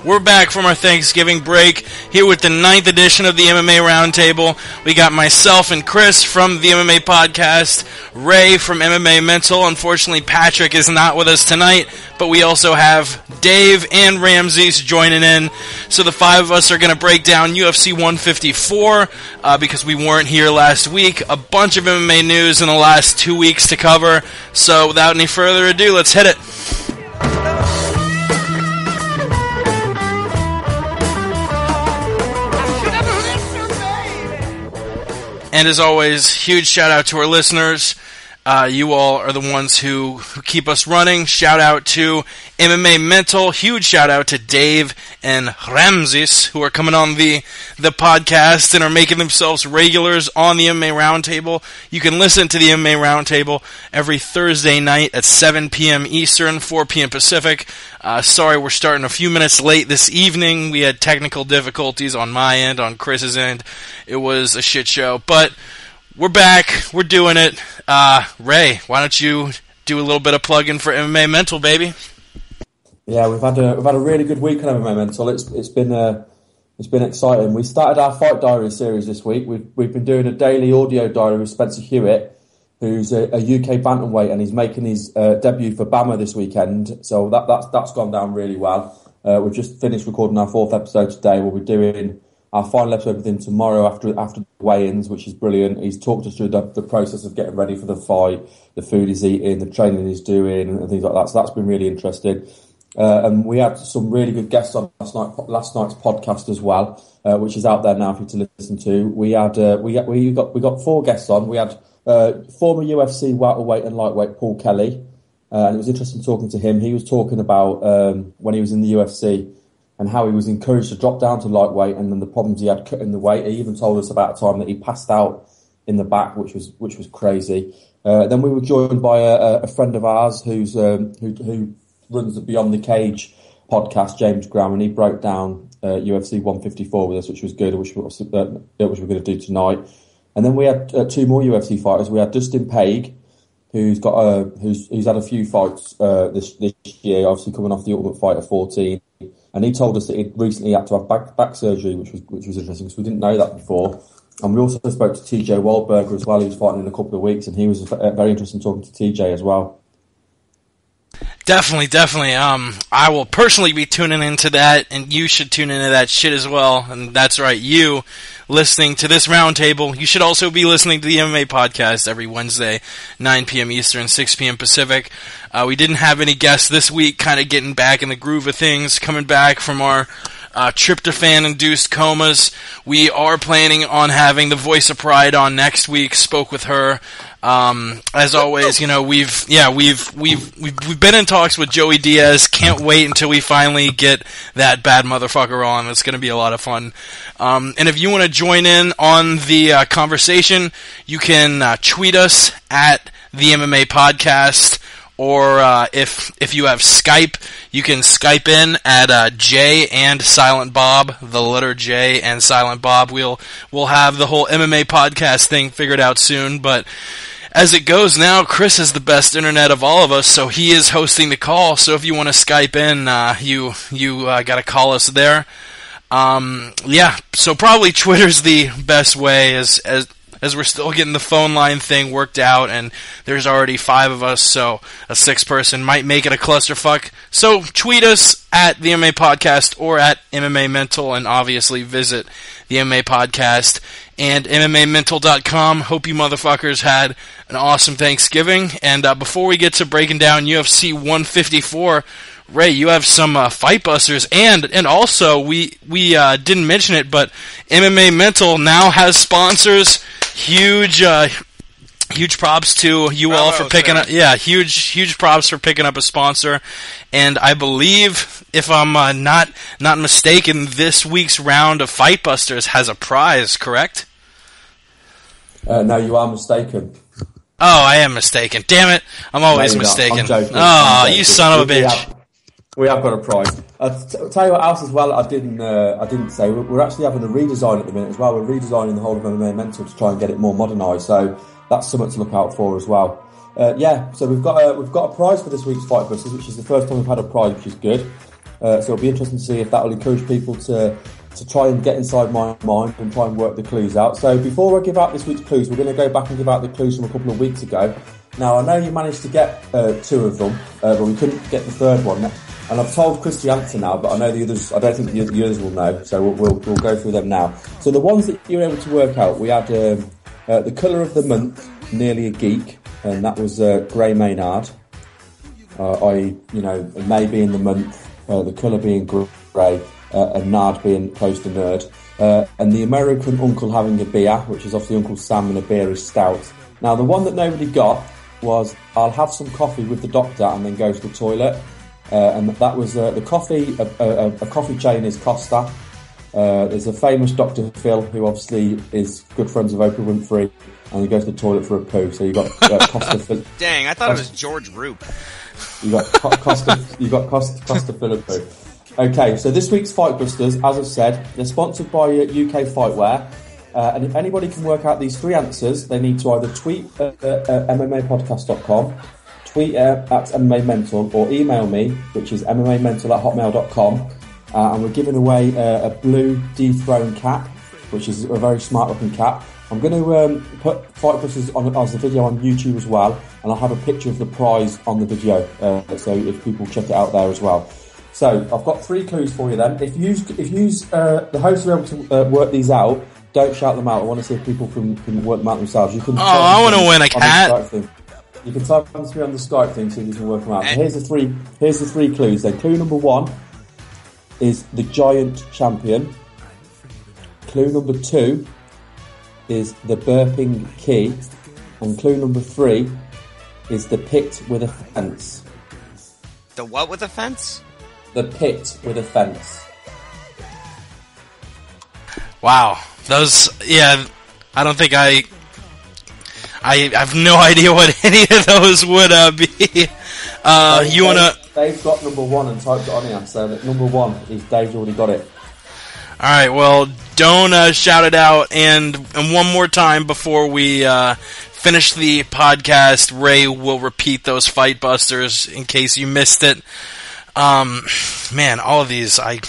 We're back from our Thanksgiving break here with the 9th edition of the MMA Roundtable. We got myself and Chris from the MMA Podcast, Ray from MMA Mental. Unfortunately, Patrick is not with us tonight, but we also have Dave and Ramses joining in. So the five of us are going to break down UFC 154 because we weren't here last week. A bunch of MMA news in the last 2 weeks to cover. So without any further ado, let's hit it. And as always, huge shout out to our listeners. You all are the ones who keep us running. Shout out to MMA Mental. Huge shout out to Dave and Ramses, who are coming on the podcast and are making themselves regulars on the MMA Roundtable. You can listen to the MMA Roundtable every Thursday night at 7 p.m. Eastern, 4 p.m. Pacific. Sorry, we're starting a few minutes late this evening. We had technical difficulties on my end, on Chris's end. It was a shit show, but we're back. We're doing it. Ray, why don't you do a little bit of plug-in for MMA Mental, baby? Yeah, we've had a really good week on MMA Mental. It's been exciting. We started our Fight Diary series this week. We've been doing a daily audio diary with Spencer Hewitt, who's a UK bantamweight, and he's making his debut for BAMMA this weekend. So that's gone down really well. We've just finished recording our 4th episode today. We'll be doing our final episode with him tomorrow after the weigh-ins, which is brilliant. He's talked us through the process of getting ready for the fight, the food he's eating, the training he's doing, and things like that. So that's been really interesting. And we had some really good guests on last night's podcast as well, which is out there now for you to listen to. We got 4 guests on. We had former UFC welterweight and lightweight Paul Kelly, and it was interesting talking to him. He was talking about when he was in the UFC and how he was encouraged to drop down to lightweight, and then the problems he had cutting the weight. He even told us about a time that he passed out in the back, which was crazy. Then we were joined by a friend of ours who runs the Beyond the Cage podcast, James Graham, and he broke down UFC 154 with us, which was good, which we're going to do tonight. And then we had 2 more UFC fighters. We had Dustin Paige, who's had a few fights this year, obviously coming off the Ultimate Fighter 14. And he told us that he'd recently had to have back surgery, which was interesting because we didn't know that before. And we also spoke to TJ Waldberger as well, who's fighting in a couple of weeks, and he was very interesting talking to TJ as well. Definitely. I will personally be tuning into that, and you should tune into that shit as well. And that's right, you listening to this roundtable, you should also be listening to the MMA podcast every Wednesday, 9 p.m. Eastern, 6 p.m. Pacific. We didn't have any guests this week, kind of getting back in the groove of things, coming back from our tryptophan-induced comas. We are planning on having the Voice of Pride on next week. Spoke with her. As always, we've been in talks with Joey Diaz. Can't wait until we finally get that bad motherfucker on. It's going to be a lot of fun. And if you want to join in on the conversation, you can tweet us at the MMA Podcast. Or if you have Skype, you can Skype in at J and Silent Bob, the letter J and Silent Bob. We'll have the whole MMA podcast thing figured out soon, but as it goes now, Chris has the best internet of all of us, so he is hosting the call. So if you want to Skype in, you got to call us there. So probably Twitter's the best way as we're still getting the phone line thing worked out, and there's already 5 of us, so a 6th person might make it a clusterfuck. So tweet us at the MMA Podcast or at MMA Mental, and obviously visit the MMA Podcast and MMAmental.com. Hope you motherfuckers had an awesome Thanksgiving. And before we get to breaking down UFC 154, Ray, you have some Fightbusters, and also we didn't mention it, but MMA Mental now has sponsors. Huge props to you all for picking up. Yeah, huge props for picking up a sponsor. And I believe, if I'm not mistaken, this week's round of Fightbusters has a prize. Correct? No, you are mistaken. Oh, I am mistaken. Damn it! I'm always mistaken. Oh, you son of a bitch. We have got a prize. I'll tell you what else as well I didn't say. We're actually having a redesign at the minute as well. We're redesigning the whole of MMA Mental to try and get it more modernised. So that's something to look out for as well. So we've got a prize for this week's Fightbusters, which is the first time we've had a prize, which is good. So it'll be interesting to see if that will encourage people to try and get inside my mind and try and work the clues out. So before I give out this week's clues, we're going to go back and give out the clues from a couple of weeks ago. Now, I know you managed to get 2 of them, but we couldn't get the third one. And I've told Chris the answer now, but I know the others. I don't think the others will know, so we'll go through them now. So the ones that you were able to work out, we had the colour of the month, Nearly a Geek, and that was Grey Maynard. May being the month, the colour being grey, and Nard being close to nerd. And the American Uncle having a beer, which is obviously Uncle Sam, and a beer is stout. Now, the one that nobody got was I'll have some coffee with the doctor and then go to the toilet. And that was the coffee. A coffee chain is Costa. There's a famous Dr. Phil who obviously is good friends with Oprah Winfrey, and he goes to the toilet for a poo. So you got Costa Phil. Dang, I thought it was George Roop. You got Costa Philippou. Okay, so this week's Fightbusters, as I've said, they're sponsored by UK Fightwear. And if anybody can work out these 3 answers, they need to either tweet at MMApodcast.com, tweet at MMA Mental, or email me, which is mmamental@hotmail.com. And we're giving away a blue Dethrone cap, which is a very smart looking cap. I'm going to put Fightbusters on as a video on YouTube as well, and I'll have a picture of the prize on the video, so if people check it out there as well. So I've got 3 clues for you then. If the hosts are able to work these out, don't shout them out. I want to see if people can work them out themselves. You can. I want to win a cat. You can type them to me on the Skype thing, so you can work them out. So here's the 3 clues. Then clue number 1 is the Giant Champion. Clue number 2 is the Burping Key, and clue number 3 is the Pit with a Fence. The what with a fence? The Pit with a Fence. Wow, those. Yeah, I don't think I have no idea what any of those would be. You wanna? Dave's got number 1 and typed it on here, so that number 1 is Dave's already got it. All right, well, don't shout it out. And one more time before we finish the podcast, Ray will repeat those Fightbusters in case you missed it. Man, all of these, I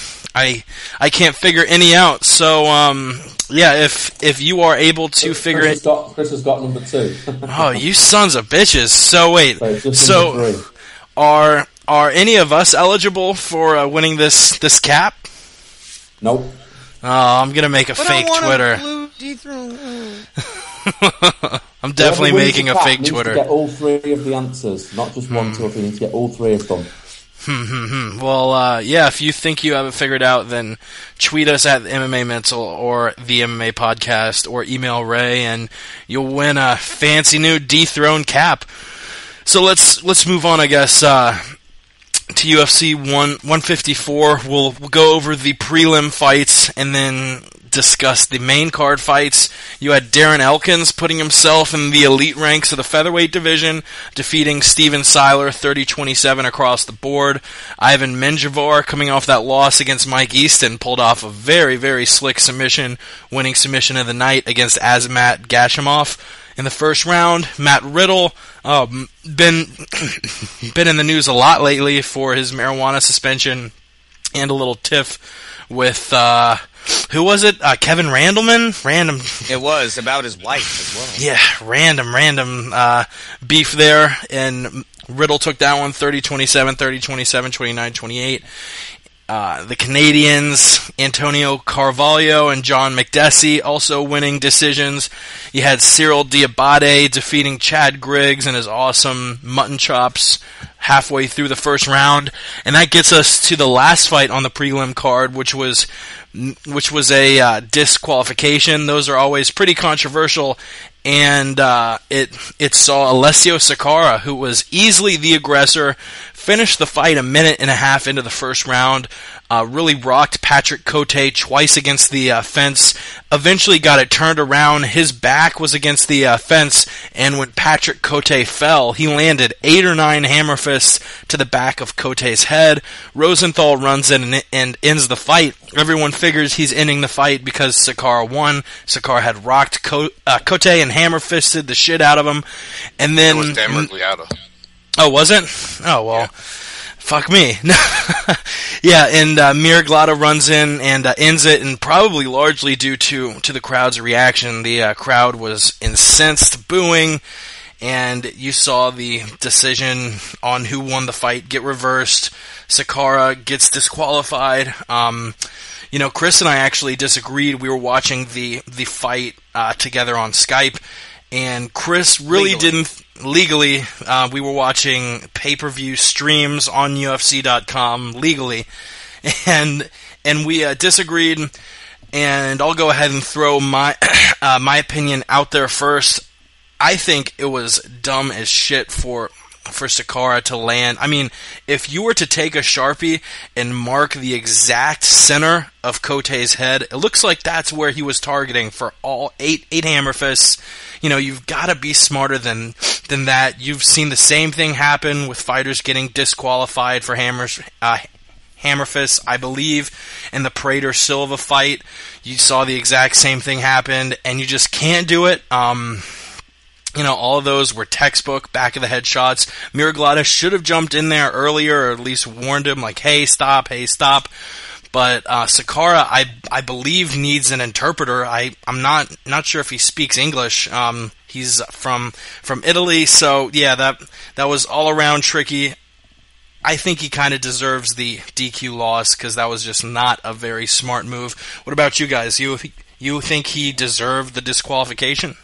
can't figure any out. So, yeah, if you are able to figure it... Chris has got number 2. Oh, you sons of bitches. So, wait. So, are any of us eligible for winning this cap? Nope. Oh, I'm going to make a fake Twitter. I'm definitely making a fake Twitter. To get all 3 of the answers, not just 1, 2, or 3. You need to get all 3 of them. Well, yeah, if you think you have it figured out, then tweet us at MMA Mental or the MMA Podcast, or email Ray, and you'll win a fancy new Dethrone cap. So let's move on, I guess, to UFC 154. We'll go over the prelim fights and then discuss the main card fights. You had Darren Elkins putting himself in the elite ranks of the featherweight division, defeating Steven Siler 30-27 across the board. Ivan Menjivar, coming off that loss against Mike Easton, pulled off a very, very slick submission, winning submission of the night against Azamat Gashimov. In the first round, Matt Riddle, been in the news a lot lately for his marijuana suspension and a little tiff with who was it? Kevin Randleman? Random. It was about his wife as well. Yeah, random beef there, and Riddle took that one 30-27, 30-27, 29-28. The Canadians, Antonio Carvalho and John McDessie, also winning decisions. You had Cyril Diabate defeating Chad Griggs and his awesome mutton chops halfway through the first round. And that gets us to the last fight on the prelim card, which was a disqualification. Those are always pretty controversial. And it saw Alessio Sakara, who was easily the aggressor, finish the fight a minute and a half into the first round. Really rocked Patrick Cote twice against the fence. Eventually got it turned around. His back was against the fence, and when Patrick Cote fell, he landed 8 or 9 hammer fists to the back of Cote's head. Rosenthal runs in and ends the fight. Everyone figures he's ending the fight because Sakara won. Sakara had rocked Cote and hammer fisted the shit out of him. And then it was Dan Miragliotta. Oh, was it? Oh, well. Yeah. Fuck me. Yeah, and Miraglata runs in and ends it, and probably largely due to the crowd's reaction. The crowd was incensed, booing, and you saw the decision on who won the fight get reversed. Sakara gets disqualified. Chris and I actually disagreed. We were watching the fight together on Skype, and Chris really didn't... Legally, we were watching pay-per-view streams on UFC.com legally, and we disagreed. And I'll go ahead and throw my my opinion out there first. I think it was dumb as shit for Sakara to land. I mean, if you were to take a Sharpie and mark the exact center of Kote's head, it looks like that's where he was targeting for all eight hammer fists. You've got to be smarter than that. You've seen the same thing happen with fighters getting disqualified for hammer fists. I believe in the Prater Silva fight, you saw the exact same thing happen, and you just can't do it. All of those were textbook back of the head shots. Miraglata should have jumped in there earlier, or at least warned him, like, hey, stop. But Sakara, I believe, needs an interpreter. I'm not sure if he speaks English. He's from Italy, so yeah, that was all around tricky. I think he kind of deserves the DQ loss because that was just not a very smart move. What about you guys? You think he deserved the disqualification?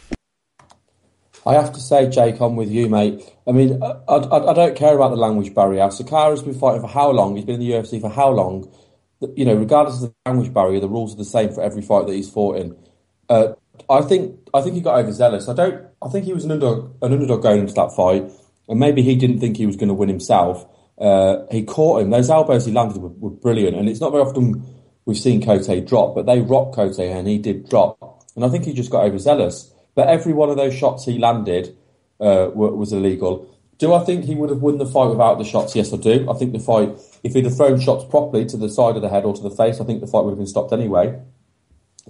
I have to say, Jake, I'm with you, mate. I mean, I don't care about the language barrier. Sakara's been fighting for how long? He's been in the UFC for how long? Regardless of the language barrier, the rules are the same for every fight that he's fought in. I think he got overzealous. I think he was an underdog going into that fight, and maybe he didn't think he was going to win himself. He caught him. Those elbows he landed were brilliant, and it's not very often we've seen Kote drop, but they rocked Kote, and he did drop. And I think he just got overzealous. But every one of those shots he landed was illegal. Do I think he would have won the fight without the shots? Yes, I do. I think the fight, if he'd have thrown shots properly to the side of the head or to the face, I think the fight would have been stopped anyway.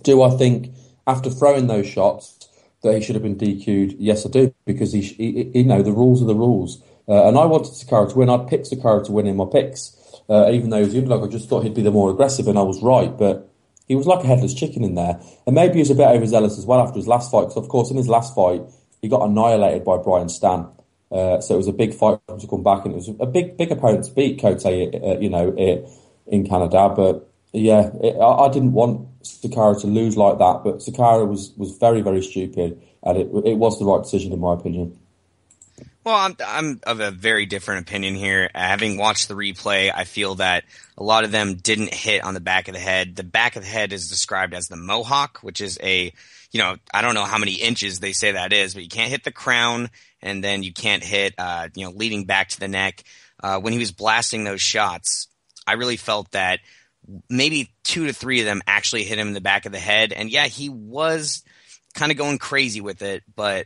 Do I think after throwing those shots that he should have been DQ'd? Yes, I do, because he the rules are the rules. And I wanted Sakara to win. I'd picked Sakara to win in my picks, even though he was the underdog. I just thought he'd be the more aggressive, and I was right. But he was like a headless chicken in there. And maybe he was a bit overzealous as well after his last fight, because, of course, in his last fight, he got annihilated by Brian Stan. So it was a big fight for him to come back, and it was a big opponent to beat Kote, in Canada. But, yeah, I didn't want Sakara to lose like that, but Sakara was very, very stupid, and it was the right decision, in my opinion. Well, I'm of a very different opinion here. Having watched the replay, I feel that a lot of them didn't hit on the back of the head. The back of the head is described as the mohawk, which is I don't know how many inches they say that is, but you can't hit the crown, and then you can't hit, leading back to the neck. When he was blasting those shots, I really felt that maybe 2 to 3 of them actually hit him in the back of the head. And yeah, he was kind of going crazy with it, but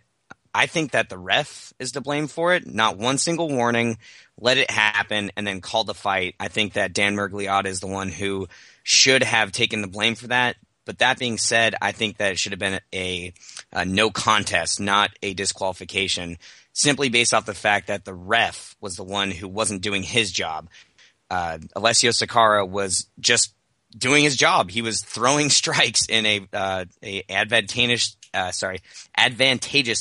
I think that the ref is to blame for it. Not one single warning, let it happen, and then call the fight. I think that Dan Miragliotta is the one who should have taken the blame for that. But that being said, I think that it should have been a no contest, not a disqualification, simply based off the fact that the ref was the one who wasn't doing his job. Alessio Sakara was just doing his job. He was throwing strikes in a advantageous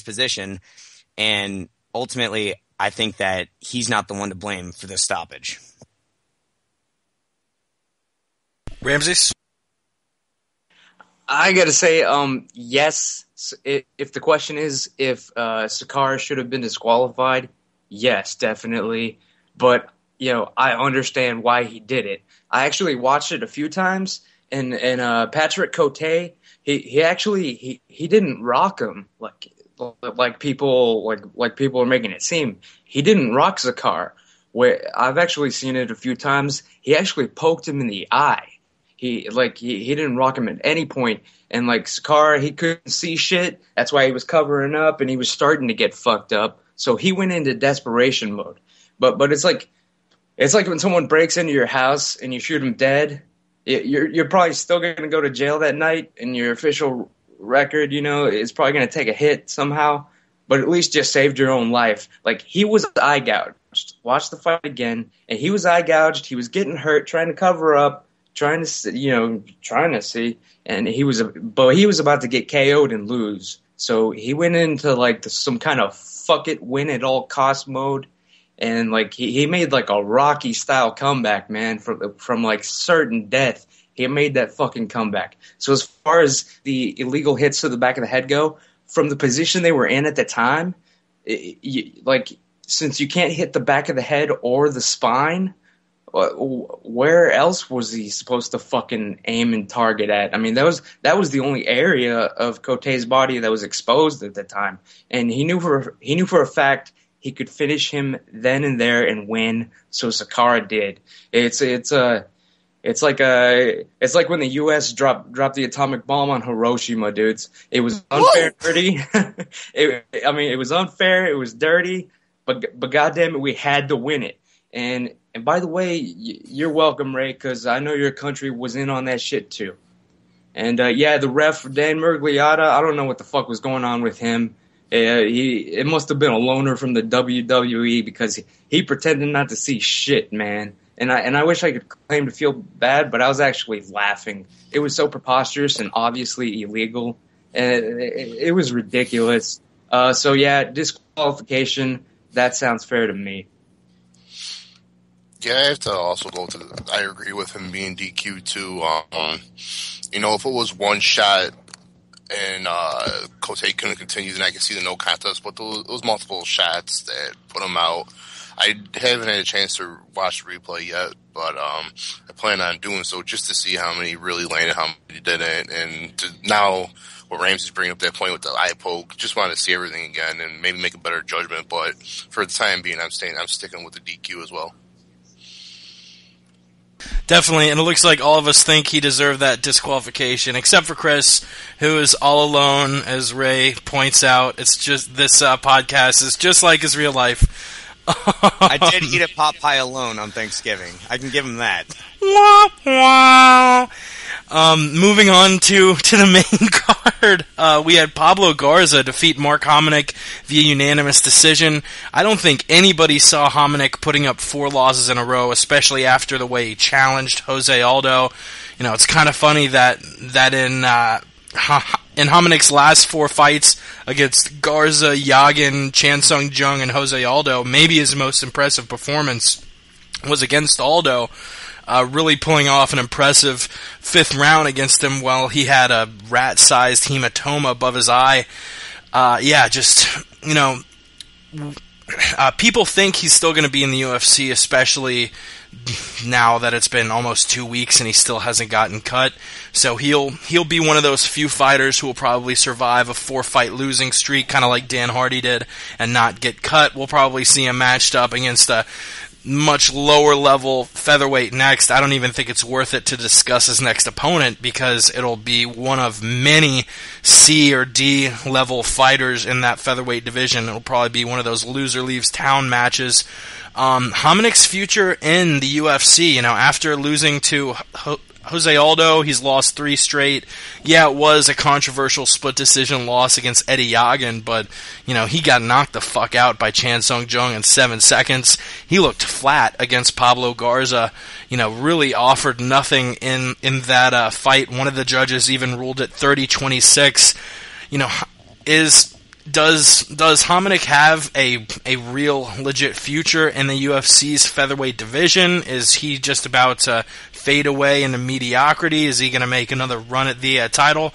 position, and ultimately, I think that he's not the one to blame for this stoppage. Ramses? I gotta say, yes. If the question is if Sakara should have been disqualified, yes, definitely. But I understand why he did it. I actually watched it a few times, and Patrick Cote, he actually didn't rock him like people are making it seem. He didn't rock Sakara. Where I've actually seen it a few times, he actually poked him in the eye. He didn't rock him at any point, and Sakara, he couldn't see shit. That's why he was covering up, and he was starting to get fucked up. So he went into desperation mode. But it's like when someone breaks into your house and you shoot him dead. You're probably still going to go to jail that night, and your official record, is probably going to take a hit somehow. But at least just saved your own life. He was eye gouged. gouged. Watch the fight again, and he was eye gouged. He was getting hurt, trying to cover up, trying to see, and he was about to get KO'd and lose. So he went into like some kind of fuck it, win at all cost mode, and like he made like a Rocky style comeback, man, from like certain death. He made that fucking comeback. So as far as the illegal hits to the back of the head go, from the position they were in at the time, since you can't hit the back of the head or the spine, where else was he supposed to fucking aim and target at? I mean, that was the only area of Cote's body that was exposed at the time, and he knew for a fact he could finish him then and there and win. So Sakara did. It's like when the U.S. dropped the atomic bomb on Hiroshima, dudes. It was unfair, dirty. It was unfair. It was dirty, but goddamn it, we had to win it. And by the way, you're welcome, Ray, because I know your country was in on that shit too. And the ref Dan Miragliotta, I don't know what the fuck was going on with him. It must have been a loner from the WWE because he pretended not to see shit, man. And I wish I could claim to feel bad, but I was actually laughing. It was so preposterous and obviously illegal. It was ridiculous. Disqualification, that sounds fair to me. Yeah, I have to also I agree with him being DQ too. If it was one shot and Cote couldn't continue, then I can see the no contest. But those multiple shots that put him out, I haven't had a chance to watch the replay yet, but I plan on doing so just to see how many really landed, how many didn't, and now what Ramsey's bringing up that point with the eye poke, just want to see everything again and maybe make a better judgment. But for the time being, I'm sticking with the DQ as well. Definitely, and it looks like all of us think he deserved that disqualification, except for Chris, who is all alone, as Ray points out. It's just this podcast is just like his real life. I did eat a pot pie alone on Thanksgiving. I can give him that. Moving on to the main card, we had Pablo Garza defeat Mark Hominick via unanimous decision. I don't think anybody saw Hominick putting up 4 losses in a row, especially after the way he challenged Jose Aldo. It's kind of funny that in Hominick's last 4 fights against Garza, Yagin, Chan Sung Jung, and Jose Aldo, maybe his most impressive performance was against Aldo, really pulling off an impressive 5th round against him while he had a rat-sized hematoma above his eye. People think he's still going to be in the UFC, especially now that it's been almost 2 weeks and he still hasn't gotten cut. So he'll be one of those few fighters who will probably survive a 4-fight losing streak, kind of like Dan Hardy did, and not get cut. We'll probably see him matched up against a much lower level featherweight next. I don't even think it's worth it to discuss his next opponent because it'll be one of many C or D level fighters in that featherweight division. It'll probably be one of those loser leaves town matches. Hominick's future in the UFC, after losing to Jose Aldo, he's lost 3 straight. Yeah, it was a controversial split decision loss against Eddie Yagin, but, he got knocked the fuck out by Chan Sung Jung in 7 seconds. He looked flat against Pablo Garza, really offered nothing in that fight. One of the judges even ruled it 30-26. Does Hominick have a real legit future in the UFC's featherweight division? Is he just about to fade away into mediocrity? Is he going to make another run at the title?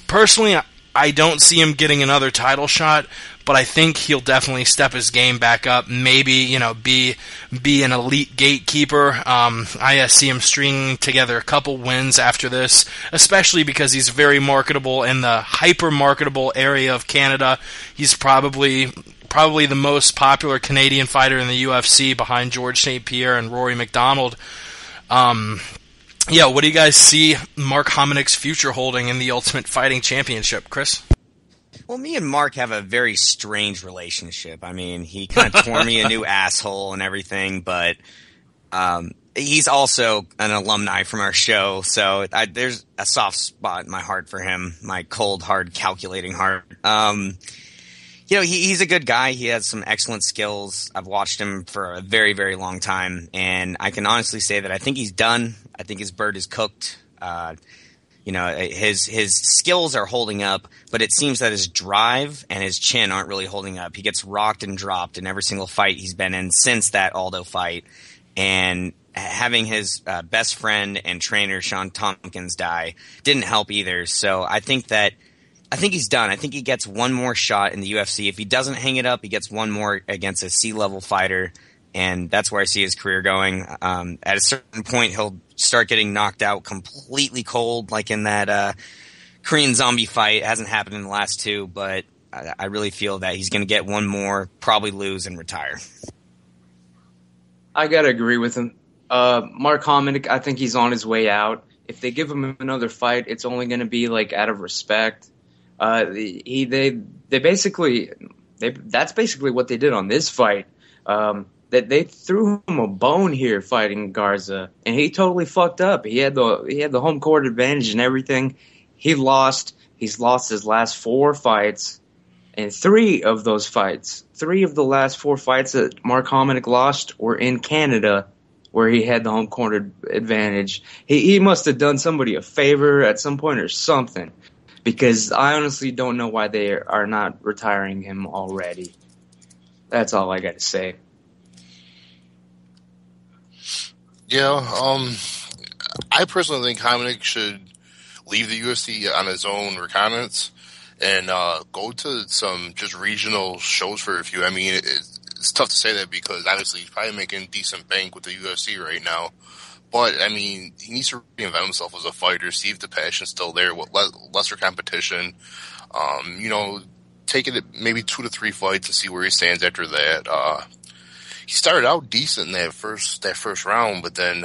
Personally, I don't see him getting another title shot, but I think he'll definitely step his game back up. Maybe, be an elite gatekeeper. I see him stringing together a couple wins after this, especially because he's very marketable in the hyper-marketable area of Canada. He's probably the most popular Canadian fighter in the UFC behind George St-Pierre and Rory McDonald. What do you guys see Mark Hominick's future holding in the Ultimate Fighting Championship, Chris? Well, me and Mark have a very strange relationship. I mean, he kind of tore me a new asshole and everything, but he's also an alumni from our show, so there's a soft spot in my heart for him, my cold, hard, calculating heart. He's a good guy. He has some excellent skills. I've watched him for a very, very long time, and I can honestly say that I think he's done. I think his bird is cooked. His skills are holding up, but it seems that his drive and his chin aren't really holding up. He gets rocked and dropped in every single fight he's been in since that Aldo fight, and having his best friend and trainer Sean Tompkins die didn't help either. So I think he's done. I think he gets one more shot in the UFC. If he doesn't hang it up, he gets one more against a C-level fighter, and that's where I see his career going. At a certain point, he'll start getting knocked out completely cold, like in that Korean Zombie fight. It hasn't happened in the last two, but I really feel that he's going to get one more, probably lose, and retire. I got to agree with him. Mark Hominick, I think he's on his way out. If they give him another fight, it's only going to be like out of respect. That's basically what they did on this fight. That they threw him a bone here fighting Garza, and he totally fucked up. He had the home court advantage and everything. He lost. He's lost his last 4 fights, and 3 of the last 4 fights that Mark Hominick lost were in Canada, where he had the home court advantage. He must have done somebody a favor at some point or something, because I honestly don't know why they are not retiring him already. That's all I got to say. Yeah, I personally think Hominick should leave the UFC on his own recognizance and go to some just regional shows for a few. I mean, it's tough to say that because obviously he's probably making decent bank with the UFC right now. But, I mean, he needs to reinvent himself as a fighter, see if the passion's still there with lesser competition. Take it at maybe 2 to 3 fights and see where he stands after that. He started out decent in that first round, but then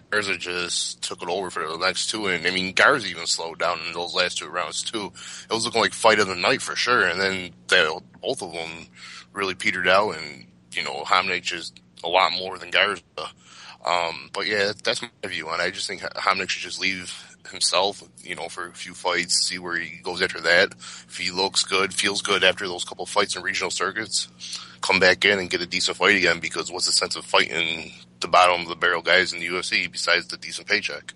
Garza just took it over for the next 2. And, I mean, Garza even slowed down in those last 2 rounds, too. It was looking like fight of the night for sure. And then both of them really petered out, and, Hominick just a lot more than Garza. But yeah, that's my view on it. I just think Hominick should just leave himself, for a few fights, see where he goes after that. If he looks good, feels good after those couple fights in regional circuits, come back in and get a decent fight again, because what's the sense of fighting the bottom of the barrel guys in the UFC besides the decent paycheck?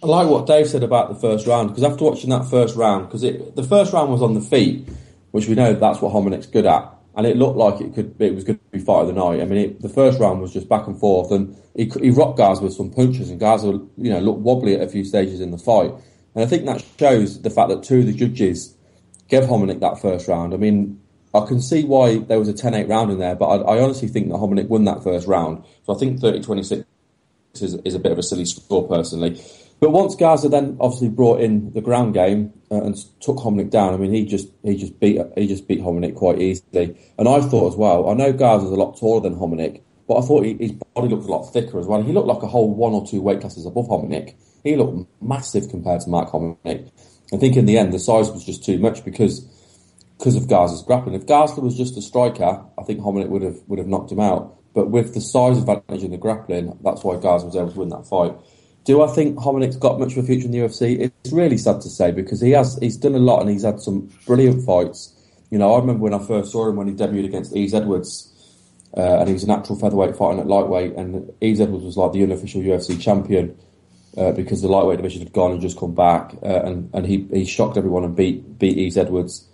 I like what Dave said about the first round, because after watching that first round, because the first round was on the feet, which we know that's what Hominick's good at. And it looked like it was going to be fight of the night. I mean, the first round was just back and forth, and he rocked Garza with some punches, and Garza, looked wobbly at a few stages in the fight. And I think that shows the fact that 2 of the judges gave Hominick that first round. I mean, I can see why there was a 10-8 round in there, but I honestly think that Hominick won that first round. So I think 30-26 is a bit of a silly score, personally. But once Garza then obviously brought in the ground game and took Hominick down, I mean, he just beat Hominick quite easily. And I thought as well, I know Garza's a lot taller than Hominick, but I thought his body looked a lot thicker as well. He looked like a whole 1 or 2 weight classes above Hominick. He looked massive compared to Mark Hominick. I think in the end the size was just too much because of Garza's grappling. If Garza was just a striker, I think Hominick would have knocked him out. But with the size advantage in the grappling, that's why Garza was able to win that fight. Do I think Hominick's got much of a future in the UFC? It's really sad to say, because he's done a lot and he's had some brilliant fights. I remember when I first saw him when he debuted against Eves Edwards, and he was an actual featherweight fighting at lightweight, and Eves Edwards was like the unofficial UFC champion because the lightweight division had gone and just come back, and he shocked everyone and beat Eves Edwards.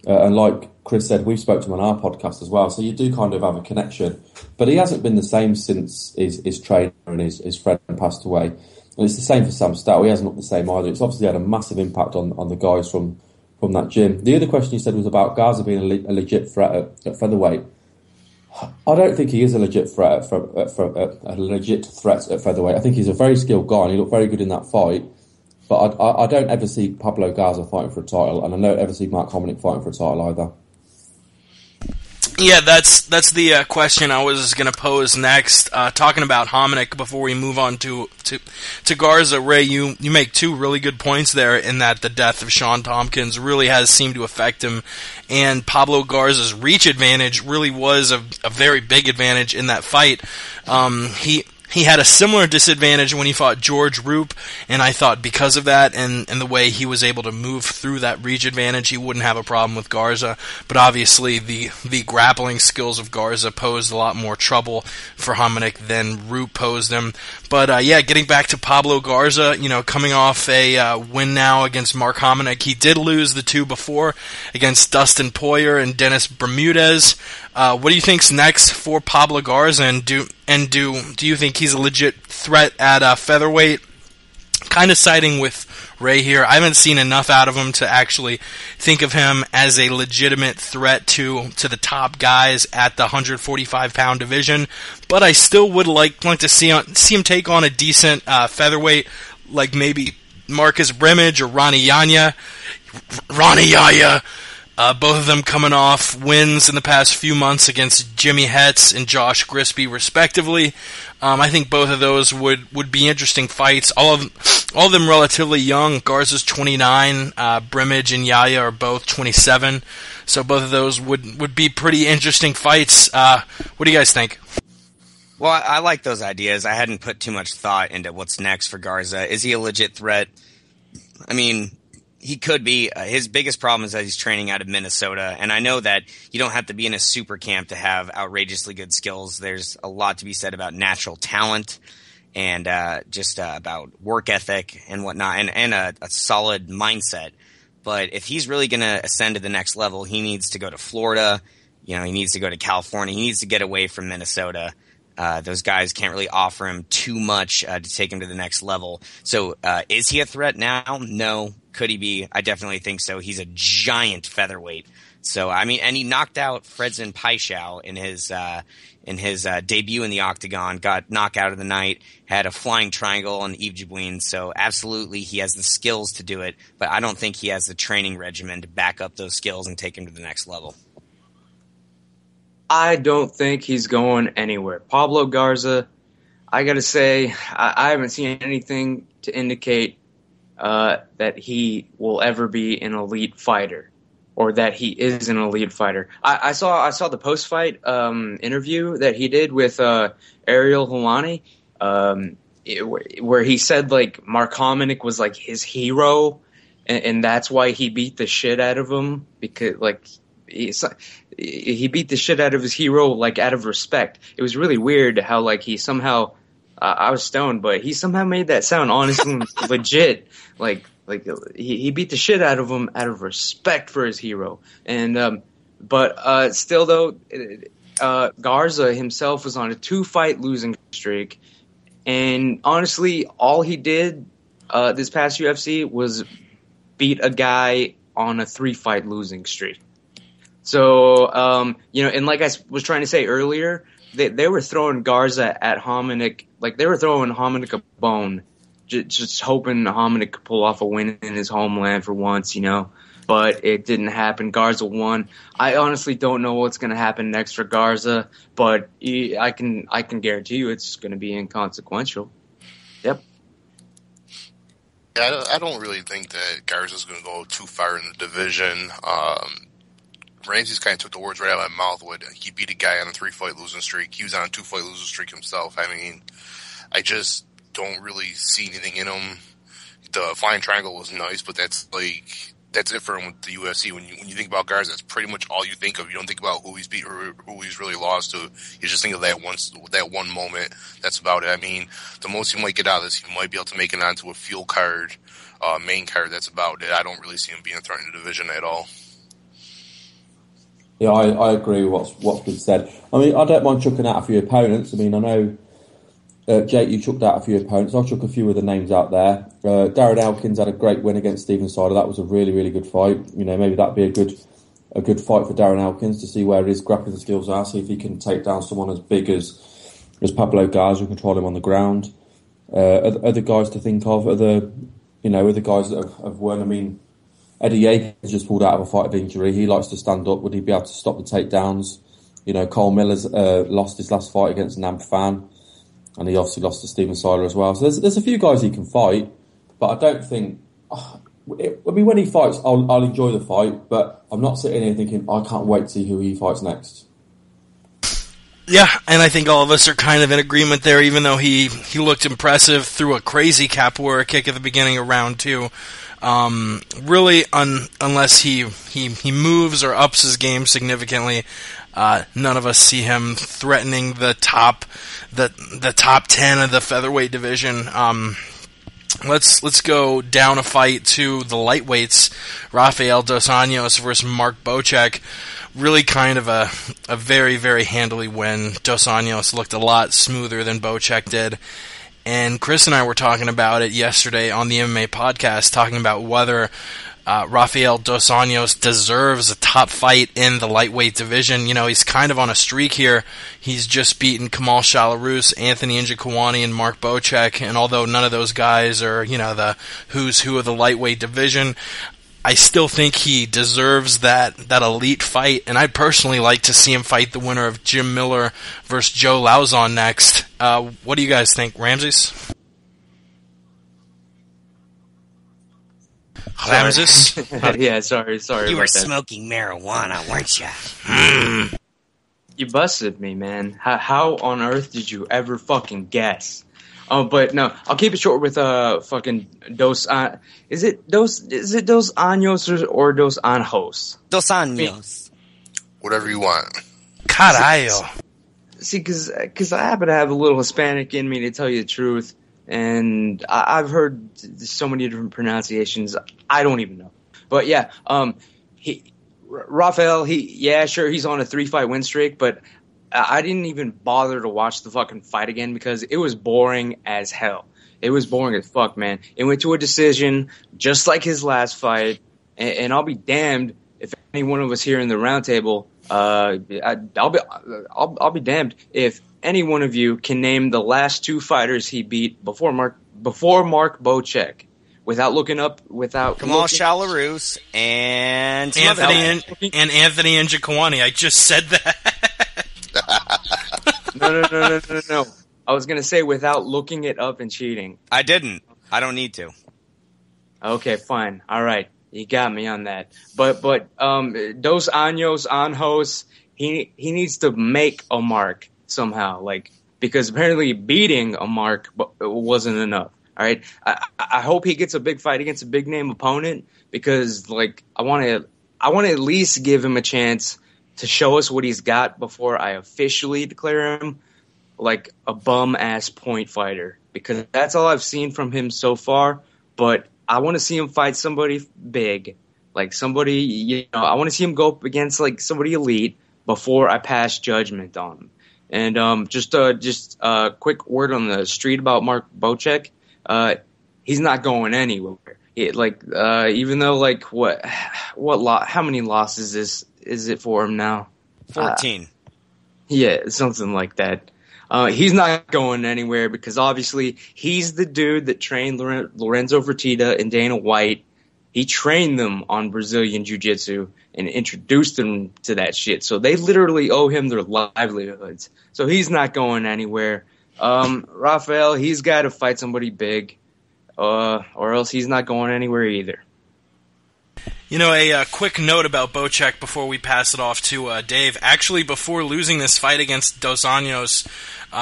And like Chris said, we've spoken to him on our podcast as well, so you do kind of have a connection. But he hasn't been the same since his trainer and his friend passed away. And it's the same for Sam Stoute. He hasn't looked the same either. It's obviously had a massive impact on the guys from that gym. The other question you said was about Garza being a legit threat at featherweight. I don't think he is a legit threat at featherweight. I think he's a very skilled guy and he looked very good in that fight. But I don't ever see Pablo Garza fighting for a title, and I don't ever see Mark Hominick fighting for a title either. Yeah, that's the question I was going to pose next. Talking about Hominick before we move on to Garza, Ray, you make 2 really good points there, in that the death of Sean Tompkins really has seemed to affect him, and Pablo Garza's reach advantage really was a very big advantage in that fight. He had a similar disadvantage when he fought George Roop, and I thought because of that and the way he was able to move through that reach advantage, he wouldn't have a problem with Garza. But obviously, the grappling skills of Garza posed a lot more trouble for Hominick than Roop posed him. But getting back to Pablo Garza, coming off a win now against Mark Hominick, he did lose the two before against Dustin Poirier and Dennis Bermudez. What do you think's next for Pablo Garza, and do you think he's a legit threat at featherweight? Kind of siding with Ray here. I haven't seen enough out of him to actually think of him as a legitimate threat to the top guys at the 145-pound division, but I still would like to see him take on a decent featherweight, like maybe Marcus Brimage or Ronnie Yanya. Both of them coming off wins in the past few months against Jimmy Hetz and Josh Grisby, respectively. I think both of those would be interesting fights. All of them relatively young. Garza's 29. Brimage and Yaya are both 27. So both of those would be pretty interesting fights. What do you guys think? Well, I like those ideas. I hadn't put too much thought into what's next for Garza. Is he a legit threat? I mean, he could be. His biggest problem is that he's training out of Minnesota, and I know that you don't have to be in a super camp to have outrageously good skills. There's a lot to be said about natural talent and just about work ethic and whatnot, and a solid mindset. But if he's really going to ascend to the next level, he needs to go to Florida. He needs to go to California. He needs to get away from Minnesota. Those guys can't really offer him too much to take him to the next level. So is he a threat now? No. Could he be? I definitely think so. He's a giant featherweight. So, I mean, and he knocked out Fredson Paixão in his debut in the octagon, got knockout of the night, had a flying triangle on Yves Jabouin. So absolutely he has the skills to do it, but I don't think he has the training regimen to back up those skills and take him to the next level. I don't think he's going anywhere. Pablo Garza, I got to say, I haven't seen anything to indicate that he will ever be an elite fighter, or that he is an elite fighter. I saw the post-fight interview that he did with Ariel Helwani, where he said like Mark Hominick was like his hero, and that's why he beat the shit out of him, because like he beat the shit out of his hero like out of respect. It was really weird how like he somehow. I was stoned, but he somehow made that sound honest and legit. Like he beat the shit out of him out of respect for his hero. And but still though, Garza himself was on a 2-fight losing streak, and honestly, all he did this past UFC was beat a guy on a 3-fight losing streak. So and like I was trying to say earlier. They were throwing Garza at Hominick, like they were throwing Hominick a bone, just hoping Hominick could pull off a win in his homeland for once, But it didn't happen. Garza won. I honestly don't know what's going to happen next for Garza, but I can guarantee you it's going to be inconsequential. Yep. Yeah, I don't really think that Garza's going to go too far in the division. Ramsey's kind of took the words right out of my mouth when he beat a guy on a 3-fight losing streak. He was on a 2-fight losing streak himself. I mean, I just don't really see anything in him. The flying triangle was nice, but that's it for him with the UFC. When you think about Garza, that's pretty much all you think of. You don't think about who he's beat or who he's really lost to. You just think of that one moment. That's about it. I mean, the most he might get out of this, he might be able to make it onto a field card, main card. That's about it. I don't really see him being a threat in the division at all. Yeah, I agree with what's been said. I mean, I don't mind chucking out a few opponents. I mean, I know, Jake, you chucked out a few opponents. I'll chuck a few of the names out there. Darren Elkins had a great win against Stephen Sider. That was a really, really good fight. Maybe that'd be a good fight for Darren Elkins to see where his grappling skills are, see if he can take down someone as big as Pablo Garza and control him on the ground. Other guys to think of, other guys that have won. I mean, Eddie Yeager's just pulled out of a fight of injury. He likes to stand up. Would he be able to stop the takedowns? Cole Miller's lost his last fight against Nam Phan, and he obviously lost to Stephen Siler as well. So there's a few guys he can fight, but I don't think. When he fights, I'll enjoy the fight, but I'm not sitting here thinking I can't wait to see who he fights next. Yeah, and I think all of us are kind of in agreement there, even though he looked impressive through a crazy capoeira kick at the beginning of round 2. Really, unless he moves or ups his game significantly, none of us see him threatening the top 10 of the featherweight division. Let's go down a fight to the lightweights. Rafael Dos Anjos versus Mark Bocek. Really kind of a very, very handily win. Dos Anjos looked a lot smoother than Bocek did. And Chris and I were talking about it yesterday on the MMA podcast, talking about whether Rafael Dos Anjos deserves a top fight in the lightweight division. You know, he's kind of on a streak here. He's just beaten Kamal Shalarus, Anthony Njokuani, and Mark Bocek. And although none of those guys are, you know, the who's who of the lightweight division, I still think he deserves that elite fight, and I'd personally like to see him fight the winner of Jim Miller versus Joe Lauzon next. What do you guys think, Ramses? Ramses? Yeah, sorry. You were about that. smoking marijuana, weren't you? You busted me, man. How on earth did you ever fucking guess? But no, I'll keep it short with fucking Dos. Is it Dos Anjos or Dos Anjos? Dos Anjos. Whatever you want. Carajo. See, because I happen to have a little Hispanic in me, to tell you the truth, and I've heard so many different pronunciations. I don't even know. But yeah, Rafael, he's on a 3-fight win streak, but I didn't even bother to watch the fucking fight again because it was boring as hell. It was boring as fuck, man. It went to a decision, just like his last fight, and I'll be damned if any one of us here in the roundtable. I'll be damned if any one of you can name the last 2 fighters he beat before Mark Bocek, without looking up, Kamal Shalarus and Anthony Njokuani. I just said that. No. I was going to say without looking it up and cheating. I didn't. I don't need to. Okay, fine. All right. You got me on that. But Dos Anjos, he needs to make a mark somehow, because apparently beating a mark wasn't enough. All right. I hope he gets a big fight against a big name opponent because I want to at least give him a chance to show us what he's got before I officially declare him like a bum-ass point fighter, because that's all I've seen from him so far. But I want to see him fight somebody big, like somebody, I want to see him go up against like somebody elite before I pass judgment on him. And just a quick word on the street about Mark Bocek. He's not going anywhere. Even though how many losses is it for him now? 14. Yeah, something like that. He's not going anywhere because obviously he's the dude that trained Lorenzo Fertitta and Dana White. He trained them on Brazilian Jiu-Jitsu and introduced them to that shit. So they literally owe him their livelihoods. So he's not going anywhere. Rafael, he's got to fight somebody big, or else he's not going anywhere either. A quick note about Bocek before we pass it off to Dave. Actually, before losing this fight against Dos Anjos,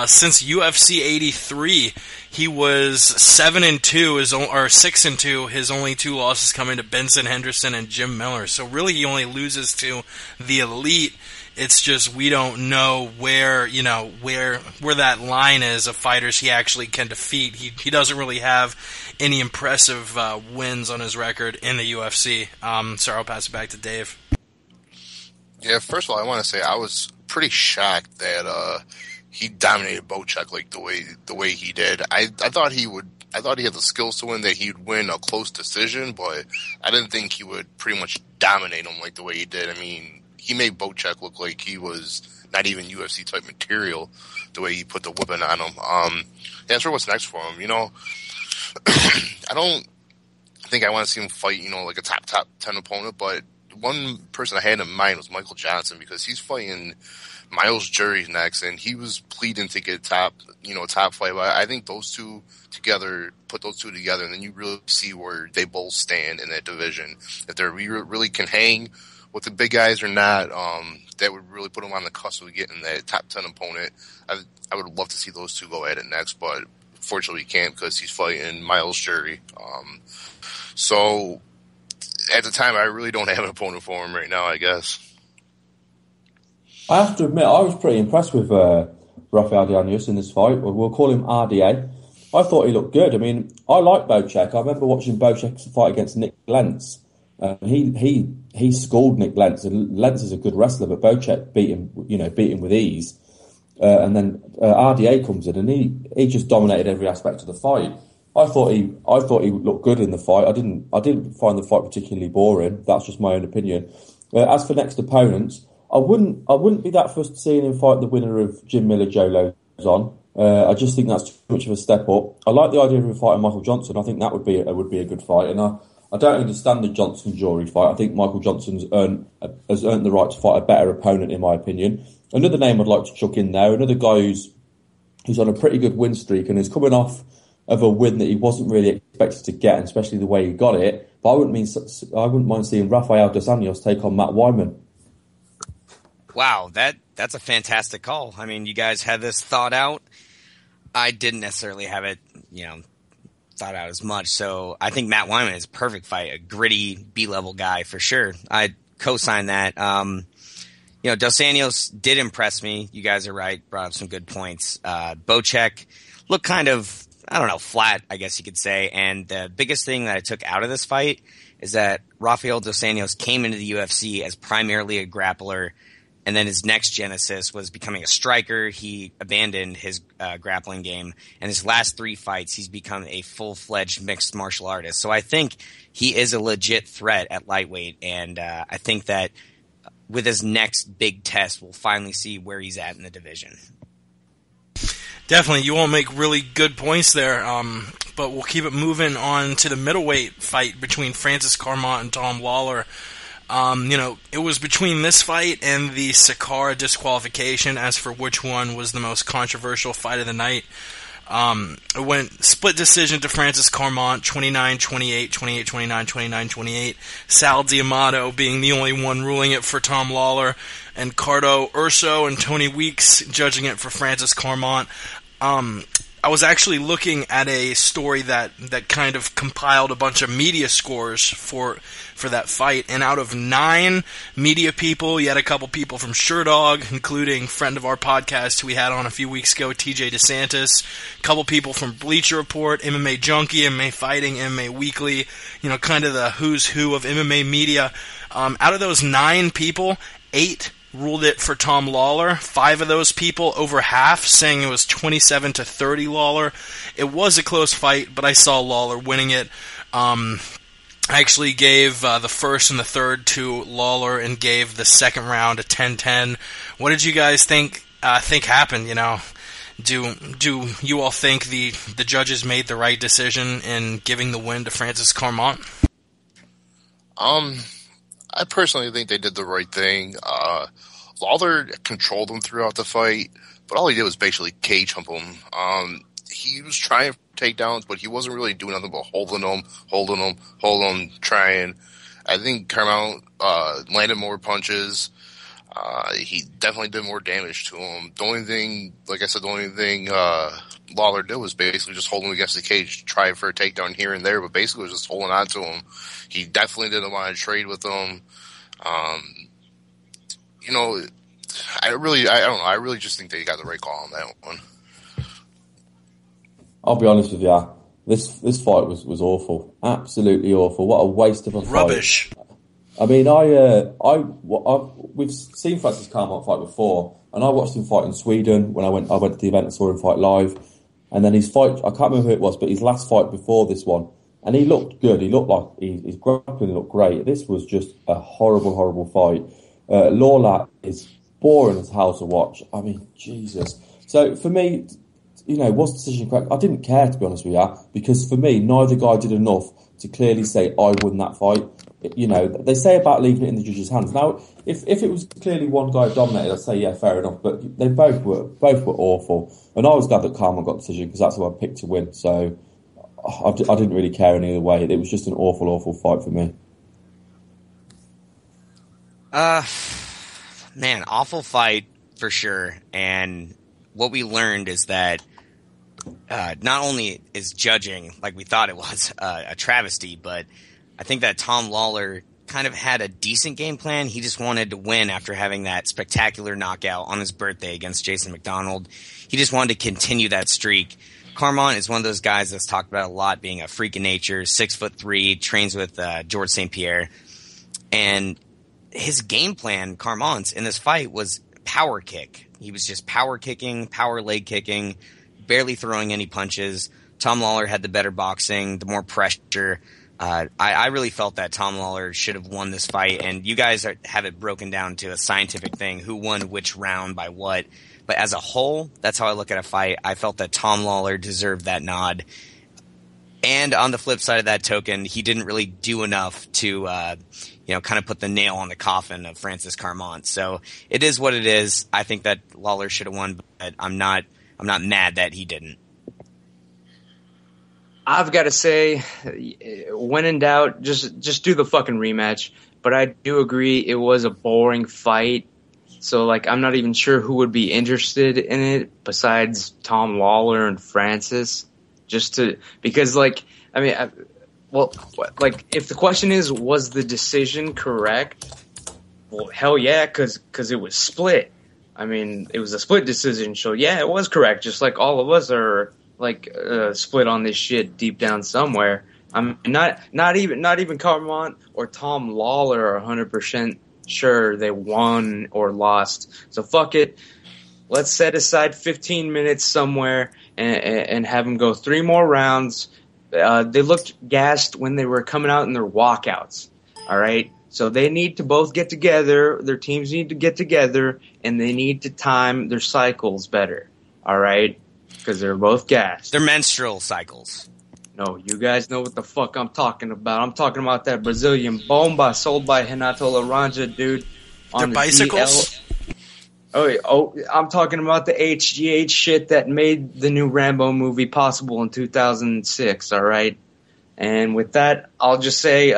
since UFC 83, he was 7-2, or 6-2. His only 2 losses coming to Benson Henderson and Jim Miller. So really, he only loses to the elite. It's just we don't know where that line is of fighters he actually can defeat. He doesn't really have any impressive wins on his record in the UFC. So I'll pass it back to Dave. Yeah, first of all, I want to say I was pretty shocked that he dominated Bocek like the way he did. I thought he would. I thought he had the skills to win, that he'd win a close decision, but I didn't think he would pretty much dominate him like the way he did. I mean, he made Bocek look like he was not even UFC type material, the way he put the whipping on him. That's what's next for him. I don't think I want to see him fight, like a top 10 opponent, but one person I had in mind was Michael Johnson, because he's fighting Miles Jury next, and he was pleading to get top fight. But I think those two together, put those two together, and then you really see where they both stand in that division. If they really can hang, with the big guys or not, that would really put him on the cusp of getting that top 10 opponent. I would love to see those two go at it next, but fortunately he can't because he's fighting Miles Jury. So at the time, I really don't have an opponent for him right now, I guess. I have to admit, I was pretty impressed with Rafael Deanius in this fight. We'll call him RDA. I thought he looked good. I mean, I like Bocek. I remember watching Bocek's fight against Nick Lentz. He schooled Nick Lentz, and Lentz is a good wrestler, but Bocek beat him with ease. And then RDA comes in, and he just dominated every aspect of the fight. I thought he looked good in the fight. I didn't find the fight particularly boring. That's just my own opinion. As for next opponents, I wouldn't be that fussed seeing him fight the winner of Jim Miller, Joe Lozon. I just think that's too much of a step up. I like the idea of him fighting Michael Johnson. I think that would be a good fight. And I don't understand the Johnson-Jury fight. I think Michael Johnson has earned the right to fight a better opponent, in my opinion. Another name I'd like to chuck in there, another guy who's on a pretty good win streak and is coming off of a win that he wasn't really expected to get, and especially the way he got it. But I wouldn't mind seeing Rafael Dos Anjos take on Matt Wyman. Wow, that's a fantastic call. I mean, you guys had this thought out. I didn't necessarily have it, thought out as much. So I think Matt Wyman is a perfect fight, a gritty B-level guy for sure. I co-sign that. Dos Anjos did impress me. You guys are right. Brought up some good points. Bocek looked kind of, flat, I guess you could say. And the biggest thing that I took out of this fight is that Rafael Dos Anjos came into the UFC as primarily a grappler, and then his next genesis was becoming a striker. He abandoned his grappling game, and his last 3 fights, he's become a full-fledged mixed martial artist. So I think he is a legit threat at lightweight, and I think that with his next big test, we'll finally see where he's at in the division. Definitely, you all make really good points there, but we'll keep it moving on to the middleweight fight between Francis Carmont and Tom Lawler. It was between this fight and the Sakara disqualification as for which one was the most controversial fight of the night. It went split decision to Francis Carmont, 29-28, 28-29, 29-28. Sal D'Amato being the only one ruling it for Tom Lawler, and Cardo Urso and Tony Weeks judging it for Francis Carmont. I was actually looking at a story that kind of compiled a bunch of media scores for that fight, and out of 9 media people, you had a couple people from Sherdog, including friend of our podcast who we had on a few weeks ago, TJ DeSantis, a couple people from Bleacher Report, MMA Junkie, MMA Fighting, MMA Weekly, kind of the who's who of MMA media. Out of those 9 people, 8 ruled it for Tom Lawler. 5 of those people, over half, saying it was 27-30 Lawler. It was a close fight, but I saw Lawler winning it. I actually gave the first and the third to Lawler and gave the second round a 10-10. What did you guys think happened? Do you all think the judges made the right decision in giving the win to Francis Carmont? I personally think they did the right thing. Lawler controlled him throughout the fight, but all he did was basically cage hump him. He was trying takedowns, but he wasn't really doing nothing but holding him, trying. I think Carmont landed more punches. He definitely did more damage to him. The only thing Lawler did was basically just hold him against the cage, try for a takedown here and there, but basically was just holding on to him. He definitely didn't want to trade with him. I don't know. I really just think they got the right call on that one. I'll be honest with you. This fight was awful, absolutely awful. What a waste of a fight. Rubbish. I mean, we've seen Francis Carmont fight before, and I watched him fight in Sweden when I went to the event and saw him fight live. And then his fight, I can't remember who it was, but his last fight before this one, and he looked good. He looked like his grappling looked great. This was just a horrible, horrible fight. Lawler is boring as hell to watch. I mean, Jesus. So for me, was the decision correct? I didn't care, to be honest with you, because for me, neither guy did enough to clearly say I won that fight. They say about leaving it in the judges' hands. Now, if it was clearly one guy dominated, I'd say yeah, fair enough. But they both were awful, and I was glad that Carmont got the decision because that's who I picked to win. So I didn't really care any other way. It was just an awful, awful fight for me. Man, awful fight for sure. And what we learned is that not only is judging like we thought it was a travesty, but I think that Tom Lawler kind of had a decent game plan. He just wanted to win after having that spectacular knockout on his birthday against Jason McDonald. He just wanted to continue that streak. Carmont is one of those guys that's talked about a lot, being a freak of nature, 6'3", trains with George St-Pierre. And his game plan, Carmont's, in this fight was power kick. He was just power kicking, power leg kicking, barely throwing any punches. Tom Lawler had the better boxing, the more pressure. I really felt that Tom Lawler should have won this fight, and you guys have it broken down to a scientific thing, who won which round by what. But as a whole, that's how I look at a fight. I felt that Tom Lawler deserved that nod. And on the flip side of that token, he didn't really do enough to, kind of put the nail on the coffin of Francis Carmont. So it is what it is. I think that Lawler should have won, but I'm not mad that he didn't. I've got to say, when in doubt, just do the fucking rematch. But I do agree it was a boring fight. So, I'm not even sure who would be interested in it besides Tom Lawler and Francis. Because, if the question is, was the decision correct? Well, hell yeah, because it was split. I mean, it was a split decision, so yeah, it was correct. Just like all of us are, split on this shit deep down somewhere. I'm not even Carmont or Tom Lawler are 100% sure they won or lost. So fuck it. Let's set aside 15 minutes somewhere and have them go 3 more rounds. They looked gassed when they were coming out in their walkouts. All right. So they need to both get together. Their teams need to get together, and they need to time their cycles better. All right. Because they're both gassed. Their menstrual cycles. No, you guys know what the fuck I'm talking about. I'm talking about that Brazilian bomba sold by Renato Laranja, dude. Their bicycles? I'm talking about the HGH shit that made the new Rambo movie possible in 2006, all right? And with that, I'll just say,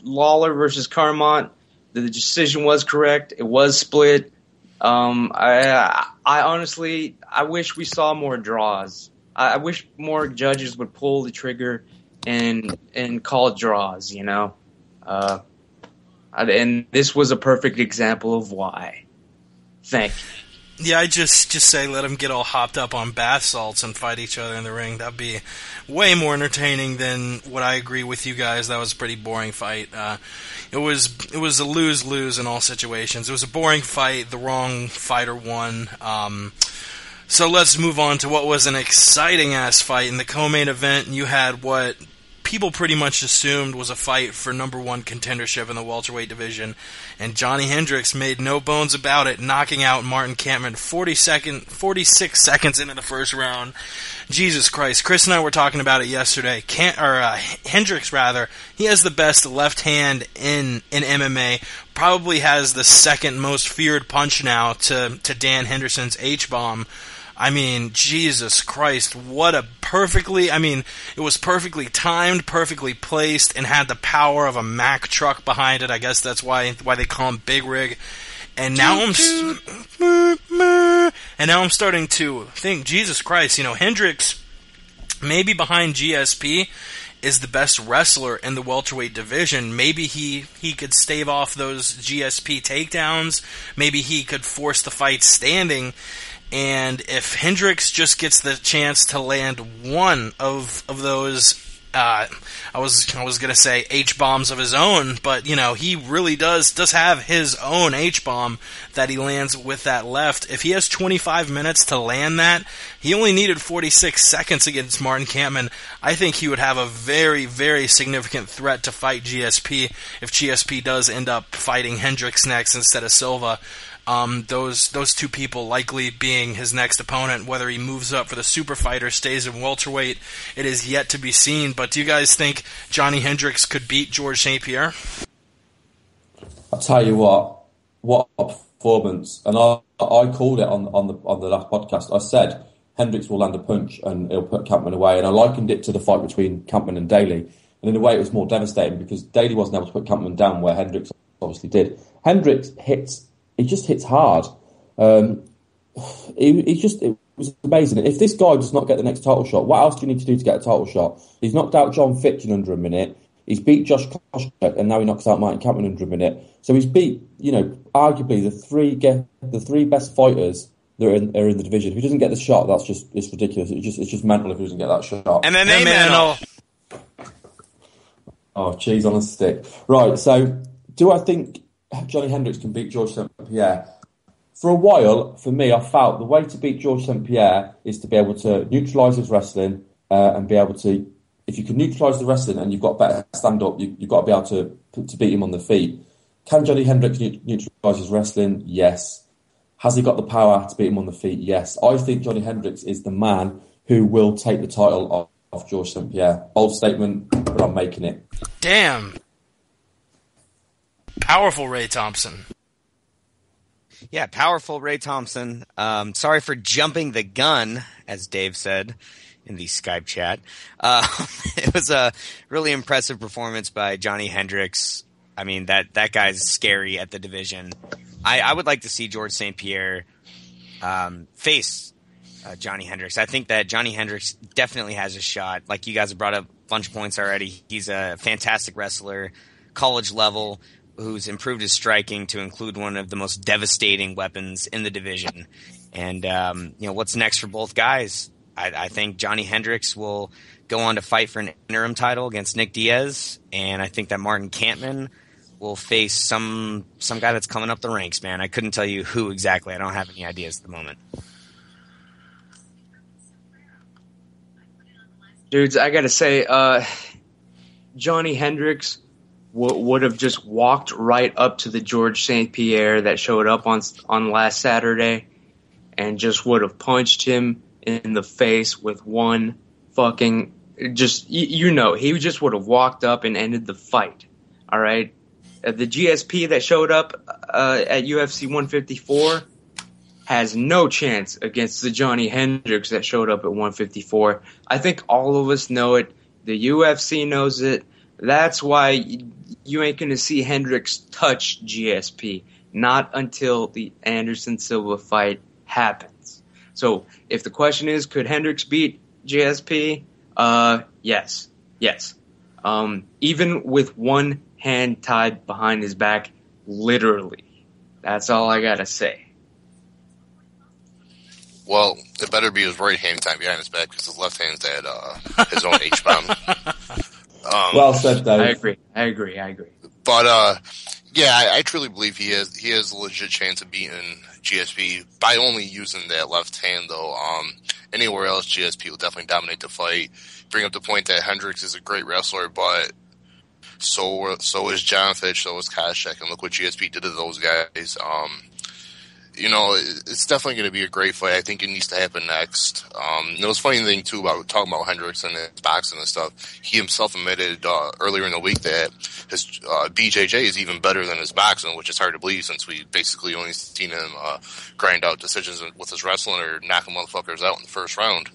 Lawler versus Carmont, the decision was correct. It was split. I honestly, I wish we saw more draws. I wish more judges would pull the trigger and call draws, and this was a perfect example of why. Thank you. Yeah, I just say let them get all hopped up on bath salts and fight each other in the ring. That'd be way more entertaining than what I agree with you guys. That was a pretty boring fight. It was a lose-lose in all situations. It was a boring fight. The wrong fighter won. So let's move on to what was an exciting-ass fight. In the co-main event, you had what people pretty much assumed was a fight for number 1 contendership in the welterweight division, and Johnny Hendricks made no bones about it, knocking out Martin Kampmann 46 seconds into the first round. Jesus Christ. Chris and I were talking about it yesterday. Hendricks, he has the best left hand in MMA. Probably has the second most feared punch now to Dan Henderson's H-bomb. I mean, Jesus Christ, it was perfectly timed, perfectly placed, and had the power of a Mack truck behind it. I guess that's why they call him Big Rig. And now I'm starting to think, Jesus Christ, Hendricks, maybe behind GSP, is the best wrestler in the welterweight division. Maybe he could stave off those GSP takedowns. Maybe he could force the fight standing. And if Hendricks just gets the chance to land one of those, I was gonna say H-bombs of his own, but he really does have his own H-bomb that he lands with that left. If he has 25 minutes to land that, he only needed 46 seconds against Martin Kampmann. I think he would have a very, very significant threat to fight GSP if GSP does end up fighting Hendricks next instead of Silva. Those two people likely being his next opponent. Whether he moves up for the super fight or stays in welterweight, it is yet to be seen. But do you guys think Johnny Hendricks could beat George St-Pierre? I'll tell you what a performance. And I called it on the last podcast. I said Hendricks will land a punch and he'll put Kampmann away. And I likened it to the fight between Kampmann and Daly. And in a way it was more devastating because Daly wasn't able to put Kampmann down where Hendricks obviously did. Hendricks just hits hard. It was amazing. If this guy does not get the next title shot, what else do you need to do to get a title shot? He's knocked out John Fitch in under a minute. He's beat Josh Koscheck, and now he knocks out Martin Kampmann under a minute. So he's beat, arguably the three best fighters that are in the division. If he doesn't get the shot, it's ridiculous. It's just mental if he doesn't get that shot. MMA mental. Oh, cheese on a stick. Right. So, do I think Johnny Hendricks can beat George St-Pierre? For a while, for me, I felt the way to beat George St-Pierre is to be able to neutralise his wrestling and be able to. If you can neutralise the wrestling and you've got better stand-up, you've got to be able to beat him on the feet. Can Johnny Hendricks neutralise his wrestling? Yes. Has he got the power to beat him on the feet? Yes. I think Johnny Hendricks is the man who will take the title off George St-Pierre. Bold statement, but I'm making it. Damn. Powerful Ray Thompson. Yeah, powerful Ray Thompson. Sorry for jumping the gun, as Dave said in the Skype chat. It was a really impressive performance by Johnny Hendricks. I mean, that guy's scary at the division. I would like to see George St-Pierre face Johnny Hendricks. I think that Johnny Hendricks definitely has a shot. Like you guys have brought up a bunch of points already. He's a fantastic wrestler, college level, who's improved his striking to include one of the most devastating weapons in the division. And, what's next for both guys? I think Johnny Hendricks will go on to fight for an interim title against Nick Diaz, and I think that Martin Kampmann will face some guy that's coming up the ranks, man. I couldn't tell you who exactly. I don't have any ideas at the moment. Dudes, I gotta say, Johnny Hendricks would have just walked right up to the George St-Pierre that showed up on last Saturday and just would have punched him in the face with one fucking he just would have walked up and ended the fight. All right, the GSP that showed up at UFC 154 has no chance against the Johnny Hendricks that showed up at 154. I think all of us know it. The UFC knows it. That's why you ain't going to see Hendricks touch GSP. Not until the Anderson Silva fight happens. So if the question is, could Hendricks beat GSP? Yes. Even with one hand tied behind his back, literally. That's all I got to say. Well, it better be his right hand tied behind his back because his left hand's at his own H-bomb. Well said, Dave. I agree. But I truly believe he has a legit chance of beating GSP by only using that left hand, though. Anywhere else, GSP will definitely dominate the fight. Bring up the point that Hendricks is a great wrestler, but so is John Fitch, so is Koscheck, and look what GSP did to those guys. It's definitely going to be a great fight. I think it needs to happen next. The most funny thing, too, about talking about Hendricks and his boxing and stuff, he himself admitted earlier in the week that his BJJ is even better than his boxing, which is hard to believe since we basically only seen him grind out decisions with his wrestling or knocking motherfuckers out in the first round.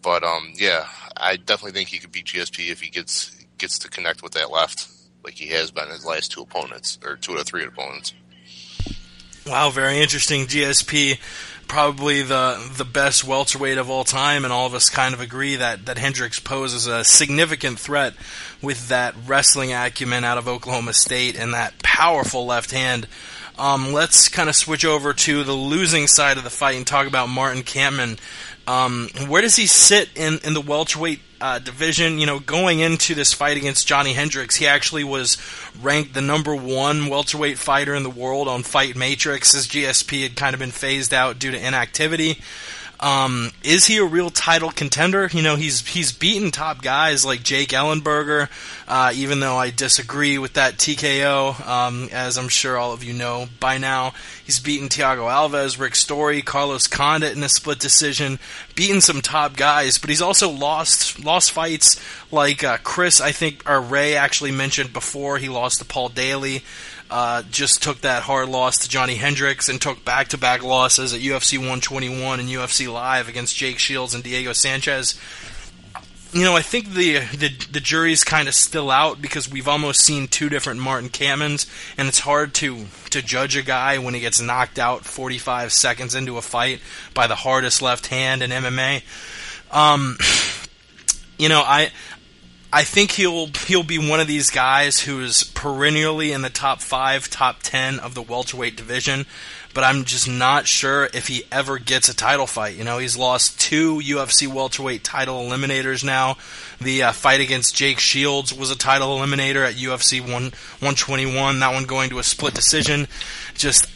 But, I definitely think he could beat GSP if he gets to connect with that left like he has been his last two opponents, or two out of three opponents. Wow, very interesting. GSP, probably the best welterweight of all time, and all of us kind of agree that Hendricks poses a significant threat with that wrestling acumen out of Oklahoma State and that powerful left hand. Let's kind of switch over to the losing side of the fight and talk about Martin Kampmann. Where does he sit in the welterweight division? Going into this fight against Johnny Hendricks, he actually was ranked the number one welterweight fighter in the world on Fight Matrix, as GSP had kind of been phased out due to inactivity. Is he a real title contender? He's beaten top guys like Jake Ellenberger, even though I disagree with that TKO, as I'm sure all of you know by now. He's beaten Thiago Alves, Rick Story, Carlos Condit in a split decision, beaten some top guys, but he's also lost fights like Chris, or Ray actually mentioned before. He lost to Paul Daly. Just took that hard loss to Johnny Hendricks and took back-to-back losses at UFC 121 and UFC Live against Jake Shields and Diego Sanchez. I think the jury's kind of still out because we've almost seen two different Martin Kamens, and it's hard to judge a guy when he gets knocked out 45 seconds into a fight by the hardest left hand in MMA. I think he'll be one of these guys who's perennially in the top 5, top 10 of the welterweight division, but I'm just not sure if he ever gets a title fight. He's lost 2 UFC welterweight title eliminators now. The fight against Jake Shields was a title eliminator at UFC 121, that one going to a split decision. Just,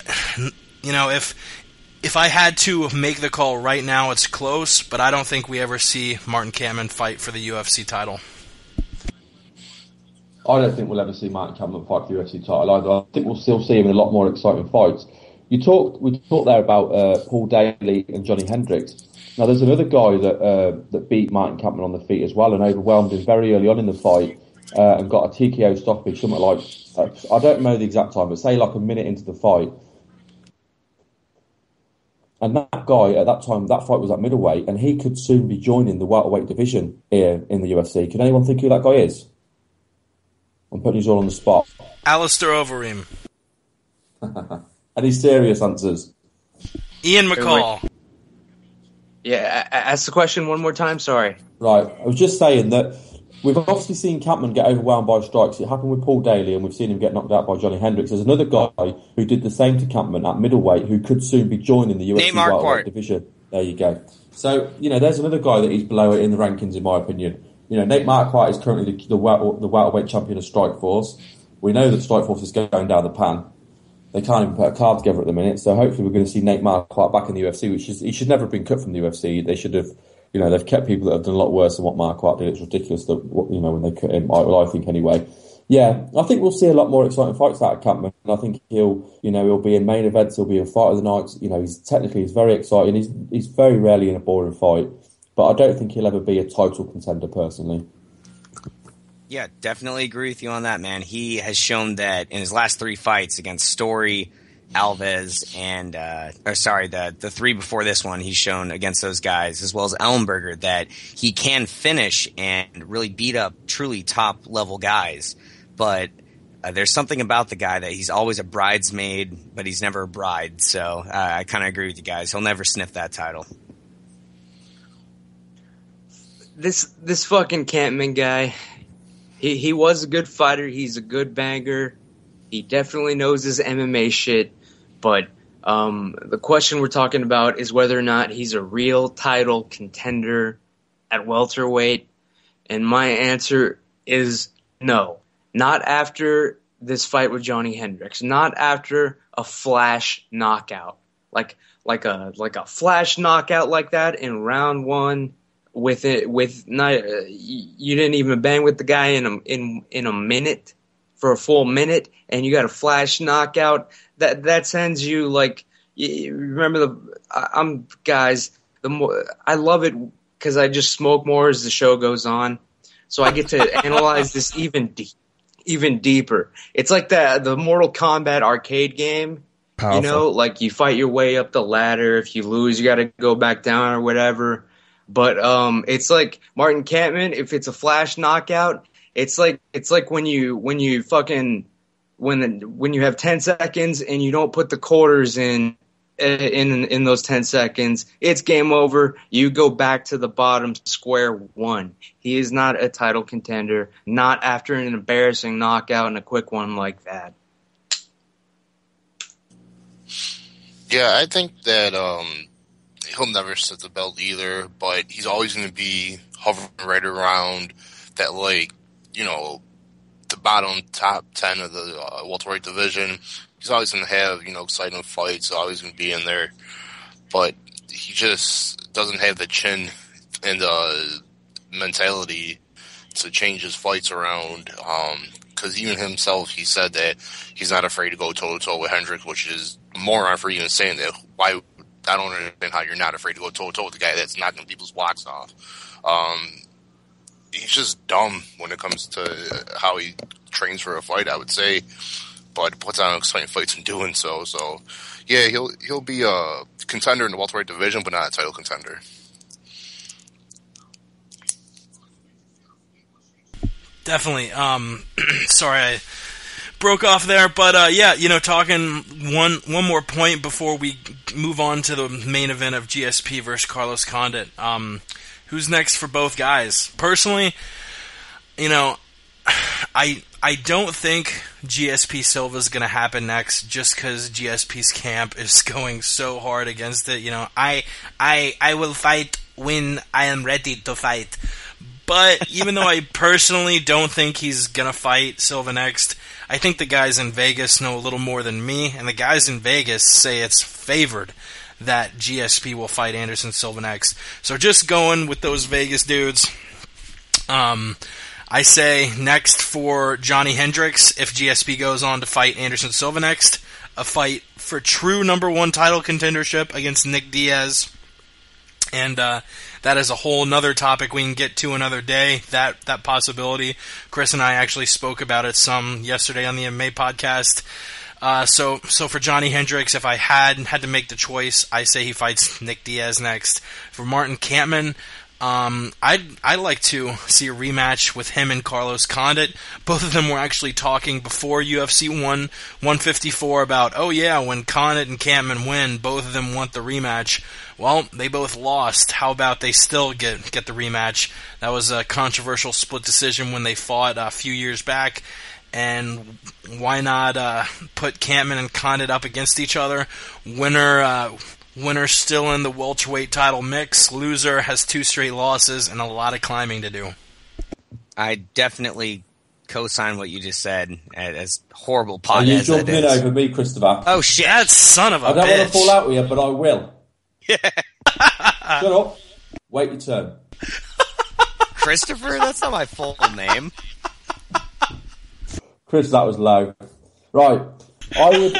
if I had to make the call right now, it's close, but I don't think we ever see Martin Kamen fight for the UFC title. I don't think we'll ever see Martin Kamen fight for the UFC title either. I think we'll still see him in a lot more exciting fights. We talked there about Paul Daley and Johnny Hendricks. Now, there's another guy that beat Martin Kamen on the feet as well and overwhelmed him very early on in the fight and got a TKO stoppage, something like, I don't know the exact time, but say like a minute into the fight. And that guy, at that time, that fight was at middleweight, and he could soon be joining the welterweight division here in the UFC. Can anyone think who that guy is? I'm putting you all on the spot. Alistair Overeem. Any serious answers? Ian McCall. Yeah, ask the question one more time, sorry. Right, I was just saying that we've obviously seen Kampman get overwhelmed by strikes. It happened with Paul Daley, and we've seen him get knocked out by Johnny Hendricks. There's another guy who did the same to Kampman at middleweight who could soon be joining the UFC welterweight division. There you go. So, there's another guy that he's below it in the rankings, in my opinion. Nate Marquardt is currently the welterweight champion of Strikeforce. We know that Strikeforce is going down the pan. They can't even put a card together at the minute, so hopefully we're going to see Nate Marquardt back in the UFC, he should never have been cut from the UFC. They should have, they've kept people that have done a lot worse than what Marquardt did. It's ridiculous that, when they cut him, I think anyway. Yeah, I think we'll see a lot more exciting fights out of Kampman. I think he'll be in main events, he'll be in fight of the night. He's very exciting. He's very rarely in a boring fight, but I don't think he'll ever be a title contender personally. Yeah, definitely agree with you on that, man. He has shown that in his last 3 fights against Story, Alves, and the 3 before this one, he's shown against those guys, as well as Ellenberger, that he can finish and really beat up truly top-level guys. But there's something about the guy that he's always a bridesmaid, but he's never a bride. So I kind of agree with you guys. He'll never sniff that title. This fucking Kampman guy, he was a good fighter. He's a good banger. He definitely knows his MMA shit. But the question we're talking about is whether or not he's a real title contender at welterweight. And my answer is no. Not after this fight with Johnny Hendricks. Not after a flash knockout. Like a flash knockout like that in round 1. You didn't even bang with the guy in a minute, for a full minute, and you got a flash knockout. That sends you like, remember I love it because I just smoke more as the show goes on, so I get to analyze this even deeper. It's like the Mortal Kombat arcade game. Powerful. Like you fight your way up the ladder. If you lose, you got to go back down or whatever. But it's like Martin Kampman, if it's a flash knockout, it's like when you have 10 seconds and you don't put the quarters in those 10 seconds, it's game over. You go back to the bottom, square one. He is not a title contender, not after an embarrassing knockout and a quick one like that. Yeah, I think that he'll never set the belt either, but he's always going to be hovering right around that, the bottom top 10 of the welterweight division. He's always going to have, exciting fights, always going to be in there, but he just doesn't have the chin and the mentality to change his fights around, because even himself, he said that he's not afraid to go toe-to-toe with Hendricks, which is a moron for even saying that. Why? I don't understand how you're not afraid to go toe-to-toe with the guy that's knocking people's blocks off. He's just dumb when it comes to how he trains for a fight, I would say, but puts on exciting fights in doing so. So, yeah, he'll be a contender in the welterweight division, but not a title contender. Definitely. Sorry I broke off there, but yeah, talking one more point before we move on to the main event of GSP versus Carlos Condit. Who's next for both guys? Personally, I don't think GSP Silva's going to happen next just because GSP's camp is going so hard against it. I will fight when I am ready to fight. But even though I personally don't think he's going to fight Silva next, I think the guys in Vegas know a little more than me, and the guys in Vegas say it's favored that GSP will fight Anderson Silva next. So just going with those Vegas dudes, I say next for Johnny Hendricks, if GSP goes on to fight Anderson Silva next, a fight for true number one title contendership against Nick Diaz. And that is a whole nother topic we can get to another day, that possibility. Chris and I actually spoke about it some yesterday on the MMA podcast. So for Johnny Hendricks, if I had to make the choice, I say he fights Nick Diaz next. For Martin Kampmann, I'd like to see a rematch with him and Carlos Condit. Both of them were actually talking before UFC 154 about, oh yeah, when Condit and Kampmann win, both of them want the rematch. Well, they both lost. How about they still get the rematch? That was a controversial split decision when they fought a few years back. And why not put Kampmann and Condit up against each other? Winner still in the welterweight title mix. Loser has 2 straight losses and a lot of climbing to do. I definitely co-sign what you just said, as horrible podcast. And you jumping in over me, Christopher. Oh shit! That son of a bitch. I don't want to fall out with you, but I will. Yeah. Shut up. Wait your turn. Christopher? That's not my full name. Chris, that was low. Right. I would...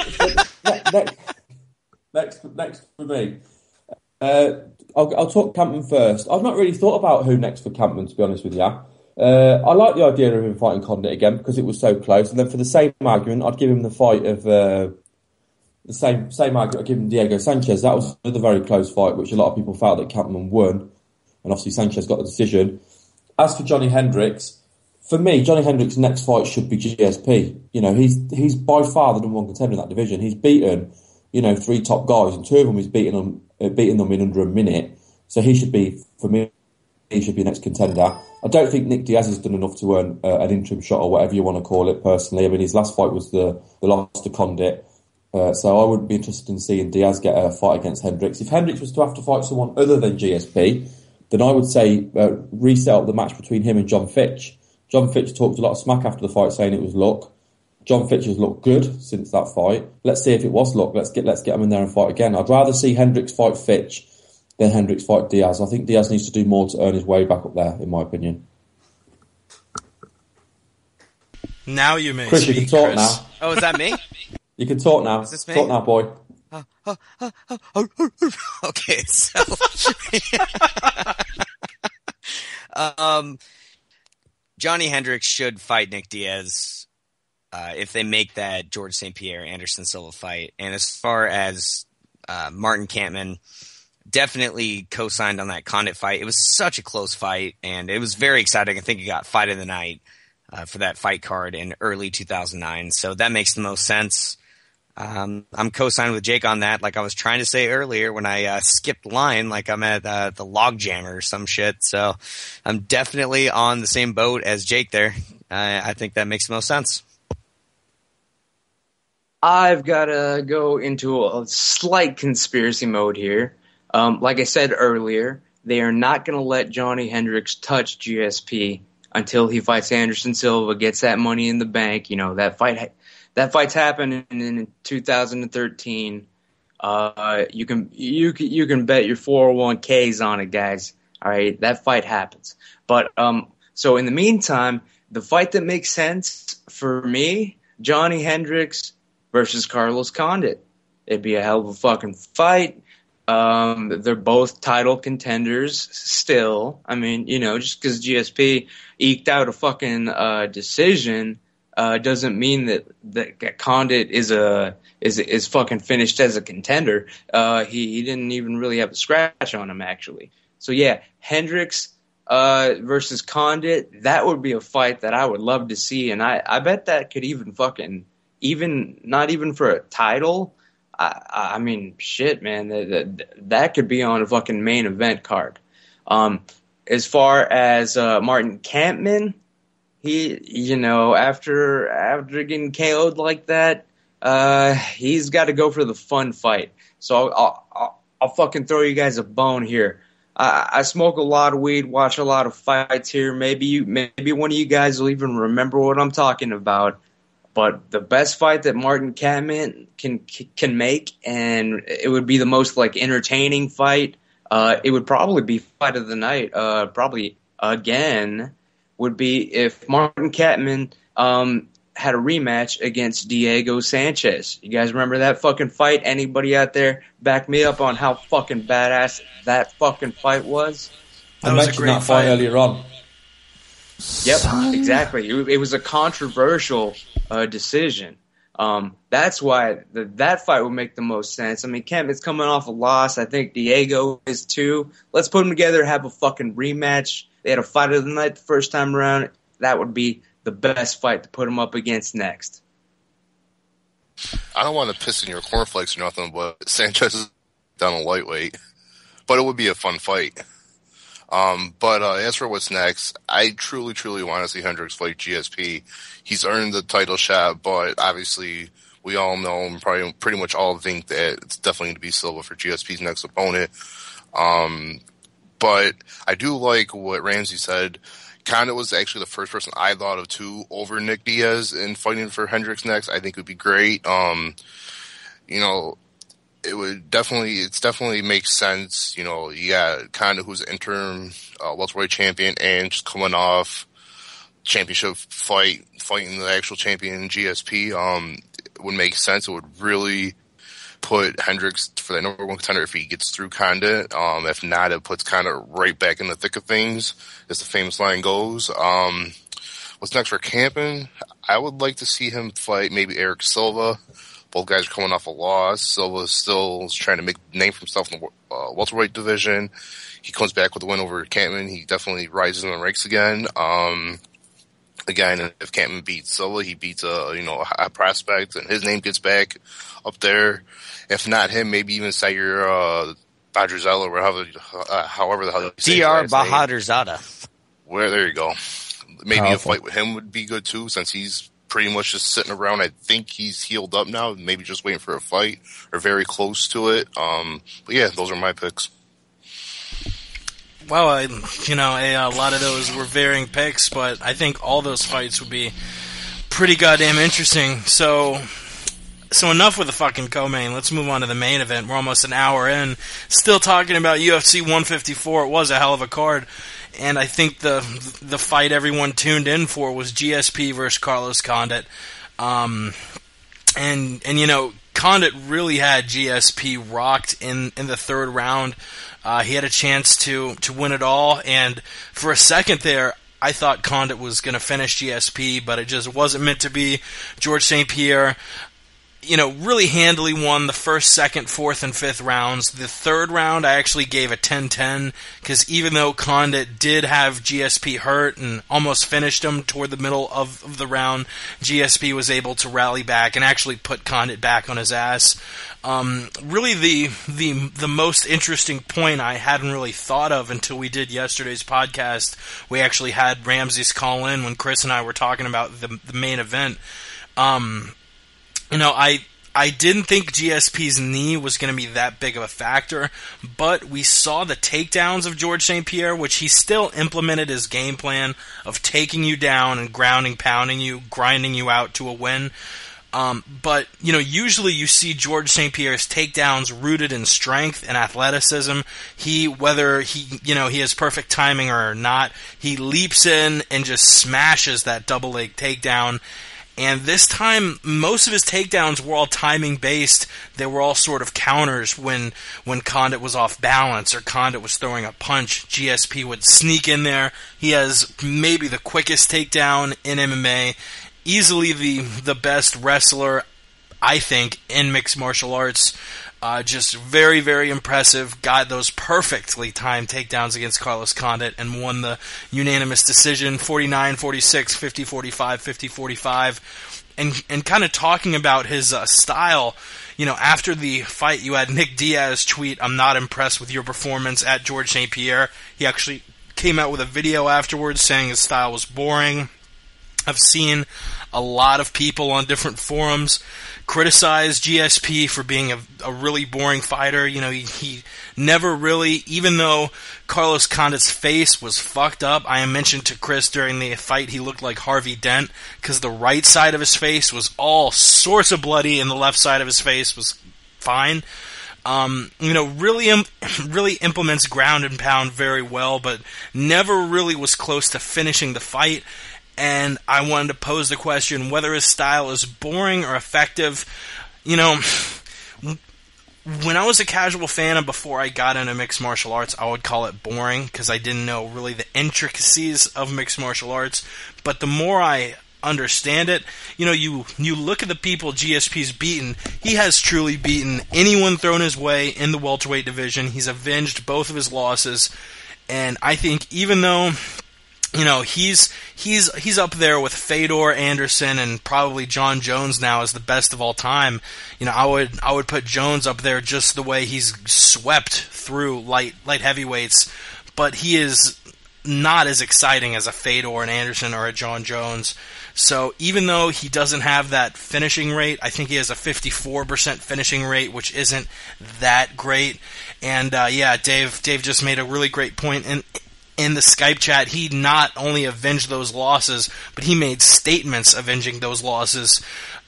Next for me. I'll talk Kampmann first. I've not really thought about who next for Kampmann, to be honest with you. I like the idea of him fighting Condit again because it was so close. And then for the same argument, I'd give him the fight of... the same argument I'd give him Diego Sanchez. That was another very close fight, which a lot of people felt that Kampmann won. And obviously Sanchez got the decision. As for Johnny Hendricks, for me, Johnny Hendricks' next fight should be GSP. He's by far the number one contender in that division. He's beaten, 3 top guys, and 2 of them he's beaten them in under a minute. So he should be next contender. I don't think Nick Diaz has done enough to earn an interim shot or whatever you want to call it, personally. I mean, his last fight was the loss to Condit. So I wouldn't be interested in seeing Diaz get a fight against Hendricks. If Hendricks was to have to fight someone other than GSP, then I would say reset up the match between him and John Fitch. John Fitch talked a lot of smack after the fight, saying it was luck. John Fitch has looked good since that fight. Let's see if it was luck. Let's get him in there and fight again. I'd rather see Hendricks fight Fitch than Hendricks fight Diaz. I think Diaz needs to do more to earn his way back up there, in my opinion. Now you may Chris, speak, you can talk Chris. now. Oh, is that me? You can talk now. Is this me? Talk now, boy. Okay, so Johnny Hendricks should fight Nick Diaz if they make that George St-Pierre Anderson Silva fight. And as far as Martin Kampmann, definitely co-signed on that Condit fight. It was such a close fight, and it was very exciting. I think it got fight of the night for that fight card in early 2009. So that makes the most sense. I'm co-signed with Jake on that, like I was trying to say earlier when I skipped line, like I'm at the log jammer or some shit. So I'm definitely on the same boat as Jake there. I think that makes the most sense. I've got to go into a slight conspiracy mode here. Like I said earlier, they are not going to let Johnny Hendricks touch GSP until he fights Anderson Silva, gets that money in the bank. That fight's happening in 2013. You can bet your 401ks on it, guys. All right, that fight happens. But so in the meantime, the fight that makes sense for me, Johnny Hendricks versus Carlos Condit. It'd be a hell of a fucking fight. They're both title contenders still. I mean, just because GSP eked out a fucking decision doesn't mean that Condit is fucking finished as a contender. He didn't even really have a scratch on him, actually. So yeah, Hendricks versus Condit, that would be a fight that I would love to see, and I bet that could even not even for a title. I mean, shit, man, that could be on a fucking main event card. As far as Martin Kampmann, he, after getting KO'd like that, he's got to go for the fun fight. So I'll fucking throw you guys a bone here. I smoke a lot of weed, watch a lot of fights here. Maybe one of you guys will even remember what I'm talking about. But the best fight that Martin Kampmann can make, and it would be the most like entertaining fight. It would probably be fight of the night. Probably again would be if Martin Kampmann had a rematch against Diego Sanchez. You guys remember that fucking fight? Anybody out there back me up on how fucking badass that fucking fight was? I mentioned that fight earlier on. Yep, exactly. It was a controversial decision. That's why that fight would make the most sense. I mean, Kampmann's coming off a loss. I think Diego is too. Let's put them together, have a fucking rematch. They had a fight of the night the first time around. That would be the best fight to put them up against next. I don't want to piss in your cornflakes or nothing, but Sanchez is down a lightweight. But it would be a fun fight. But as for what's next, I truly, truly want to see Hendricks fight GSP. He's earned the title shot, but obviously we all know and probably pretty much all think that it's definitely going to be Silva for GSP's next opponent. But I do like what Ramsey said. Condit was actually the first person I thought of too over Nick Diaz in fighting for Hendricks next. I think it would be great. It definitely makes sense. You got Condit, who's an interim welterweight champion, and just coming off championship fighting the actual champion GSP. It would make sense. It would really put Hendricks for that number one contender if he gets through Condit. If not, it puts Condit right back in the thick of things, as the famous line goes. What's next for Kampmann? I would like to see him fight maybe Eric Silva. Both guys are coming off a loss. Silva still is trying to make a name for himself in the welterweight division. He comes back with a win over Kampmann. He definitely rises in the ranks again. Again, if Kampmann beats Silva, he beats a high prospect, and his name gets back up there. If not him, maybe even Sayer Badrzela, or however the hell you say DR Bahadurzada. Where there you go. Maybe a fight with him would be good too, since he's pretty much just sitting around. I think he's healed up now, maybe just waiting for a fight or very close to it. But yeah, those are my picks. Well, a lot of those were varying picks, but I think all those fights would be pretty goddamn interesting. So enough with the fucking co-main. Let's move on to the main event. We're almost an hour in, still talking about UFC 154. It was a hell of a card, and I think the fight everyone tuned in for was GSP versus Carlos Condit. Condit really had GSP rocked in the third round. He had a chance to win it all, and for a second there, I thought Condit was going to finish GSP, but it just wasn't meant to be. George St-Pierre, really handily won the first, second, fourth, and fifth rounds. The third round, I actually gave a 10-10, because even though Condit did have GSP hurt and almost finished him toward the middle of the round, GSP was able to rally back and actually put Condit back on his ass. Really the most interesting point I hadn't really thought of until we did yesterday's podcast. We actually had Ramses call in when Chris and I were talking about the main event. I didn't think GSP's knee was going to be that big of a factor, but we saw the takedowns of George St-Pierre, which he still implemented his game plan of taking you down and grounding, pounding you, grinding you out to a win. But usually you see George St-Pierre's takedowns rooted in strength and athleticism. Whether he has perfect timing or not, he leaps in and just smashes that double leg takedown. And this time, most of his takedowns were all timing based. They were all sort of counters when Condit was off balance or Condit was throwing a punch. GSP would sneak in there. He has maybe the quickest takedown in MMA. Easily the best wrestler I think, in mixed martial arts. Just very, very impressive. Got those perfectly timed takedowns against Carlos Condit and won the unanimous decision, 49-46, 50-45, 50-45. And kind of talking about his style, after the fight, you had Nick Diaz tweet, "I'm not impressed with your performance at George St-Pierre." He actually came out with a video afterwards saying his style was boring. I've seen a lot of people on different forums criticize GSP for being a really boring fighter. He never really, even though Carlos Condit's face was fucked up, I mentioned to Chris during the fight he looked like Harvey Dent because the right side of his face was all sorts of bloody and the left side of his face was fine. Really implements ground and pound very well, but never really was close to finishing the fight. And I wanted to pose the question whether his style is boring or effective. When I was a casual fan and before I got into mixed martial arts, I would call it boring because I didn't know really the intricacies of mixed martial arts. But the more I understand it, you look at the people GSP's beaten, he has truly beaten anyone thrown his way in the welterweight division. He's avenged both of his losses. And I think even though he's up there with Fedor, Anderson, and probably John Jones now as the best of all time. I would put Jones up there just the way he's swept through light heavyweights, but he is not as exciting as a Fedor, an Anderson, or a John Jones. So even though he doesn't have that finishing rate, I think he has a 54% finishing rate, which isn't that great. And Dave just made a really great point. And in the Skype chat, he not only avenged those losses, but he made statements avenging those losses.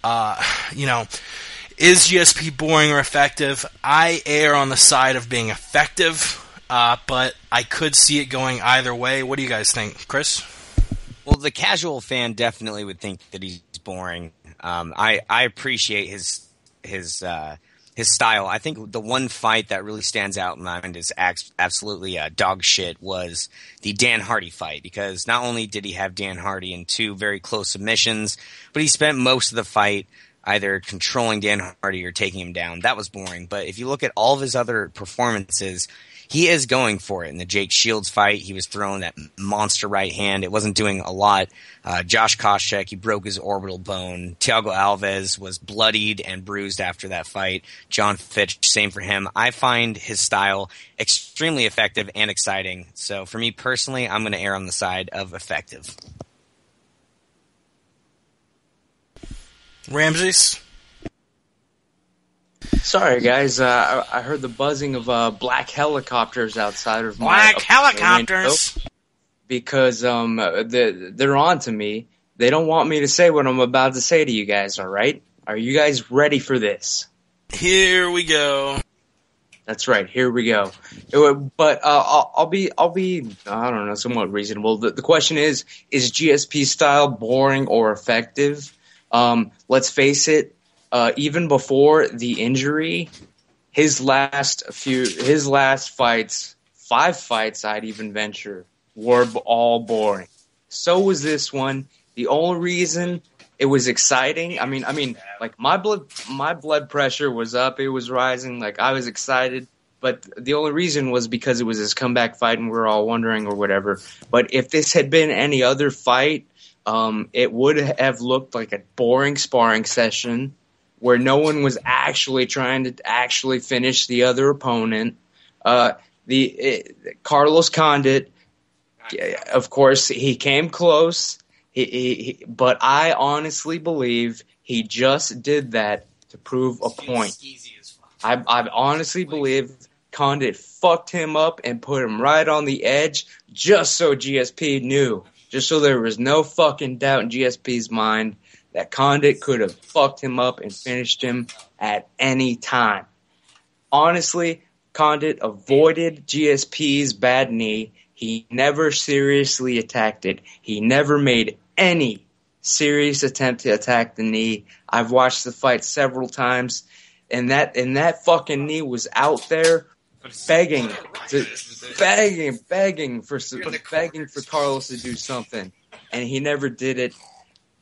Is GSP boring or effective? I err on the side of being effective, but I could see it going either way. What do you guys think, Chris? Well, the casual fan definitely would think that he's boring. I appreciate his style. I think the one fight that really stands out in my mind is absolutely dog shit was the Dan Hardy fight, because not only did he have Dan Hardy in 2 very close submissions, but he spent most of the fight either controlling Dan Hardy or taking him down. That was boring. But if you look at all of his other performances, he is going for it. In the Jake Shields fight, he was throwing that monster right hand. It wasn't doing a lot. Josh Koscheck, he broke his orbital bone. Thiago Alves was bloodied and bruised after that fight. John Fitch, same for him. I find his style extremely effective and exciting. So for me personally, I'm going to err on the side of effective. Ramses? Sorry, guys. I heard the buzzing of black helicopters outside of my Black helicopters! Because they're on to me. They don't want me to say what I'm about to say to you guys, all right? Are you guys ready for this? Here we go. That's right. Here we go. But I'll be I don't know, somewhat reasonable. The question is GSP style boring or effective? Let's face it. Even before the injury, his last fights, 5 fights, I'd even venture, were all boring. So was this one. The only reason it was exciting, I mean, like my blood pressure was up, it was rising, like I was excited. But the only reason was because it was his comeback fight, and we were all wondering or whatever. But if this had been any other fight, it would have looked like a boring sparring session, where no one was actually trying to actually finish the other opponent. Carlos Condit, of course, he came close, but I honestly believe he just did that to prove a point. I honestly believe Condit fucked him up and put him right on the edge just so GSP knew, just so there was no fucking doubt in GSP's mind that Condit could have fucked him up and finished him at any time. Honestly, Condit avoided GSP's bad knee. He never seriously attacked it. He never made any serious attempt to attack the knee. I've watched the fight several times, and that fucking knee was out there begging for Carlos to do something, and he never did it.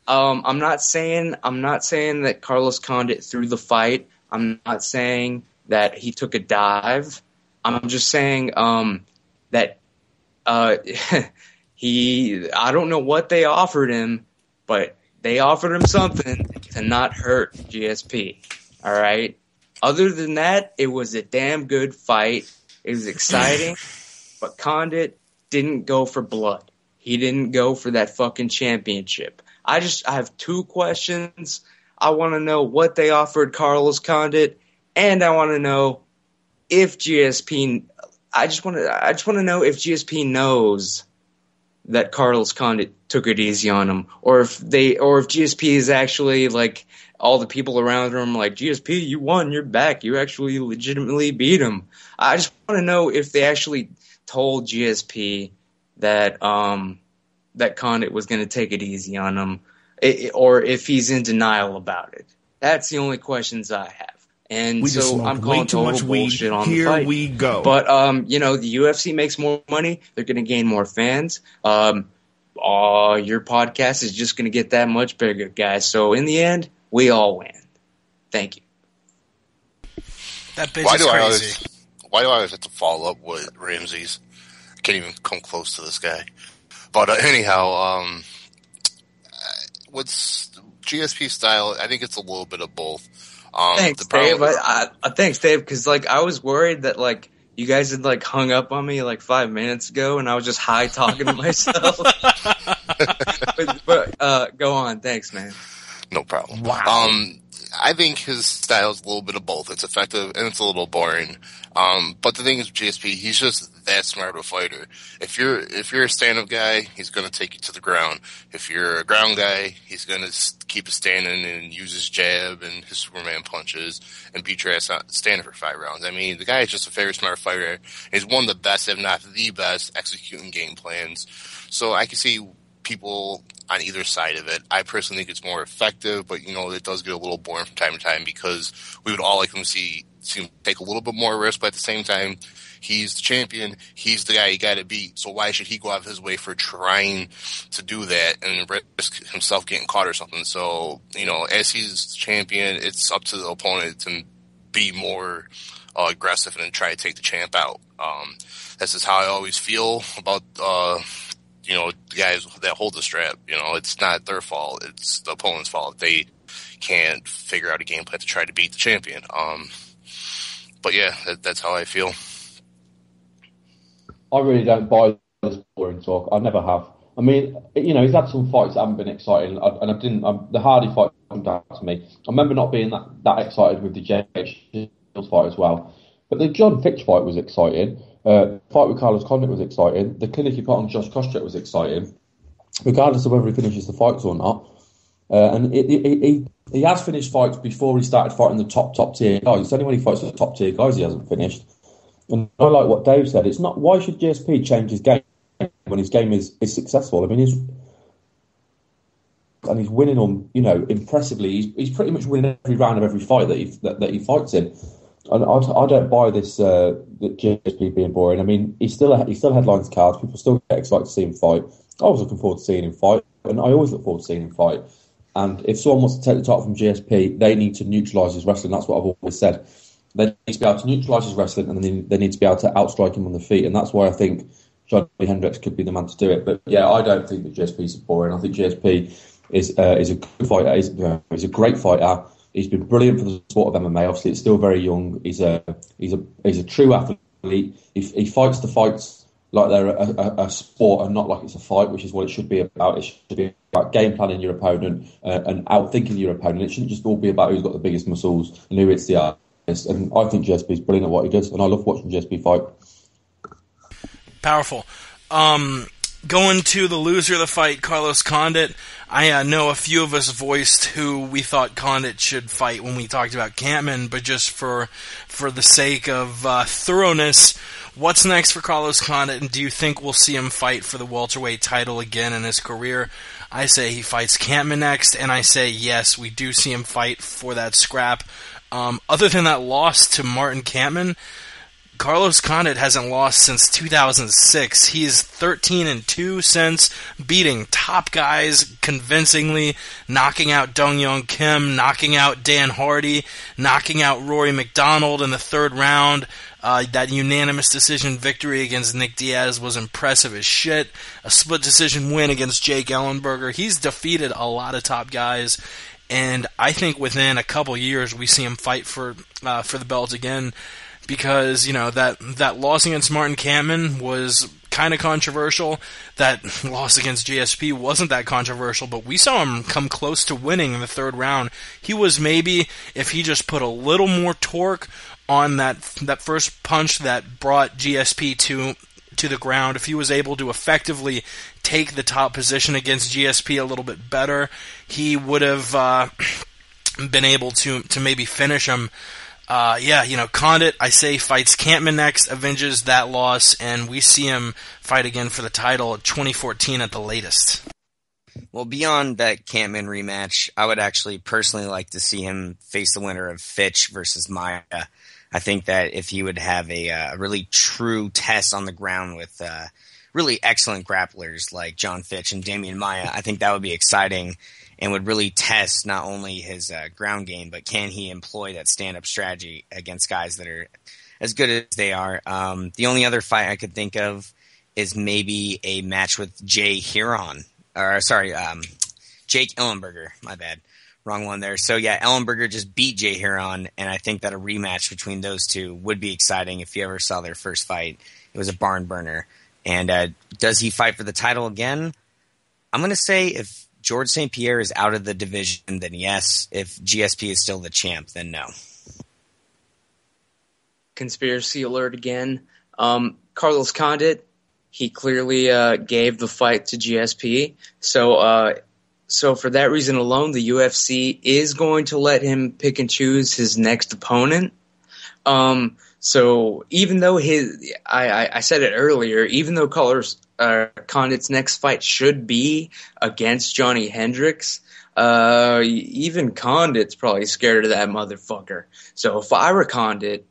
I'm not saying that Carlos Condit threw the fight. I'm not saying that he took a dive. I'm just saying that I don't know what they offered him, but they offered him something to not hurt GSP. All right. Other than that, it was a damn good fight. It was exciting, but Condit didn't go for blood. He didn't go for that fucking championship. I have two questions. I want to know what they offered Carlos Condit, and I want to know if GSP. I just want to know if GSP knows that Carlos Condit took it easy on him, or if GSP is actually like all the people around him, like, GSP, you won, you're back, you actually legitimately beat him. I just want to know if they actually told GSP that that Condit was going to take it easy on him, or if he's in denial about it. That's the only questions I have. And so I'm calling total bullshit on the fight. Here we go. But, the UFC makes more money. They're going to gain more fans. Your podcast is just going to get that much bigger, guys. So in the end, we all win. Thank you. That bitch is crazy. Why do I always have to follow up with Ramsey's? I can't even come close to this guy. But anyhow, what's GSP style? I think it's a little bit of both. Thanks, Dave. Thanks, Dave, because I was worried that you guys had hung up on me 5 minutes ago, and I was just high talking to myself. but go on. Thanks, man. No problem. Wow. I think his style is a little bit of both. It's effective and it's a little boring. But the thing is, GSP, he's just that smart of a fighter. If you're a stand-up guy, he's going to take you to the ground. If you're a ground guy, he's going to keep it standing and use his jab and his Superman punches and beat your ass standing for 5 rounds. I mean, the guy is just a very smart fighter. He's one of the best, if not the best, executing game plans. So I can see people on either side of it. I personally think it's more effective, but it does get a little boring from time to time because we would all like him to see him take a little bit more risk, but at the same time, he's the champion. He's the guy you got to beat. So why should he go out of his way for trying to do that and risk himself getting caught or something? So, as he's the champion, it's up to the opponent to be more aggressive and try to take the champ out. That's just how I always feel about the guys that hold the strap. It's not their fault. It's the opponent's fault. They can't figure out a game plan to try to beat the champion. But yeah, that's how I feel. I really don't buy this boring talk. I never have. I mean, he's had some fights that haven't been exciting, and I didn't. The Hardy fight comes down to me. I remember not being that excited with the Jay Shields fight as well. But the John Fitch fight was exciting. The fight with Carlos Condit was exciting. The clinic he put on Josh Koscheck was exciting, regardless of whether he finishes the fights or not. And he has finished fights before he started fighting the top tier guys. It's only when he fights the top tier guys he hasn't finished. And I like what Dave said. It's not, why should GSP change his game when his game is successful? I mean, he's winning them, impressively. He's pretty much winning every round of every fight that he fights in. And I don't buy this that GSP being boring. I mean, he still headlines cards. People still get excited to see him fight. I was looking forward to seeing him fight, and I always look forward to seeing him fight. And if someone wants to take the title from GSP, they need to neutralise his wrestling. That's what I've always said. They need to be able to neutralise his wrestling, and then they need to be able to outstrike him on the feet. And that's why I think Johnny Hendricks could be the man to do it. But yeah, I don't think that GSP is boring. I think GSP is a good fighter. He's a great fighter. He's been brilliant for the sport of MMA. Obviously, it's still very young. He's a true athlete. He fights the fights like they're a sport and not like it's a fight, which is what it should be about. It should be about game planning your opponent and outthinking your opponent. It shouldn't just all be about who's got the biggest muscles and who hits the hardest. And I think GSP is brilliant at what he does, and I love watching GSP fight. Powerful. Going to the loser of the fight, Carlos Condit. I know a few of us voiced who we thought Condit should fight when we talked about Campman, but just for the sake of thoroughness, what's next for Carlos Condit, and do you think we'll see him fight for the welterweight title again in his career? I say he fights Campman next, and I say yes, we do see him fight for that scrap. Other than that loss to Martin Campman, Carlos Condit hasn't lost since 2006. He's 13-2 since, beating top guys convincingly, knocking out Dong Young Kim, knocking out Dan Hardy, knocking out Rory McDonald in the third round. That unanimous decision victory against Nick Diaz was impressive as shit. A split decision win against Jake Ellenberger. He's defeated a lot of top guys, and I think within a couple years we see him fight for the belt again. Because, that loss against Martin Kampmann was kind of controversial. That loss against GSP wasn't that controversial, but we saw him come close to winning in the third round. He was maybe, if he just put a little more torque on that first punch that brought GSP to the ground, if he was able to effectively take the top position against GSP a little bit better, he would have been able to maybe finish him. Condit, I say, fights Kampmann next, avenges that loss, and we see him fight again for the title at 2014 at the latest. Well, beyond that Kampmann rematch, I would actually personally like to see him face the winner of Fitch versus Maia. I think that if he would have a really true test on the ground with really excellent grapplers like John Fitch and Damian Maia, I think that would be exciting. And would really test not only his ground game, but can he employ that stand-up strategy against guys that are as good as they are. The only other fight I could think of is maybe a match with Jake Ellenberger. My bad. Wrong one there. So, yeah, Ellenberger just beat Jay Huron, and I think that a rematch between those two would be exciting. If you ever saw their first fight, it was a barn burner. And does he fight for the title again? I'm going to say if George St-Pierre is out of the division, then yes. If GSP is still the champ, then no. Conspiracy alert again. Carlos Condit, he clearly gave the fight to GSP. So for that reason alone, the UFC is going to let him pick and choose his next opponent. So even though I said it earlier, even though Condit's next fight should be against Johnny Hendricks, even Condit's probably scared of that motherfucker. So if I were Condit,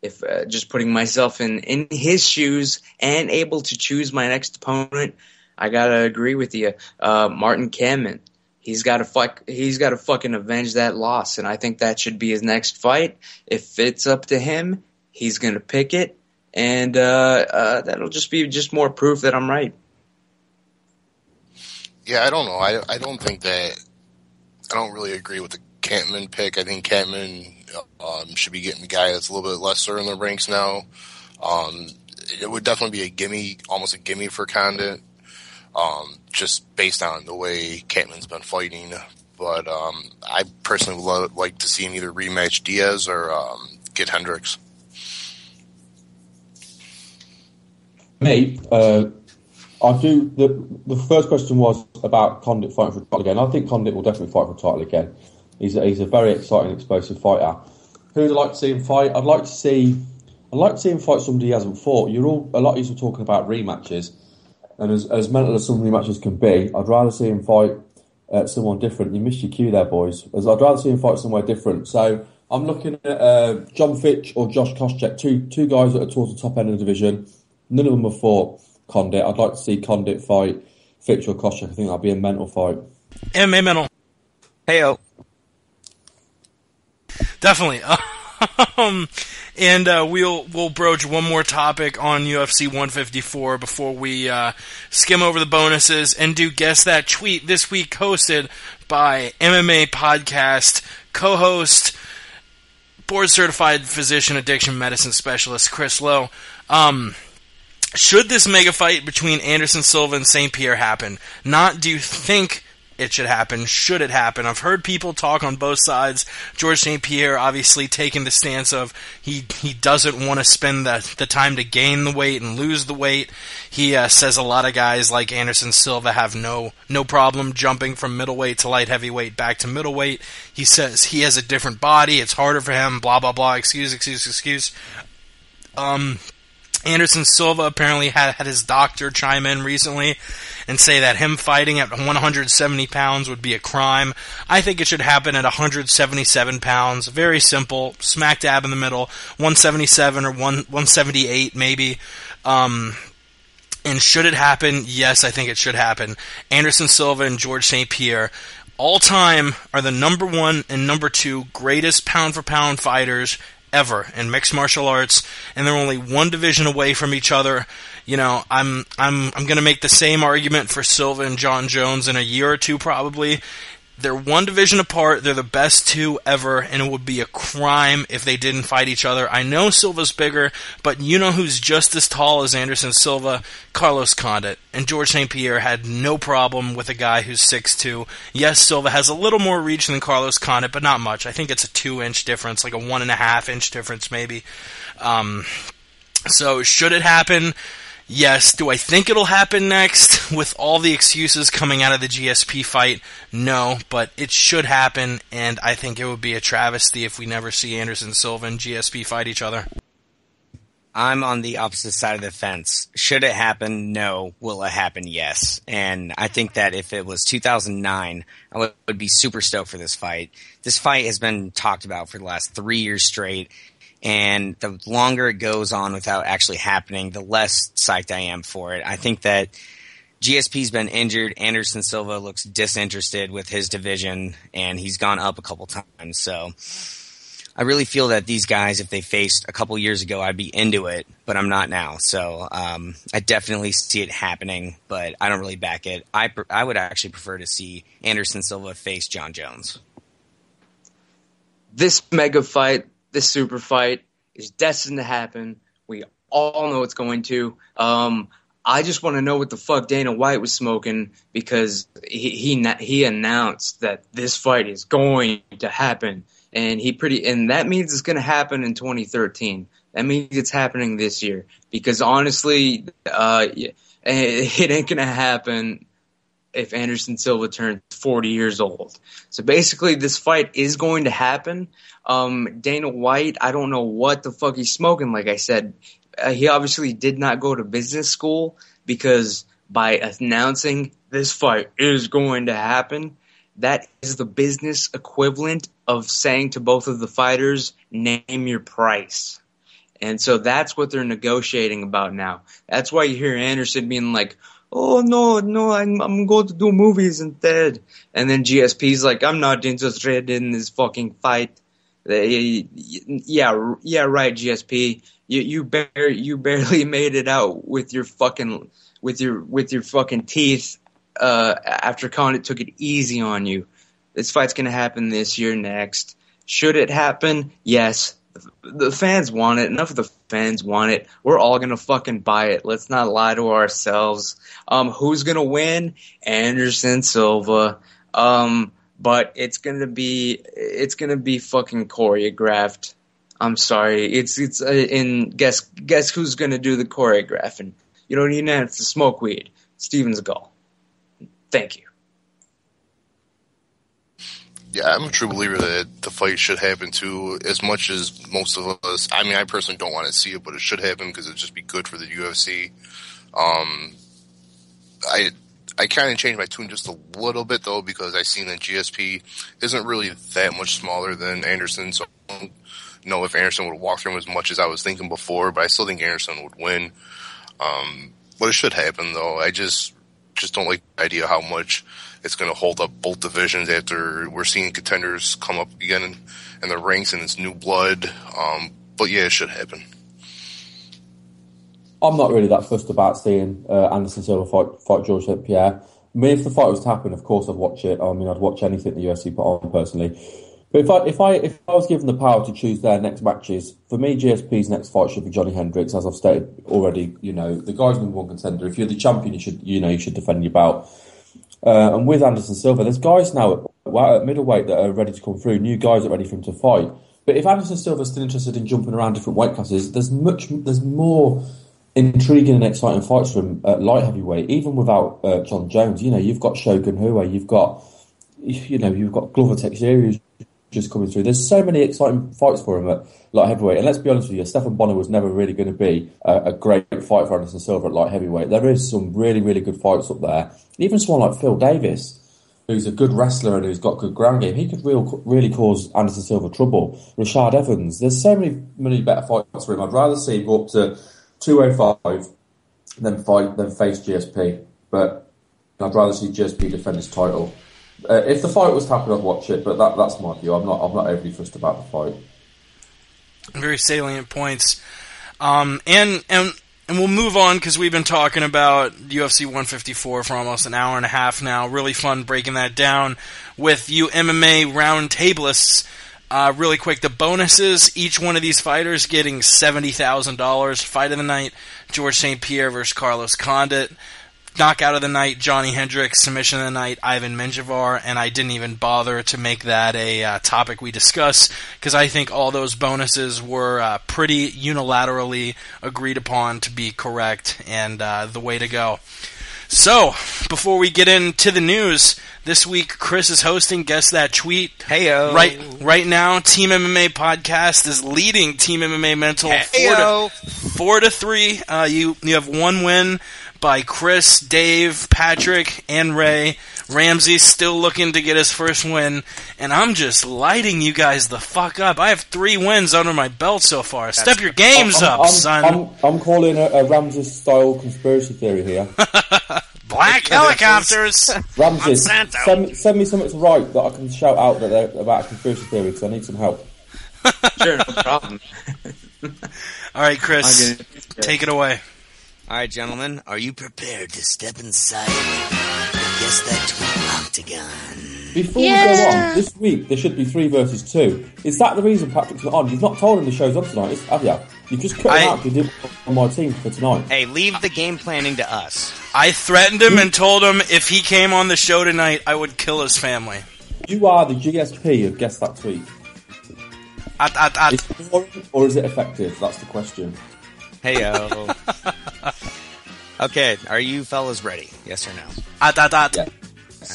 if just putting myself in his shoes and able to choose my next opponent, I gotta agree with you. Martin Kampmann, he's got to fucking avenge that loss, and I think that should be his next fight. If it's up to him, he's gonna pick it. And that'll just be more proof that I'm right. Yeah, I don't know. I don't think that. I don't really agree with the Kampmann pick. I think Kampmann should be getting the guy that's a little bit lesser in the ranks now. It would definitely be a gimme, almost a gimme for Condit, just based on the way Kampmann's been fighting. But I personally would like to see him either rematch Diaz or get Hendricks. Me, I do. The first question was about Condit fighting for a title again. I think Condit will definitely fight for a title again. He's a very exciting, explosive fighter. Who would I like to see him fight? I'd like to see him fight somebody he hasn't fought. A lot of you are talking about rematches, and as mental as some rematches can be, I'd rather see him fight someone different. You missed your cue there, boys. I'd rather see him fight somewhere different. So I'm looking at John Fitch or Josh Koscheck, two guys that are towards the top end of the division. None of them have fought Condit. I'd like to see Condit fight Fitch or Koscheck. I think that'd be a mental fight. MMA mental. Heyo. Definitely. And we'll broach one more topic on UFC 154 before we skim over the bonuses and do Guess That Tweet this week, hosted by MMA podcast co-host, board-certified physician addiction medicine specialist Chris Lowe. Should this mega fight between Anderson Silva and St-Pierre happen? Not do you think it should happen, should it happen? I've heard people talk on both sides. George St-Pierre obviously taking the stance of he doesn't want to spend the time to gain the weight and lose the weight. He says a lot of guys like Anderson Silva have no problem jumping from middleweight to light heavyweight back to middleweight. He says he has a different body, it's harder for him, blah, blah, blah, excuse. Anderson Silva apparently had his doctor chime in recently and say that him fighting at 170 pounds would be a crime. I think it should happen at 177 pounds. Very simple, smack dab in the middle, 177 or 178 maybe. And should it happen? Yes, I think it should happen. Anderson Silva and George St-Pierre, all time, are the number 1 and number 2 greatest pound-for-pound fighters ever in mixed martial arts, and they're only one division away from each other. You know, I'm going to make the same argument for Silva and John Jones in a year or two probably. They're one division apart. They're the best 2 ever, and it would be a crime if they didn't fight each other. I know Silva's bigger, but you know who's just as tall as Anderson Silva? Carlos Condit. And George St-Pierre had no problem with a guy who's 6'2". Yes, Silva has a little more reach than Carlos Condit, but not much. I think it's a 2-inch difference, like a 1.5-inch difference maybe. So should it happen? Yes. Do I think it'll happen next with all the excuses coming out of the GSP fight? No, but it should happen, and I think it would be a travesty if we never see Anderson Silva and GSP fight each other. I'm on the opposite side of the fence. Should it happen? No. Will it happen? Yes. And I think that if it was 2009, I would be super stoked for this fight. This fight has been talked about for the last 3 years straight. And the longer it goes on without actually happening, the less psyched I am for it. I think that GSP's been injured. Anderson Silva looks disinterested with his division, and he's gone up a couple times. So I really feel that these guys, if they faced a couple years ago, I'd be into it, but I'm not now. So I definitely see it happening, but I don't really back it. I would actually prefer to see Anderson Silva face John Jones. This mega fight, this super fight, is destined to happen. We all know it's going to. I just want to know what the fuck Dana White was smoking, because he announced that this fight is going to happen, and that means it's going to happen in 2013. That means it's happening this year, because honestly, it ain't going to happen if Anderson Silva turns 40 years old. So basically, this fight is going to happen. Dana White, I don't know what the fuck he's smoking. Like I said, he obviously did not go to business school, because by announcing this fight is going to happen, that is the business equivalent of saying to both of the fighters, name your price. And so that's what they're negotiating about now. That's why you hear Anderson being like, oh, no, I'm going to do movies instead. And then GSP's like, I'm not interested in this fucking fight. Yeah, right, GSP. You barely made it out with your fucking teeth after Condit took it easy on you. This fight's gonna happen this year next. Should it happen? Yes. The fans want it. Enough of the fans want it. We're all gonna fucking buy it. Let's not lie to ourselves. Who's gonna win? Anderson Silva. But it's gonna be fucking choreographed. I'm sorry. And guess who's gonna do the choreographing? You don't even have to smoke weed. Steven Seagal. Thank you. Yeah, I'm a true believer that the fight should happen too, as much as most of us. I mean, I personally don't want to see it, but it should happen because it'd just be good for the UFC. I kind of changed my tune just a little bit, though, because I seen that GSP isn't really that much smaller than Anderson, so I don't know if Anderson would walk through him as much as I was thinking before, but I still think Anderson would win. But it should happen, though. I just don't like the idea how much it's going to hold up both divisions after we're seeing contenders come up again in the ranks and it's new blood. But yeah, it should happen. I'm not really that fussed about seeing Anderson Silva fight George St-Pierre. I mean, if the fight was to happen, of course I'd watch it. I mean, I'd watch anything the UFC put on personally. But if I was given the power to choose their next matches, for me, GSP's next fight should be Johnny Hendricks. As I've stated already, you know, the guy's number one contender. If you're the champion, you should defend your belt. And with Anderson Silva, there's guys now at middleweight that are ready to come through. New guys that are ready for him to fight. But if Anderson Silva's still interested in jumping around different weight classes, there's more intriguing and exciting fights from light heavyweight, even without John Jones. You know, you've got Shogun Rua, you've got Glover Teixeira, just coming through. There's so many exciting fights for him at light heavyweight. And let's be honest with you, Stephan Bonner was never really going to be a great fight for Anderson Silva at light heavyweight. There is some really, really good fights up there. Even someone like Phil Davis, who's a good wrestler and who's got good ground game, he could really cause Anderson Silva trouble. Rashad Evans, there's so many better fights for him. I'd rather see him go up to 205 than face GSP. But I'd rather see GSP defend his title. If the fight was to happen, I'd watch it, but that's my view. I'm not overly fussed about the fight. Very salient points. And we'll move on because we've been talking about UFC 154 for almost an hour and a half now. Really fun breaking that down with you MMA Roundtableists. Really quick, the bonuses, each one of these fighters getting $70,000. Fight of the night, George St-Pierre versus Carlos Condit. Knockout of the night, Johnny Hendricks. Submission of the night, Ivan Menjivar. And I didn't even bother to make that a topic we discuss because I think all those bonuses were pretty unilaterally agreed upon to be correct and the way to go. So, before we get into the news, this week Chris is hosting Guess That Tweet. Heyo. Right now, Team MMA Podcast is leading Team MMA Mental 4-3. You have one win by Chris, Dave, Patrick, and Ray. Ramsey's still looking to get his first win, and I'm just lighting you guys the fuck up. I have 3 wins under my belt so far. Step your games up, son. I'm calling a Ramses-style conspiracy theory here. Black helicopters. Ramses, send me something to write that I can shout out about a conspiracy theory because I need some help. Sure, no problem. All right, Chris, take it away. All right, gentlemen, are you prepared to step inside Guess That Tweet Octagon? Before we go on, this week there should be 3 versus 2. Is that the reason Patrick's not on? You've not told him the show's on tonight, have you? You've just cut him out because he didn't on my team for tonight. Hey, leave the game planning to us. I threatened him and told him if he came on the show tonight, I would kill his family. You are the GSP of Guess That Tweet. Is it boring or is it effective? That's the question. Heyo. Okay, are you fellas ready? Yes or no? Yeah.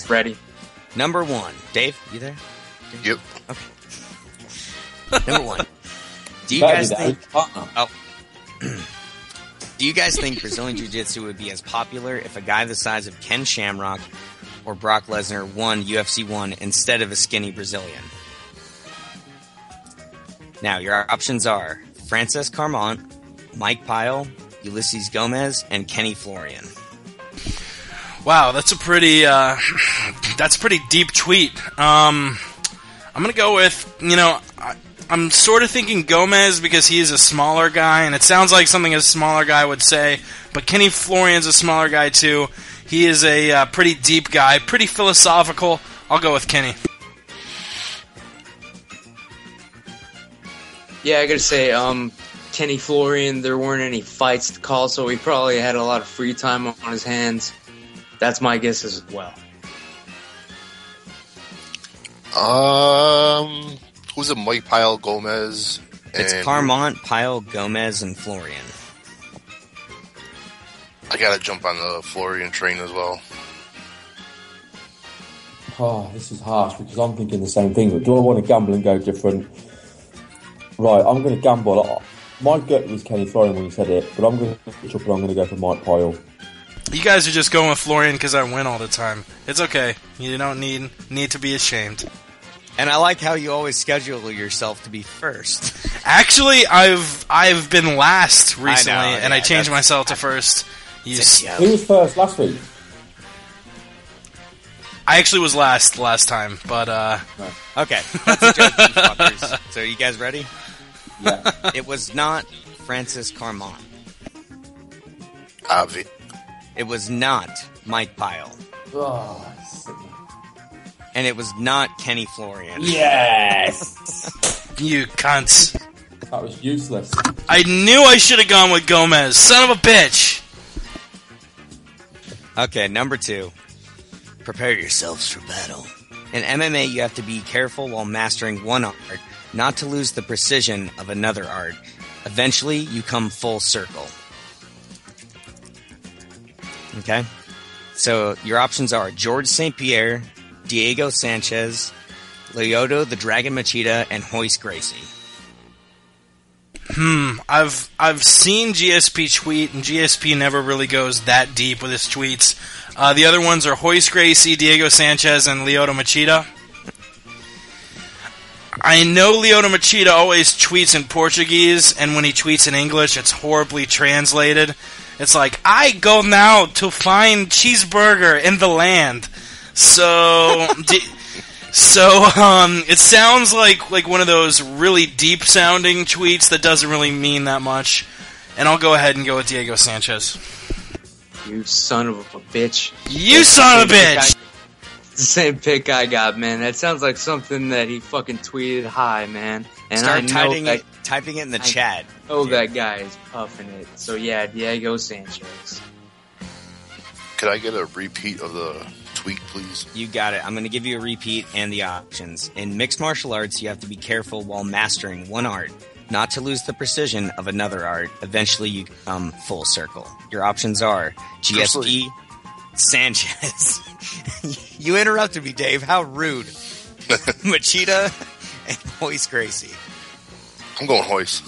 Ready. Number 1. Dave, you there? Yep. Okay. Number 1. Do you guys think... Do you guys think Brazilian Jiu-Jitsu would be as popular if a guy the size of Ken Shamrock or Brock Lesnar won UFC 1 instead of a skinny Brazilian? Now, your options are Frances Carmont, Mike Pyle, Ulysses Gomez, and Kenny Florian. Wow, that's a pretty deep tweet. I'm gonna go with, I'm sort of thinking Gomez because he is a smaller guy, and it sounds like something a smaller guy would say. But Kenny Florian's a smaller guy too. He is a pretty deep guy, pretty philosophical. I'll go with Kenny. Yeah, I gotta say, Kenny Florian, there weren't any fights to call, so he probably had a lot of free time on his hands. That's my guess as well. Who's it? Mike Pyle, Gomez? It's Carmont, Pyle, Gomez, and Florian. I gotta jump on the Florian train as well. Oh, this is harsh because I'm thinking the same thing, but do I want to gamble and go different? Right, I'm going to gamble. My gut was Kenny Florian when you said it, but I'm going to switch up and I'm going to go for Mike Pyle. You guys are just going with Florian because I win all the time. It's okay. You don't need to be ashamed. And I like how you always schedule yourself to be first. Actually, I've been last recently, I changed myself to first. Who was first last week? I actually was last time, but No. Okay, that's a joke, you fuckers. So, you guys ready? Yeah. It was not Frances Carmont. Avi. It was not Mike Pyle. Oh, And it was not Kenny Florian. yes! you cunts. That was useless. I knew I should have gone with Gomez. Son of a bitch. Okay, number 2. Prepare yourselves for battle. In MMA, you have to be careful while mastering one art, not to lose the precision of another art. Eventually, you come full circle. Okay? So, your options are George St-Pierre, Diego Sanchez, Lyoto the Dragon Machida, and Hoist Gracie. I've seen GSP tweet, and GSP never really goes that deep with his tweets. The other ones are Hoist Gracie, Diego Sanchez, and Lyoto Machida. I know Lyoto Machida always tweets in Portuguese, and when he tweets in English, it's horribly translated. It's like, I go now to find cheeseburger in the land. So, it sounds like one of those really deep-sounding tweets that doesn't really mean that much. And I'll go ahead and go with Diego Sanchez. You son of a bitch. You son of a bitch! It's the same pick I got, man. That sounds like something that he fucking tweeted high, man. And Start I typing it in the chat. Oh, that guy is puffing it. So yeah, Diego Sanchez. Could I get a repeat of the tweet, please? You got it. I'm going to give you a repeat and the options. In mixed martial arts, you have to be careful while mastering one art, not to lose the precision of another art. Eventually, you come full circle. Your options are GSP, Sanchez. You interrupted me, Dave. How rude. Machida and Hoist Gracie. I'm going Hoist.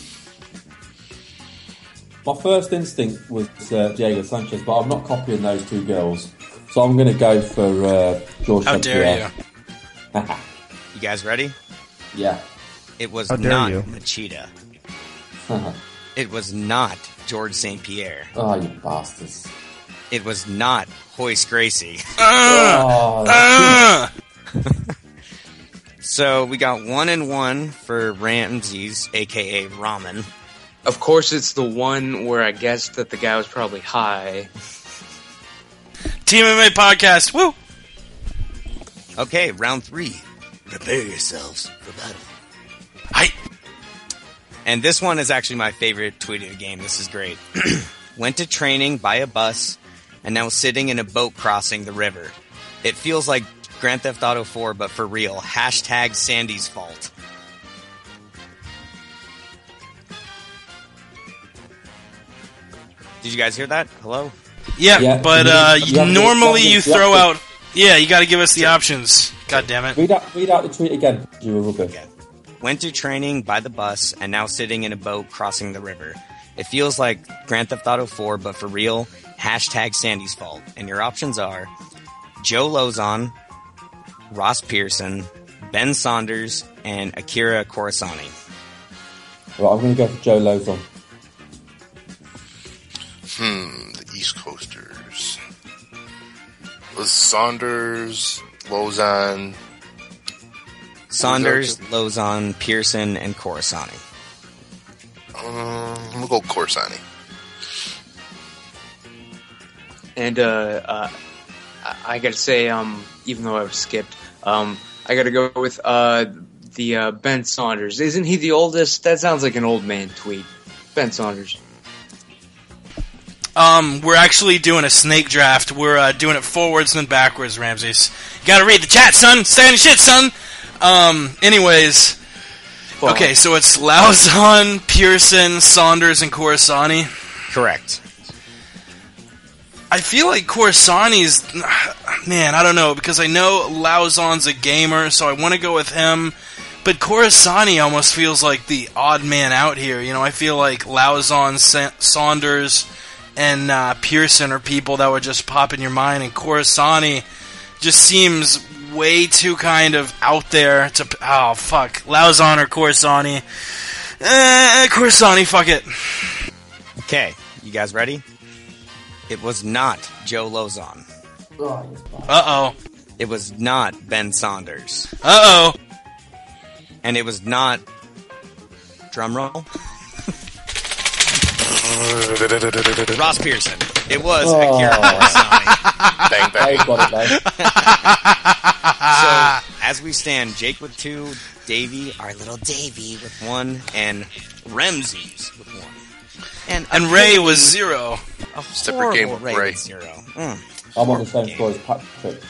My first instinct was Diego Sanchez, but I'm not copying those two girls. So I'm going to go for George How St-Pierre. dare you? You guys ready? Yeah. It was How dare not you. Machida. It was not George St-Pierre. Oh, you bastards. It was not Hoist Gracie. So we got 1-1 for Ramses, a.k.a. Ramen. Of course, it's the one where I guessed that the guy was probably high. Team MMA Podcast, woo! Okay, round 3. Prepare yourselves for battle. And this one is actually my favorite tweet of the game. This is great. Went to training by a bus, and now sitting in a boat crossing the river. It feels like Grand Theft Auto 4, but for real. Hashtag Sandy's fault. Did you guys hear that? Hello? Yeah, but normally you throw out... Yeah, you gotta give us the options. God damn it. Read out the tweet again, you rubber. Okay. Went to training by the bus, and now sitting in a boat crossing the river. It feels like Grand Theft Auto 4, but for real. Hashtag Sandy's fault. And your options are Joe Lozon, Ross Pearson, Ben Saunders, and Akira Kurosani. Right, I'm going to go for Joe Lozon. The East Coasters. Was Saunders, Lozon... Saunders, Lozon, Pearson, and Kurosani. I'm going to go Kurosani. And I gotta say, even though I've skipped, I gotta go with the Ben Saunders. Isn't he the oldest? That sounds like an old man tweet. Ben Saunders. We're actually doing a snake draft. We're doing it forwards and then backwards, Ramses. You gotta read the chat, son! Stay on your shit, son! Anyways... Well, okay, so it's Lauzon, Pearson, Saunders, and Kurosani. Correct. I feel like Kurosani's... Man, I don't know, because I know Lauzon's a gamer, so I want to go with him. But Kurosani almost feels like the odd man out here. You know, I feel like Lauzon, Saunders, and Pearson are people that would just pop in your mind, and Kurosani just seems way too kind of out there to... Oh, fuck. Lauzon or Kurosani. Kurosani, fuck it. Okay, you guys ready? It was not Joe Lozon. Uh-oh. It was not Ben Saunders. Uh-oh. And it was not... Drumroll? Ross Pearson. It was Akira Kurosani. Bang, bang. Got it, So, as we stand, Jake with 2, Davey, our little Davey with 1, and Ramses with 1. And Ray was 0. A Separate game with Ray. With 0. I'm on the same score as Patrick.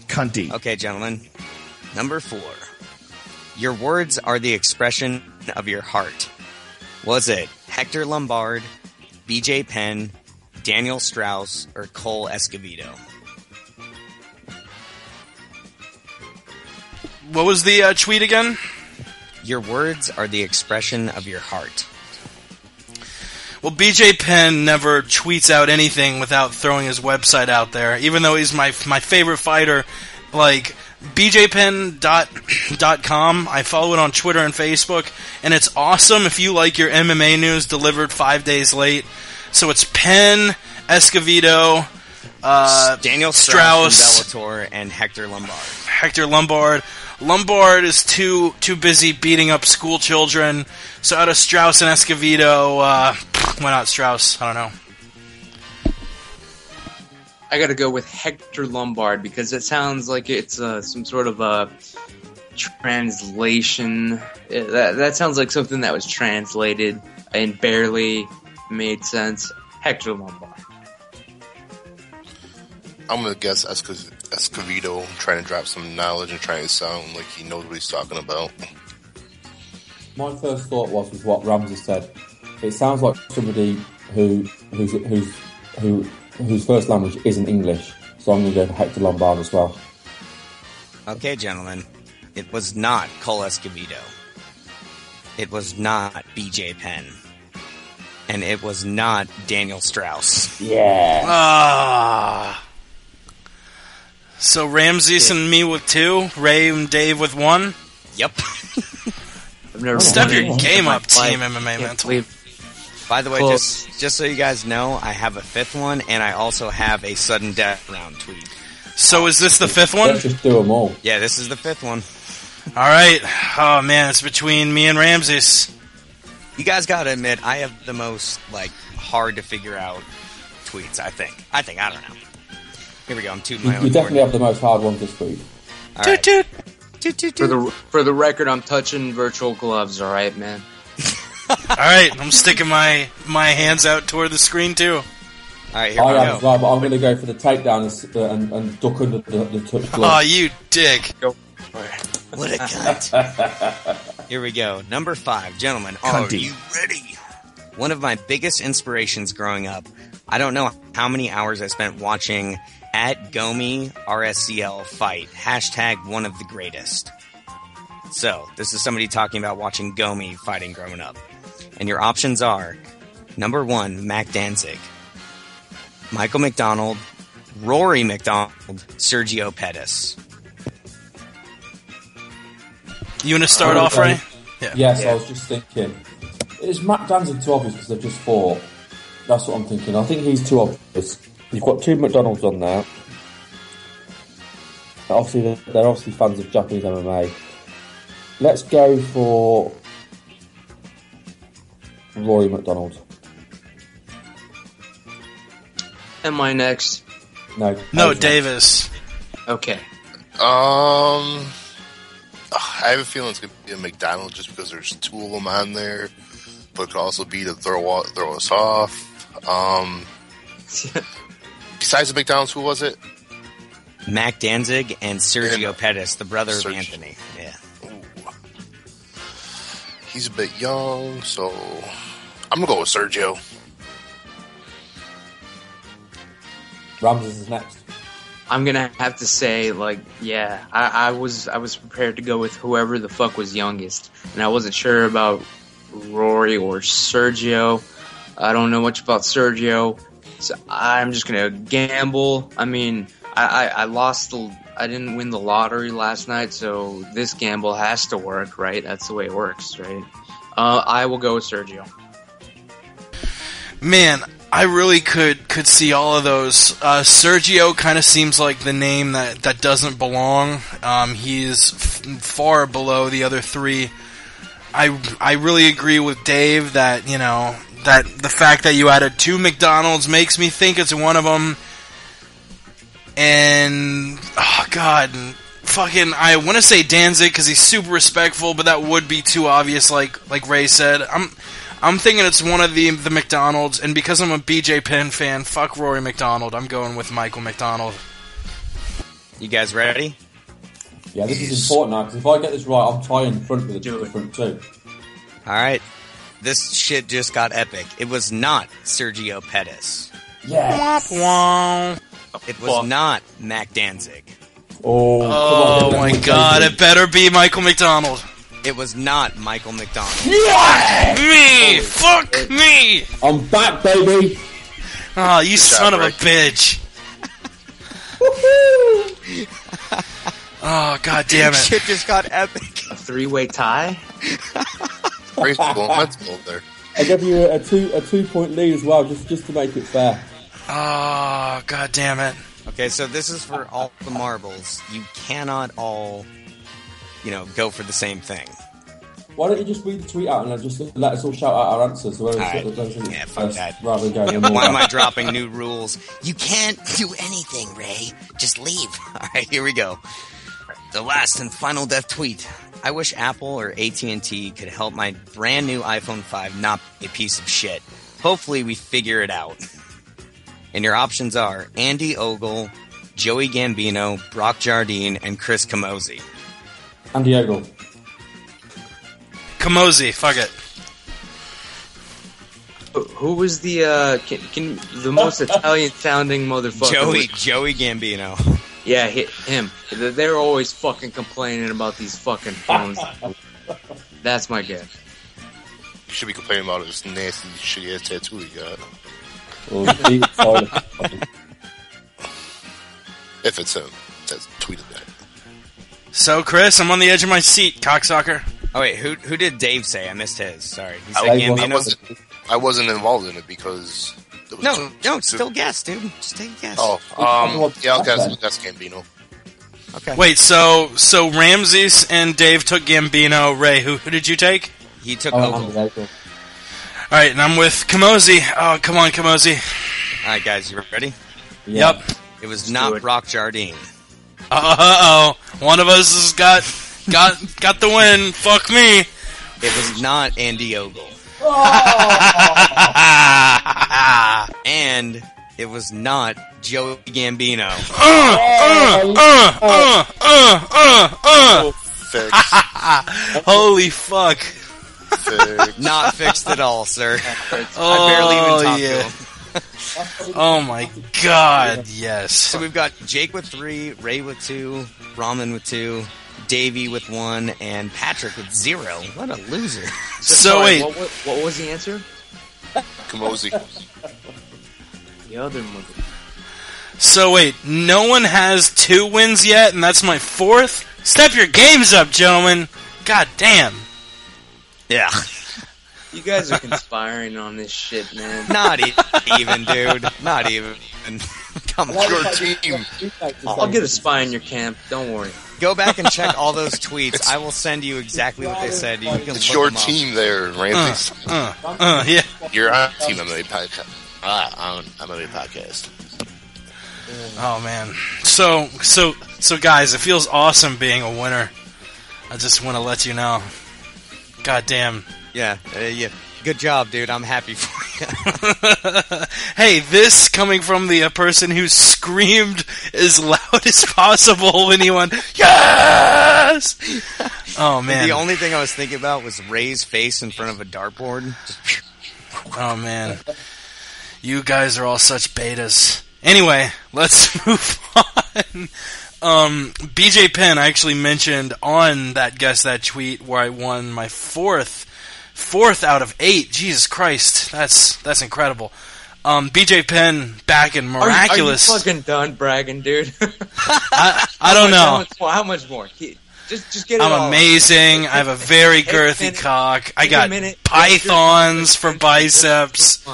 Cunty. Okay, gentlemen. Number 4. Your words are the expression of your heart. Was it Hector Lombard, BJ Penn, Daniel Strauss, or Cole Escovedo? What was the tweet again? Your words are the expression of your heart. Well, BJ Penn never tweets out anything without throwing his website out there, even though he's my favorite fighter. Like, bjpenn.com, I follow it on Twitter and Facebook, and it's awesome if you like your MMA news delivered 5 days late. So it's Penn, Escovedo, Daniel Strauss, Bellator, and Hector Lombard. Lombard is too busy beating up school children. So out of Strauss and Escovedo, why not Strauss? I don't know. I gotta go with Hector Lombard because it sounds like it's some sort of a translation. That sounds like something that was translated and barely made sense. Hector Lombard. I'm going to guess Escovedo trying to drop some knowledge and trying to sound like he knows what he's talking about. My first thought was what Ramsey said. It sounds like somebody whose first language isn't English, so I'm going to go for Hector Lombard as well. Okay, gentlemen. It was not Cole Escovedo. It was not BJ Penn. And it was not Daniel Strauss. Yeah. So Ramses and me with 2, Ray and Dave with 1. Yep. I've never Step your won game my up, Team life. MMA Can't Mental. believe- By the way, Cool. just so you guys know, I have a 5th one, and I also have a sudden death round tweet. So is this the 5th one? Let's just do them all. Yeah, this is the 5th one. All right. Oh man, it's between me and Ramses. You guys gotta admit, I have the most, hard to figure out tweets, I think. I don't know. Here we go, I'm tooting my own You definitely horn. have the most hard ones this week. All right. Toot toot. For the record, I'm touching virtual gloves. All right, man. All right, I'm sticking my hands out toward the screen too. All right, here I we am go. as well, but I'm going to go for the takedown and duck under the touch Oh, glove. you dick. Go for it. What a cunt. Here we go. Number 5. Gentlemen, are you ready? One of my biggest inspirations growing up, I don't know how many hours I spent watching at Gomi RSCL fight. # one of the greatest. So, this is somebody talking about watching Gomi fighting growing up. And your options are, number 1, Mac Danzig, Michael McDonald, Rory McDonald, Sergio Pettis. You want to start off, Ray? Yes, I was just thinking. Is Matt Danzig too obvious because they've just fought? That's what I'm thinking. I think he's too obvious. You've got 2 McDonald's on there. Obviously, they're obviously fans of Japanese MMA. Let's go for Rory McDonald. Am I next? No, Davis. Okay. I have a feeling it's going to be a McDonald's just because there's 2 of them on there, but it could also be to throw us off. Besides the McDonald's, who was it? Mac Danzig and Sergio Pettis, the brother of Sergio. Anthony. Yeah. Ooh. He's a bit young, so I'm going to go with Sergio. Ramses is next. I'm gonna have to say, I was prepared to go with whoever the fuck was youngest, and I wasn't sure about Rory or Sergio. I don't know much about Sergio, so I'm just gonna gamble. I mean, I lost I didn't win the lottery last night, so this gamble has to work, right? That's the way it works, right? I will go with Sergio. Man, I really could see all of those. Sergio kind of seems like the name that doesn't belong. He's far below the other 3. I really agree with Dave that, that the fact that you added 2 McDonald's makes me think it's one of them. And, oh god, fucking, I want to say Danzig because he's super respectful, but that would be too obvious, like Ray said. I'm thinking it's one of the McDonald's, and because I'm a BJ Penn fan, fuck Rory McDonald. I'm going with Michael McDonald. You guys ready? Yeah, this is important now, because if I get this right, I'm tying front with the front 2. Alright. This shit just got epic. It was not Sergio Pettis. Yeah. It was not Mac Danzig. Oh my God! It better be Michael McDonald. It was not Michael McDonald. Me! Fuck me! I'm back, baby! Oh, you son of a bitch! Oh, God damn it! Shit just got epic. A 3-way tie. Let's go there. I give you a 2-point lead as well, just to make it fair. Oh, God damn it! Okay, so this is for all the marbles. You cannot all, go for the same thing. Why don't you just read the tweet out and then just let us all shout out our answers? So Fuck that. Rather than going Why am I dropping new rules? You can't do anything, Ray. Just leave. All right, here we go. The last and final death tweet. I wish Apple or AT&T could help my brand new iPhone 5 not be a piece of shit. Hopefully we figure it out. And your options are Andy Ogle, Joey Gambino, Brock Jardine, and Chris Camozzi. Andy Ogle. Camozzi, fuck it. Who was the the most Italian sounding motherfucker? Joey Gambino. Yeah, him. They're always fucking complaining about these fucking phones. That's my guess. You should be complaining about this nasty, shitty ass tattoo he got. If it's him, that's tweeted that. So, Chris, I'm on the edge of my seat, cocksucker. Oh wait, who did Dave say? I missed his. Sorry, he said Gambino. I wasn't involved in it because no, still guess, dude. Just take a guess. I'll guess Gambino. Okay. Wait, so Ramses and Dave took Gambino. Ray, who did you take? He took Ogle. All right, and I'm with Camozzi. Oh, come on, Camozzi. All right, guys, you ready? Yeah. Yep. It was not Brock Jardine. Uh-oh. One of us has got the win. Fuck me. It was not Andy Ogle. And it was not Joey Gambino. Holy fuck. Not fixed at all, sir. Oh, I barely even talked to him. Oh my God, yes. So we've got Jake with 3, Ray with 2, Ramen with 2, Davey with 1, and Patrick with 0. What a loser. So wait. What was the answer? Camozzi. The other mother. So wait, no one has 2 wins yet, and that's my 4th? Step your games up, gentlemen. God damn. Yeah. You guys are conspiring on this shit, man. Not even, dude. Not even. Come on. Your team. I'll get a spy in your camp. Don't worry. Go back and check all those tweets. I will send you exactly what they said. You can It's look your them up. team there, Ramsey. Yeah. You're on Team MMA Podcast. On MMA Podcast. Oh man. So guys, it feels awesome being a winner. I just want to let you know. God damn. Yeah. Good job, dude. I'm happy for you. Hey, this coming from the person who screamed as loud as possible when he went, yes! Oh, man. The only thing I was thinking about was Ray's face in front of a dartboard. Oh, man. You guys are all such betas. Anyway, let's move on. BJ Penn, I actually mentioned on that Guess That tweet where I won my fourth out of 8. Jesus Christ, that's incredible. BJ Penn back in miraculous. Are you fucking done bragging, dude? I don't know. How much more? Just get it. I'm amazing. I have a very girthy cock. I got pythons for biceps.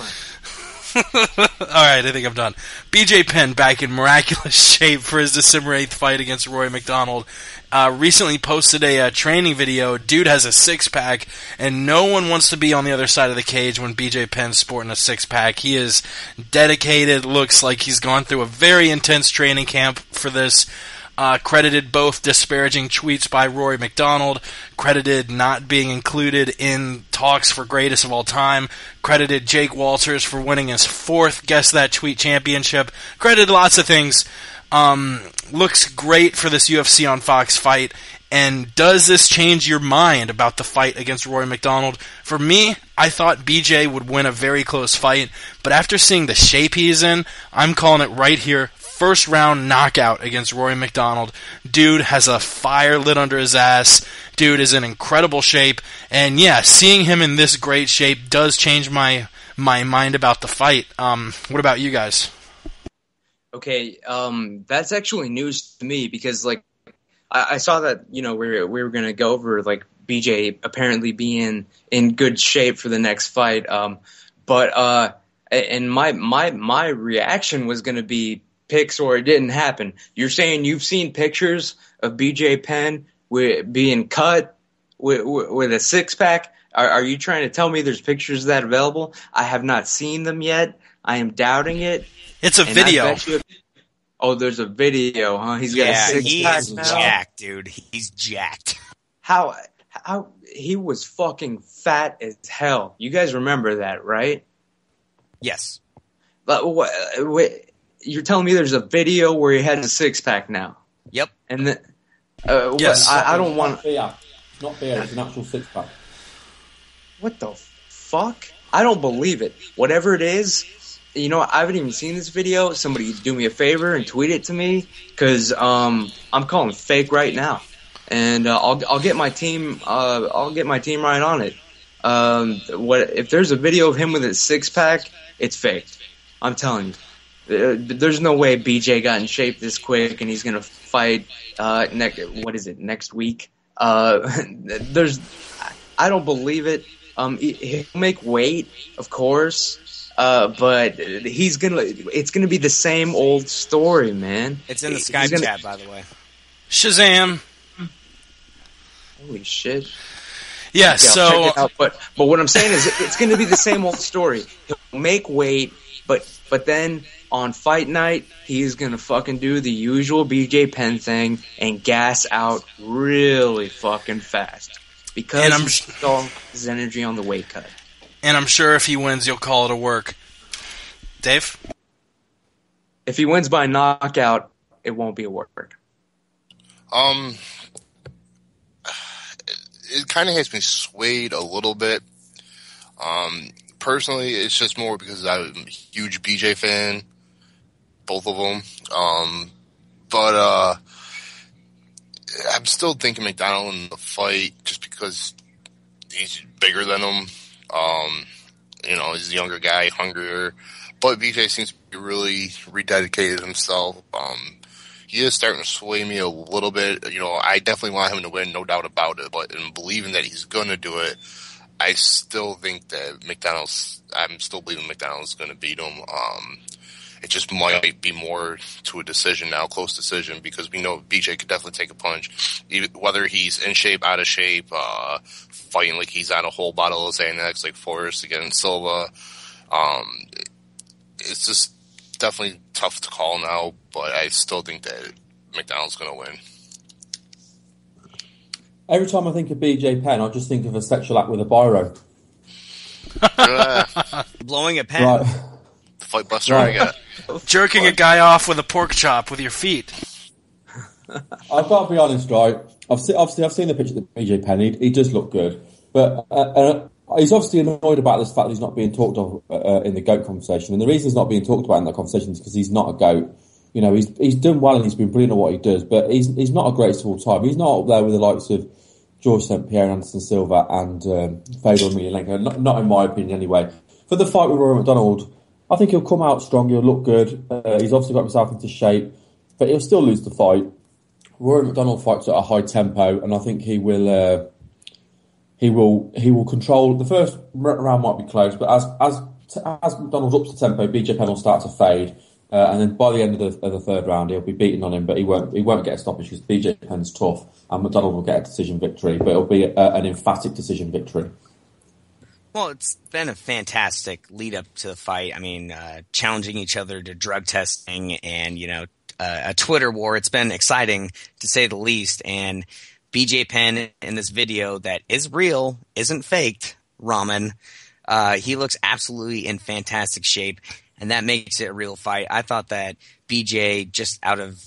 Alright, I think I'm done. BJ Penn back in miraculous shape for his December 8th fight against Roy McDonald. Recently posted a training video. Dude has a 6-pack, and no one wants to be on the other side of the cage when BJ Penn's sporting a 6-pack. He is dedicated, looks like he's gone through a very intense training camp for this. Credited both disparaging tweets by Rory McDonald, credited not being included in talks for greatest of all time, credited Jake Walters for winning his 4th Guess That Tweet championship, credited lots of things. Looks great for this UFC on Fox fight. And does this change your mind about the fight against Rory McDonald? For me, I thought BJ would win a very close fight, but after seeing the shape he's in, I'm calling it right here. first round knockout against Rory McDonald. Dude has a fire lit under his ass. Dude is in incredible shape. And yeah, seeing him in this great shape does change my mind about the fight. What about you guys? Okay, that's actually news to me because, like, I saw that, we were going to go over, like, BJ apparently being in good shape for the next fight. But my reaction was going to be pics or it didn't happen. You're saying you've seen pictures of BJ Penn being cut with a six-pack? Are you trying to tell me there's pictures of that available? I have not seen them yet. I am doubting it. It's a video. Oh, there's a video, huh? He's got a six-pack now? Jacked, dude. He's jacked. How he was fucking fat as hell. You guys remember that, right? Yes. But you're telling me there's a video where he had a six-pack now? Yep. And then, yes. I don't want. It's not beer. It's an actual six-pack. What the fuck? I don't believe it. Whatever it is, I haven't even seen this video. Somebody do me a favor and tweet it to me because I'm calling fake right now, and I'll get my team. I'll get my team right on it. What if there's a video of him with his six-pack? It's fake. I'm telling you. There's no way BJ got in shape this quick and he's gonna fight next week? I don't believe it. He'll make weight, of course, but it's gonna be the same old story, man. It's in the Skype chat, by the way. Shazam! Holy shit! Yeah, okay, so I'll check it out, but what I'm saying is it's gonna be the same old story. He'll make weight, but then on fight night he's gonna fucking do the usual BJ Penn thing and gas out really fucking fast. Because he stole his energy on the weight cut. And I'm sure if he wins, you'll call it a work. Dave? If he wins by knockout, it won't be a work. It kind of has me swayed a little bit. Personally, it's just more because I'm a huge BJ fan. Both of them. But I'm still thinking McDonald in the fight just because he's bigger than him. He's a younger guy, hungrier. But BJ seems to be really rededicated himself. He is starting to sway me a little bit. I definitely want him to win, no doubt about it. But in believing that he's going to do it, I still think that I'm still believing McDonald's going to beat him. It just might be more to a decision now, close decision, because we know BJ could definitely take a punch, whether he's in shape, out of shape, fighting like he's on a whole bottle of Xanax, like Forrest against Silva. It's just definitely tough to call now, but I still think that McDonald's going to win. Every time I think of BJ Penn, I just think of a sexual act with a biro. Blowing a pen. Right. Fightbuster, right. I got. Jerking a guy off with a pork chop with your feet. I've got to be honest, right? I've seen the picture of BJ Penn. He does look good, but he's obviously annoyed about this fact that he's not being talked of in the GOAT conversation. And the reason he's not being talked about in that conversation is because he's not a GOAT. He's done well and he's been brilliant at what he does, but he's not a greatest of all time. He's not up there with the likes of George St-Pierre, Anderson Silva, and Fedor Emelianenko. Not in my opinion, anyway. For the fight with Rory McDonald, I think he'll come out strong. He'll look good. He's obviously got himself into shape, but he'll still lose the fight. Rory McDonald fights at a high tempo, and I think he will control. The first round might be close, but as McDonald ups the tempo, BJ Penn will start to fade, and then by the end of the third round, he'll be beating on him, but he won't get a stoppage because BJ Penn's tough, and McDonald will get a decision victory, but it'll be an emphatic decision victory. Well, it's been a fantastic lead up to the fight. I mean, challenging each other to drug testing and, a Twitter war. It's been exciting to say the least. And BJ Penn in this video that is real, isn't faked, Ramen, he looks absolutely in fantastic shape. And that makes it a real fight. I thought that BJ, just out of,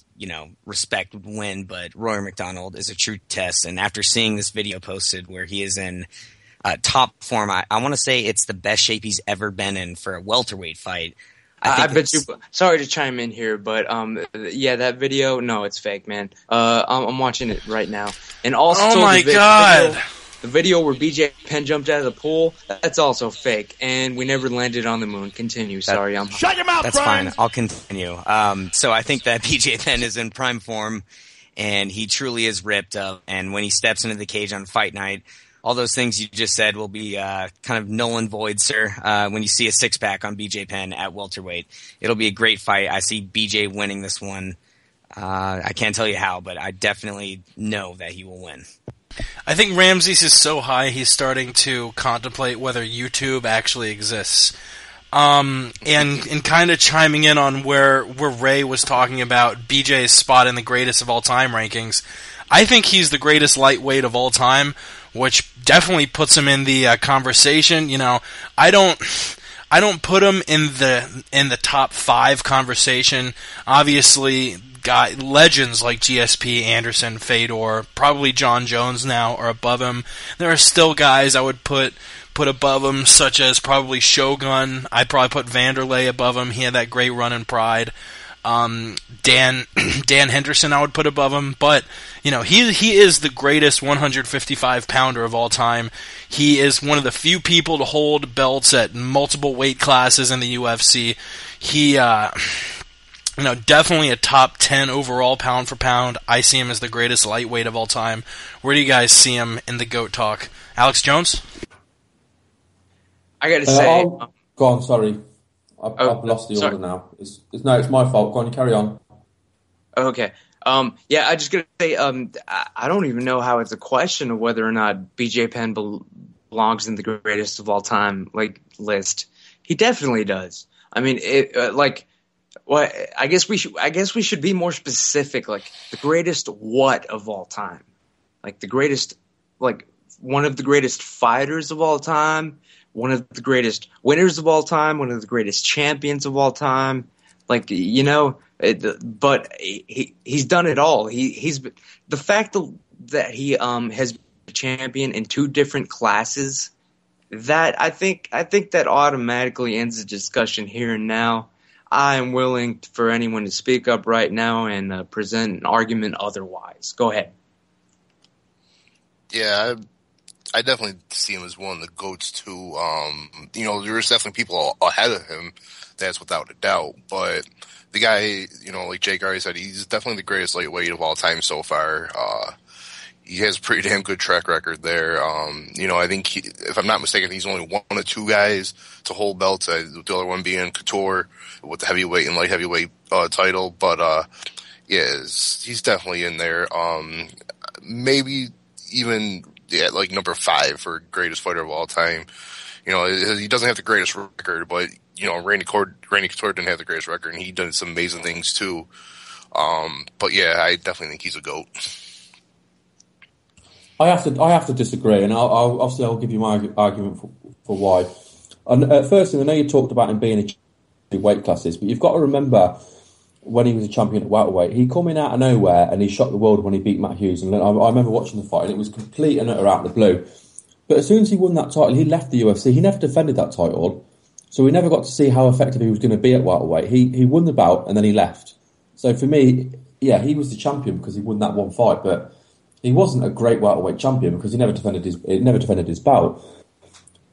respect, would win, but Rory McDonald is a true test. And after seeing this video posted where he is in top form, I want to say it's the best shape he's ever been in for a welterweight fight. I bet you. Sorry to chime in here, but yeah, that video. No, it's fake, man. I'm watching it right now, and also, oh my god, the video where BJ Penn jumped out of the pool. That's also fake, and we never landed on the moon. Continue. Sorry, I'm. Shut your mouth. That's fine. I'll continue. So I think that BJ Penn is in prime form, and he truly is ripped up. And when he steps into the cage on fight night, all those things you just said will be kind of null and void, sir. When you see a six-pack on BJ Penn at welterweight, it'll be a great fight. I see BJ winning this one. I can't tell you how, but I definitely know that he will win. I think Ramses is so high he's starting to contemplate whether YouTube actually exists. And kind of chiming in on where Ray was talking about BJ's spot in the greatest of all time rankings, I think he's the greatest lightweight of all time, which definitely puts him in the conversation. You know, I don't put him in the top 5 conversation. Obviously, legends like GSP, Anderson, Fedor, probably John Jones now are above him. There are still guys I would put above him, such as probably Shogun. I'd probably put Vanderlei above him. He had that great run in Pride. Dan Henderson I would put above him, but you know, he is the greatest 155 pounder of all time. He is one of the few people to hold belts at multiple weight classes in the UFC. He definitely a top 10 overall pound for pound. I see him as the greatest lightweight of all time. Where do you guys see him in the GOAT talk? Alex Jones? I gotta say, go on, sorry. I've lost the order now. It's my fault. Go on, you carry on. Okay. Yeah, I just gotta say, I don't even know how it's a question of whether or not BJ Penn belongs in the greatest of all time list. He definitely does. I mean, I guess we should be more specific. Like the greatest what of all time? Like the greatest, like one of the greatest fighters of all time. One of the greatest winners of all time, one of the greatest champions of all time. Like, you know, but he's done it all. He's the fact that he has been a champion in 2 different classes. That I think that automatically ends the discussion here and now. I am willing for anyone to speak up right now and present an argument otherwise. Go ahead. Yeah, I definitely see him as one of the GOATs too. There's definitely people ahead of him. That's without a doubt. But the guy, like Jake already said, he's definitely the greatest lightweight of all time so far. He has a pretty damn good track record there. I think if I'm not mistaken, he's only one of 2 guys to hold belts. The other one being Couture with the heavyweight and light heavyweight title. But he's definitely in there. Maybe even like number 5 for greatest fighter of all time. He doesn't have the greatest record, but Randy Couture didn't have the greatest record, and he done some amazing things too. But yeah, I definitely think he's a GOAT. I have to disagree, and I'll give you my argument for why. And firstly, I know you talked about him being a weight classes, but you've got to remember when he was a champion at welterweight, he come in out of nowhere and he shocked the world when he beat Matt Hughes. And I remember watching the fight, and it was complete and utter out of the blue. But as soon as he won that title, he left the UFC. He never defended that title, so we never got to see how effective he was going to be at welterweight. He won the bout and then he left. So for me, yeah, he was the champion because he won that one fight, but he wasn't a great welterweight champion because he never defended his bout.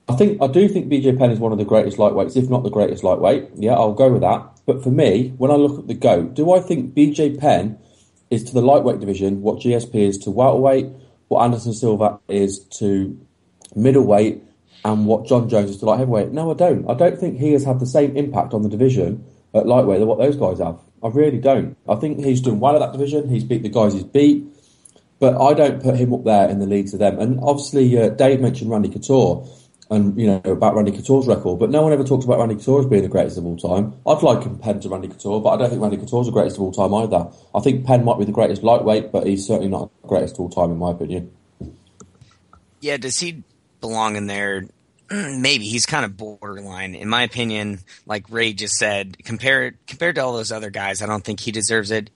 I do think BJ Penn is one of the greatest lightweights, if not the greatest lightweight. Yeah, I'll go with that. But for me, when I look at the GOAT, do I think BJ Penn is to the lightweight division what GSP is to welterweight, what Anderson Silva is to middleweight, and what John Jones is to light heavyweight? No, I don't. I don't think he has had the same impact on the division at lightweight than what those guys have. I really don't. I think he's done well at that division. He's beat the guys he's beat. But I don't put him up there in the leagues of them. And obviously, Dave mentioned Randy Couture and, about Randy Couture's record. But no one ever talks about Randy Couture as being the greatest of all time. I'd like him Penn to Randy Couture, but I don't think Randy Couture's the greatest of all time either. I think Penn might be the greatest lightweight, but he's certainly not the greatest of all time, in my opinion. Yeah, does he belong in there? Maybe. He's kind of borderline. In my opinion, like Ray just said, compared to all those other guys, I don't think he deserves it.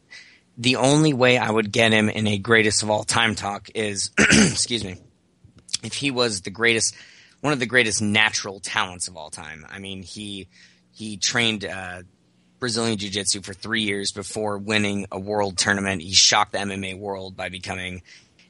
The only way I would get him in a greatest of all time talk is, excuse me, if he was one of the greatest natural talents of all time. I mean, he He trained Brazilian Jiu-Jitsu for 3 years before winning a world tournament. He shocked the MMA world by becoming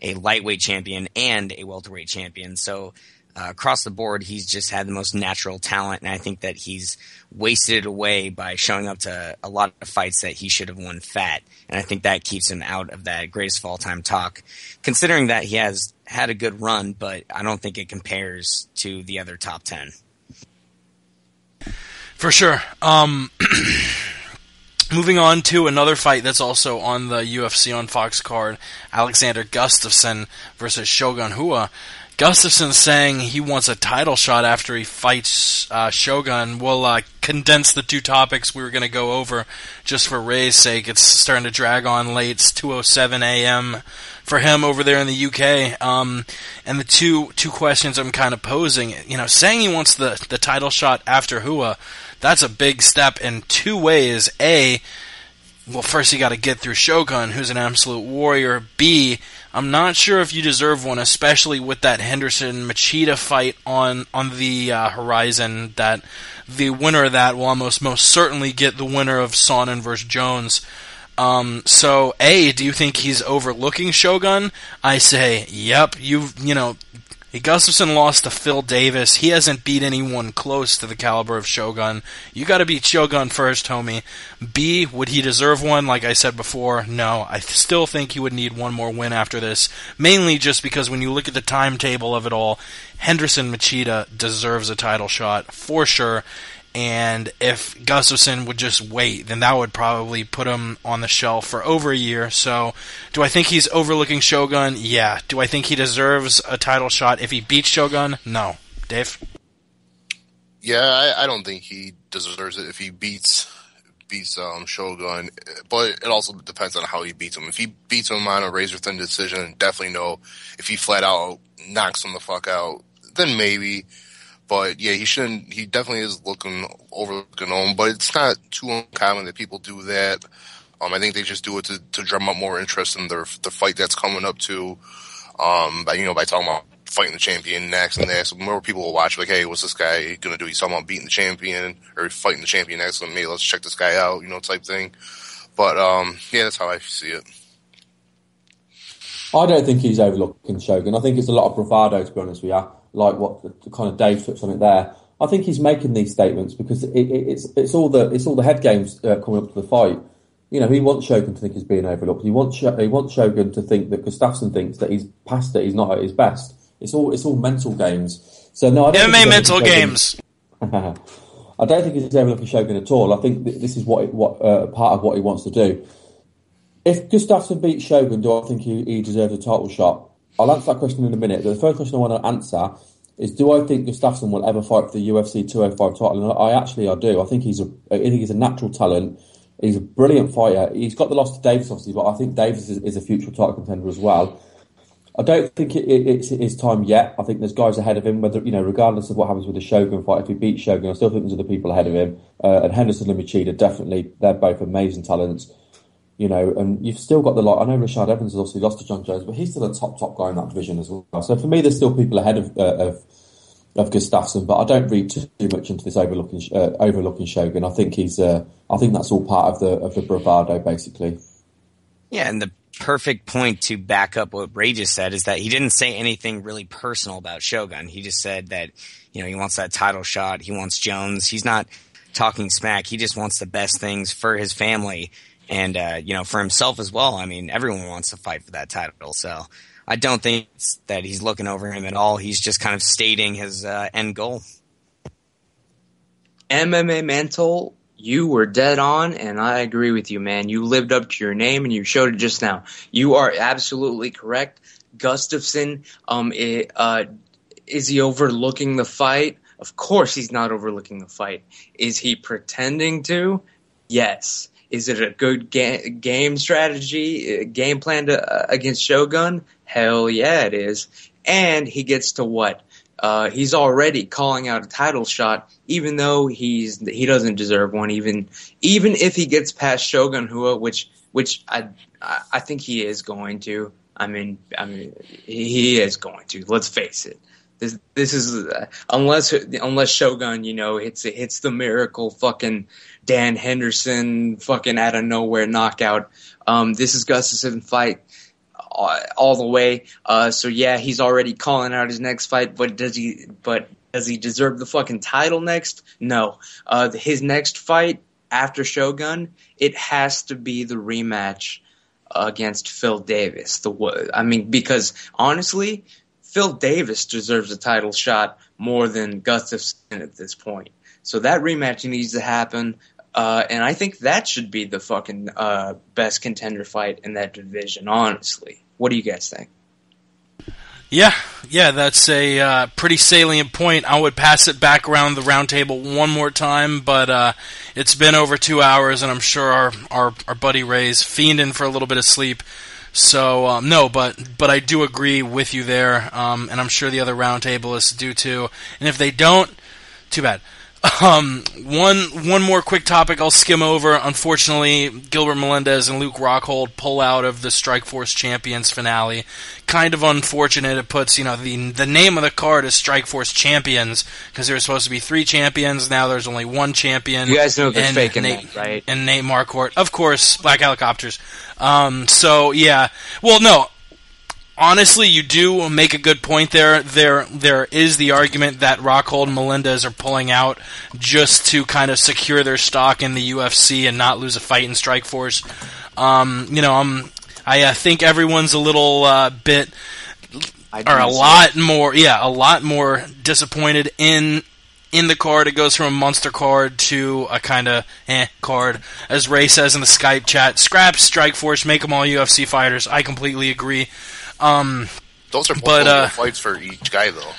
a lightweight champion and a welterweight champion. So across the board, he's just had the most natural talent, and I think that he's wasted it away by showing up to a lot of fights that he should have won fat, and I think that keeps him out of that greatest of all time talk, considering that he has had a good run, but I don't think it compares to the other top 10. For sure. Moving on to another fight that's also on the UFC on Fox card, Alexander Gustafsson versus Shogun Rua. Gustafsson saying he wants a title shot after he fights Shogun. We'll condense the two topics we were going to go over just for Ray's sake. It's starting to drag on late. It's 2:07 a.m. for him over there in the UK. And the two questions I'm kind of posing, saying he wants the title shot after Rua, that's a big step in two ways. A, well, first you got to get through Shogun, who's an absolute warrior. B, I'm not sure if you deserve one, especially with that Henderson-Machida fight on the horizon, that the winner of that will almost most certainly get the winner of Sonnen versus Jones. So, A, do you think he's overlooking Shogun? I say, yep. Gustafsson lost to Phil Davis. He hasn't beat anyone close to the caliber of Shogun. You got to beat Shogun first, homie. B, would he deserve one? Like I said before, no. I still think he would need one more win after this, mainly just because when you look at the timetable of it all, Henderson Machida deserves a title shot for sure. And if Gustafsson would just wait, then that would probably put him on the shelf for over a year. So, do I think he's overlooking Shogun? Yeah. Do I think he deserves a title shot if he beats Shogun? No. Dave? Yeah, I don't think he deserves it if he beats Shogun, but it also depends on how he beats him. If he beats him on a razor-thin decision, definitely no. If he flat out knocks him the fuck out, then maybe. But yeah, he shouldn't. He definitely is overlooking him. But it's not too uncommon that people do that. I think they just do it to drum up more interest in the fight that's coming up too. By talking about fighting the champion next and that, so more people will watch. Like, hey, what's this guy gonna do? He's talking about beating the champion or fighting the champion next. So maybe let's check this guy out, type thing. But yeah, that's how I see it. I don't think he's overlooking Shogun. I think it's a lot of bravado, to be honest with you. Like what kind of Dave touched on it there. I think he's making these statements because it's all the head games coming up to the fight. He wants Shogun to think he's being overlooked. He wants Shogun to think that Gustafsson thinks that he's past it. He's not at his best. It's all mental games. So no, I don't MMA mental games. I don't think he's overlooking Shogun at all. I think this is what part of what he wants to do. If Gustafsson beats Shogun, do I think he deserves a title shot? I'll answer that question in a minute. But the first question I want to answer is, do I think Gustafsson will ever fight for the UFC 205 title? And I do. I think he's a natural talent. He's a brilliant fighter. He's got the loss to Davis, obviously, but I think Davis is a future title contender as well. I don't think it's his time yet. I think there's guys ahead of him, whether regardless of what happens with the Shogun fight. If he beats Shogun, I still think there's other people ahead of him. And Henderson and Machida, definitely, they're both amazing talents. And you've still got I know Rashad Evans has obviously lost to John Jones, but he's still a top guy in that division as well. So for me, there's still people ahead of Gustafsson, but I don't read too much into this overlooking Shogun. I think I think that's all part of the bravado, basically. Yeah, and the perfect point to back up what Ray just said is that he didn't say anything really personal about Shogun. He just said that he wants that title shot. He wants Jones. He's not talking smack. He just wants the best things for his family. And, for himself as well. I mean, everyone wants to fight for that title. So I don't think that he's looking over him at all. He's just kind of stating his end goal. MMA Mental, you were dead on, and I agree with you, man. You lived up to your name, and you showed it just now. You are absolutely correct. Gustafsson, is he overlooking the fight? Of course he's not overlooking the fight. Is he pretending to? Yes. Is it a good game strategy, game plan against Shogun? Hell yeah, it is. And he gets to what? He's already calling out a title shot, even though he doesn't deserve one. Even if he gets past Shogun Rua, which I think he is going to. I mean, he is going to. Let's face it. This is unless Shogun, hits the miracle fucking Dan Henderson fucking out of nowhere knockout. This is Gustafsson fight all the way. So yeah, he's already calling out his next fight, but does he deserve the fucking title next? No. His next fight after Shogun, it has to be the rematch against Phil Davis. Because honestly, Phil Davis deserves a title shot more than Gustafsson at this point. So that rematch needs to happen. And I think that should be the fucking best contender fight in that division, honestly. What do you guys think? Yeah, that's a pretty salient point. I would pass it back around the round table one more time, but it's been over 2 hours, and I'm sure our buddy Ray's fiending for a little bit of sleep. So, no, but I do agree with you there, and I'm sure the other roundtablists do too. And if they don't, too bad. One more quick topic I'll skim over. Unfortunately, Gilbert Melendez and Luke Rockhold pull out of the Strikeforce Champions finale. Kind of unfortunate. It puts, the name of the card is Strikeforce Champions, because there were supposed to be 3 champions. Now there's only 1 champion. You guys know they're faking that, right? And Nate Marquardt. Of course, Black Helicopters. So, yeah. Well, no. Honestly, you do make a good point there. There is the argument that Rockhold and Melendez are pulling out just to kind of secure their stock in the UFC and not lose a fight in Strikeforce. I think everyone's a little bit, or a lot more disappointed in the card. It goes from a monster card to a kind of card. As Ray says in the Skype chat, scrap Strikeforce, make them all UFC fighters. I completely agree. Those are both fights for each guy, though.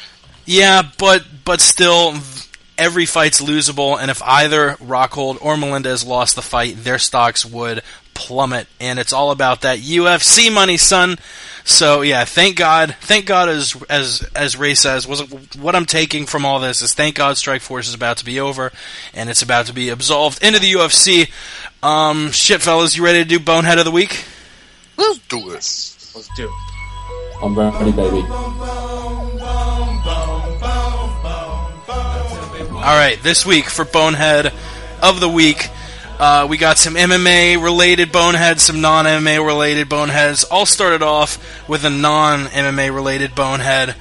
Yeah, but still, every fight's losable, and if either Rockhold or Melendez lost the fight, their stocks would plummet, and it's all about that UFC money, son. So yeah, thank God, as Ray says, what I'm taking from all this is thank God Strikeforce is about to be over, and it's about to be absolved into the UFC. Shit, fellas, you ready to do Bonehead of the Week? Let's do it. Let's do it. I'm ready, baby. Alright, this week for Bonehead of the Week, we got some MMA-related boneheads, some non-MMA-related boneheads. All started off with a non-MMA-related bonehead.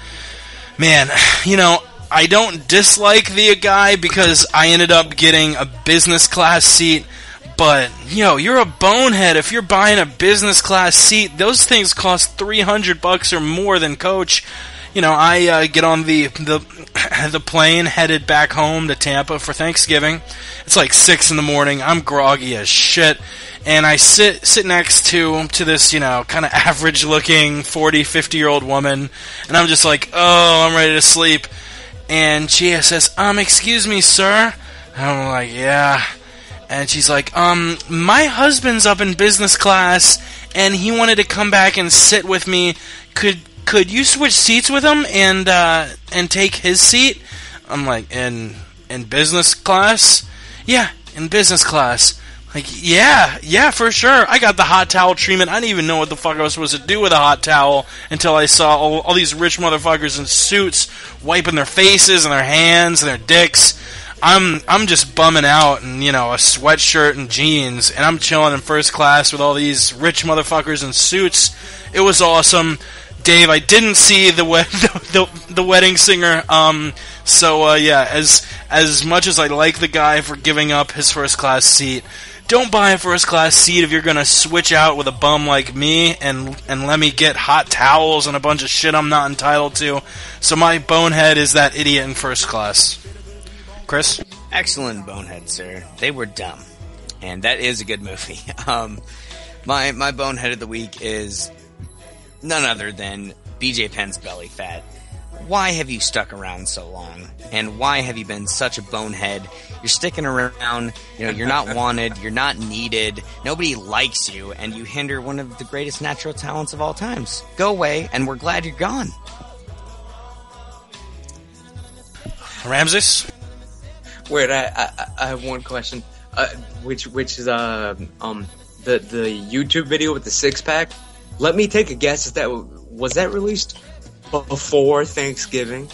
Man, I don't dislike the guy because I ended up getting a business class seat. But, you're a bonehead. If you're buying a business class seat, those things cost $300 or more than coach. I get on the plane headed back home to Tampa for Thanksgiving. It's like 6 in the morning. I'm groggy as shit. And I sit next to this, kind of average-looking 40, 50-year-old woman. And I'm just like, oh, I'm ready to sleep. And she says, excuse me, sir. And I'm like, yeah. And she's like, my husband's up in business class, and he wanted to come back and sit with me. Could you switch seats with him and take his seat? I'm like, in business class? Yeah, in business class. Like, yeah, for sure. I got the hot towel treatment. I didn't even know what the fuck I was supposed to do with a hot towel until I saw all these rich motherfuckers in suits wiping their faces and their hands and their dicks. I'm just bumming out in, a sweatshirt and jeans, and I'm chilling in first class with all these rich motherfuckers in suits. It was awesome. Dave, I didn't see the wedding singer. As much as I like the guy for giving up his first class seat, don't buy a first class seat if you're gonna switch out with a bum like me and let me get hot towels and a bunch of shit I'm not entitled to. So my bonehead is that idiot in first class. Chris? Excellent bonehead, sir. They were dumb. And that is a good movie. My bonehead of the week is none other than BJ Penn's belly fat. Why have you stuck around so long? And why have you been such a bonehead? You're sticking around, you're not wanted, you're not needed, nobody likes you, and you hinder one of the greatest natural talents of all times. Go away, and we're glad you're gone. Ramses? Wait, I have one question. Which is the YouTube video with the 6-pack? Let me take a guess. Was that released before Thanksgiving?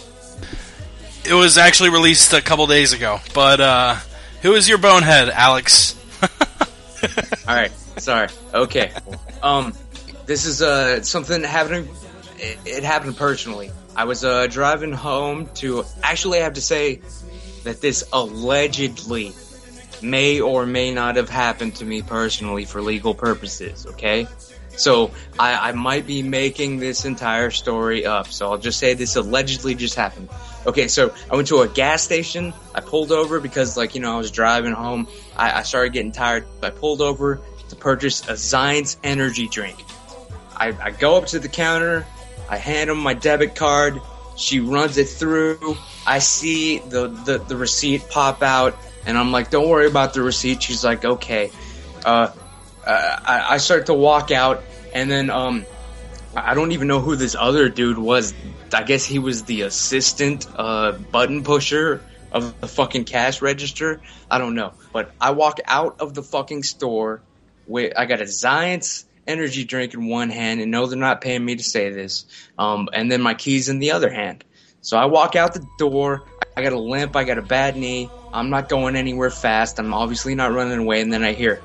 It was actually released a couple days ago. But who is your bonehead, Alex? All right, sorry. Okay. This is something that happened. It happened personally. I was driving home to. Actually, I have to say that this allegedly may or may not have happened to me personally for legal purposes. Okay, so I might be making this entire story up. So I'll just say this allegedly just happened. Okay, so I went to a gas station. I pulled over because, I was driving home. I started getting tired. I pulled over to purchase a Zions energy drink. I go up to the counter. I hand him my debit card. She runs it through. I see the receipt pop out, and I'm like, "Don't worry about the receipt." She's like, "Okay." I start to walk out, and then I don't even know who this other dude was. I guess he was the assistant button pusher of the fucking cash register. I don't know. But I walk out of the fucking store with, I got a Zions energy drink in one hand, and no, they're not paying me to say this. And then my keys in the other hand. So I walk out the door. I got a limp. I got a bad knee. I'm not going anywhere fast. I'm obviously not running away. And then I hear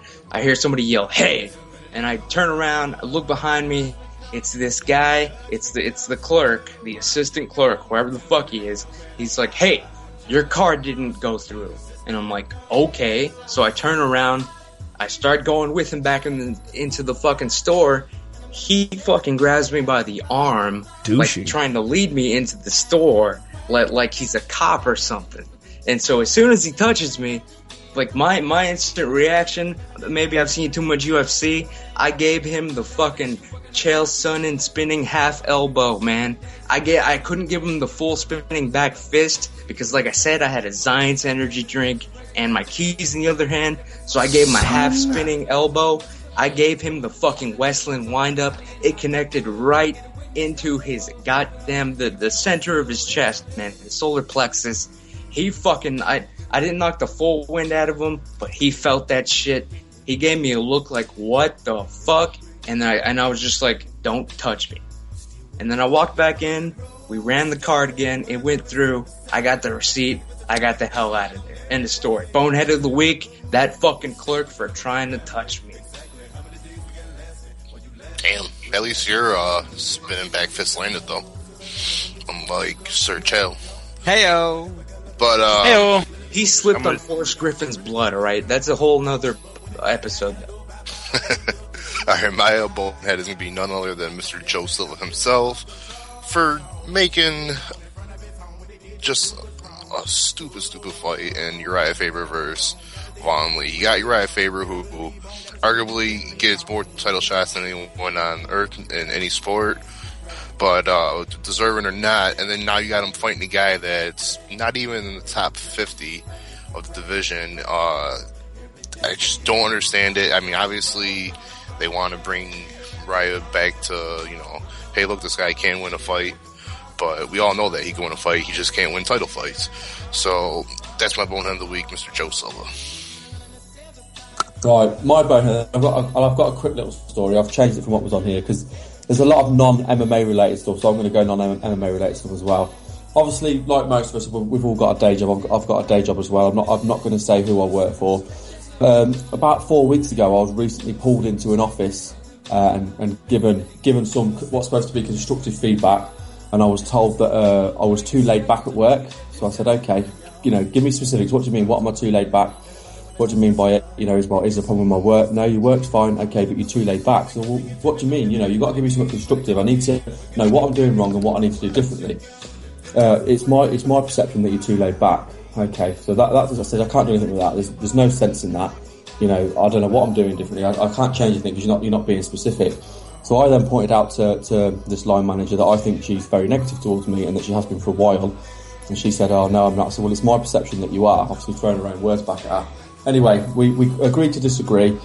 somebody yell, "Hey!" And I turn around. I look behind me. It's this guy. It's the clerk, the assistant clerk, whoever the fuck he is. He's like, "Hey, your card didn't go through." And I'm like, "Okay." So I turn around. I start going with him back into the fucking store. He fucking grabs me by the arm, Douchey. like trying to lead me into the store, like he's a cop or something. And so as soon as he touches me, like my instant reaction, maybe I've seen too much UFC, I gave him the fucking Chael Sonnen spinning half elbow, man. I couldn't give him the full spinning back fist because, like I said, I had a Zions energy drink and my keys in the other hand. So I gave him a half spinning elbow. I gave him the fucking Westland windup. It connected right into his goddamn the center of his chest, man, the solar plexus. He fucking I didn't knock the full wind out of him, but he felt that shit. He gave me a look like, "What the fuck?" And I was just like, "Don't touch me." And then I walked back in. We ran the card again. It went through. I got the receipt. I got the hell out of there. End of story. Bonehead of the week, that fucking clerk for trying to touch me. Damn. At least you're spinning back fist landed, though. Unlike Sir Chael. Heyo. But, Heyo. He slipped on Forrest Griffin's blood, alright? That's a whole nother episode, though. Alright, my bonehead is going to be none other than Mr. Joe Silva himself for making just a stupid fight in Uriah Faber versus Von Lee. You got Uriah Faber, who arguably gets more title shots than anyone on earth in any sport, but deserving or not, and then now you got him fighting a guy that's not even in the top 50 of the division. I just don't understand it. I mean, obviously they want to bring Uriah back to, hey, look, this guy can win a fight, but we all know that he can win a fight. He just can't win title fights. So that's my bonehead of the week, Mr. Joe Silva. Right, my bonehead. I've got a quick little story. I've changed it from what was on here because there's a lot of non-MMA related stuff, so I'm going to go non-MMA related stuff as well. Obviously, like most of us, we've all got a day job. I've got a day job as well. I'm not going to say who I work for. About 4 weeks ago, I was recently pulled into an office and given some what's supposed to be constructive feedback, and I was told that I was too laid back at work. So I said, "Okay, give me specifics. What do you mean? What am I too laid back? What do you mean by it? Is there a problem with my work? No, your work's fine. Okay, but you're too laid back. So what do you mean? You've got to give me something constructive. I need to know what I'm doing wrong and what I need to do differently. It's my perception that you're too laid back. Okay, so that's as I said, I can't do anything with that. There's no sense in that. I don't know what I'm doing differently. I can't change anything because you're not being specific. So I then pointed out to this line manager that I think she's very negative towards me and that she has been for a while. And she said, "Oh no, I'm not." I said, "Well, it's my perception that you are." Obviously throwing her own words back at her. Anyway, we agreed to disagree,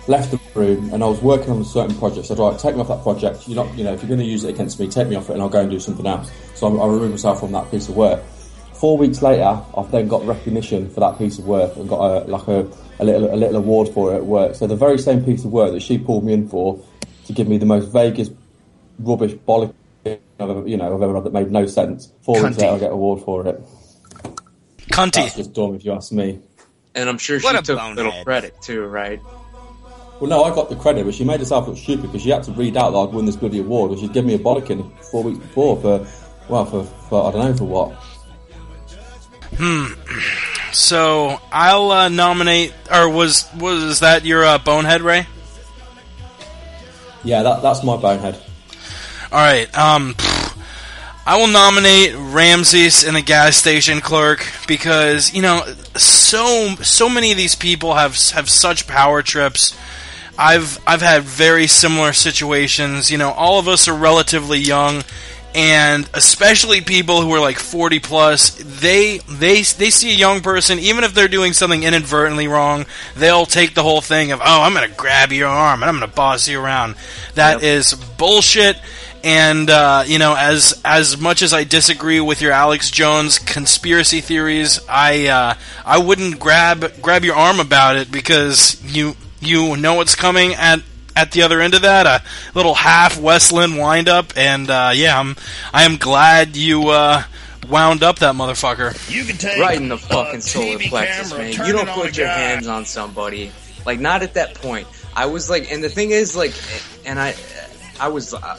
left the room, and I was working on a certain project. So I said, "Right, take me off that project. You're not, if you're going to use it against me, take me off it and I'll go and do something else." So I removed myself from that piece of work. 4 weeks later, I've then got recognition for that piece of work and got a little award for it at work. So the very same piece of work that she pulled me in for to give me the most vaguest rubbish bollock I've ever had that made no sense. 4 weeks later, I get an award for it. Cunty. That's just dumb, if you ask me. And I'm sure she took a little credit too, right? Well, no, I got the credit, but she made herself look stupid because she had to read out that I'd won this bloody award, but she'd given me a bollocking 4 weeks before for I don't know for what. So I'll nominate, or was that your bonehead, Ray? Yeah, that's my bonehead. All right. I will nominate Ramses and the gas station clerk because so many of these people have such power trips. I've had very similar situations. All of us are relatively young, and especially people who are like 40 plus. They see a young person, even if they're doing something inadvertently wrong, they'll take the whole thing of, oh, I'm going to grab your arm and I'm going to boss you around. That is bullshit. And as much as I disagree with your Alex Jones conspiracy theories, I wouldn't grab your arm about it because you know what's coming at the other end of that, a little half Westland wind up, and I am glad you wound up that motherfucker. You can take right in the fucking solar plexus, man. You don't put your hands on somebody, like not at that point. I was like, and the thing is, like, and I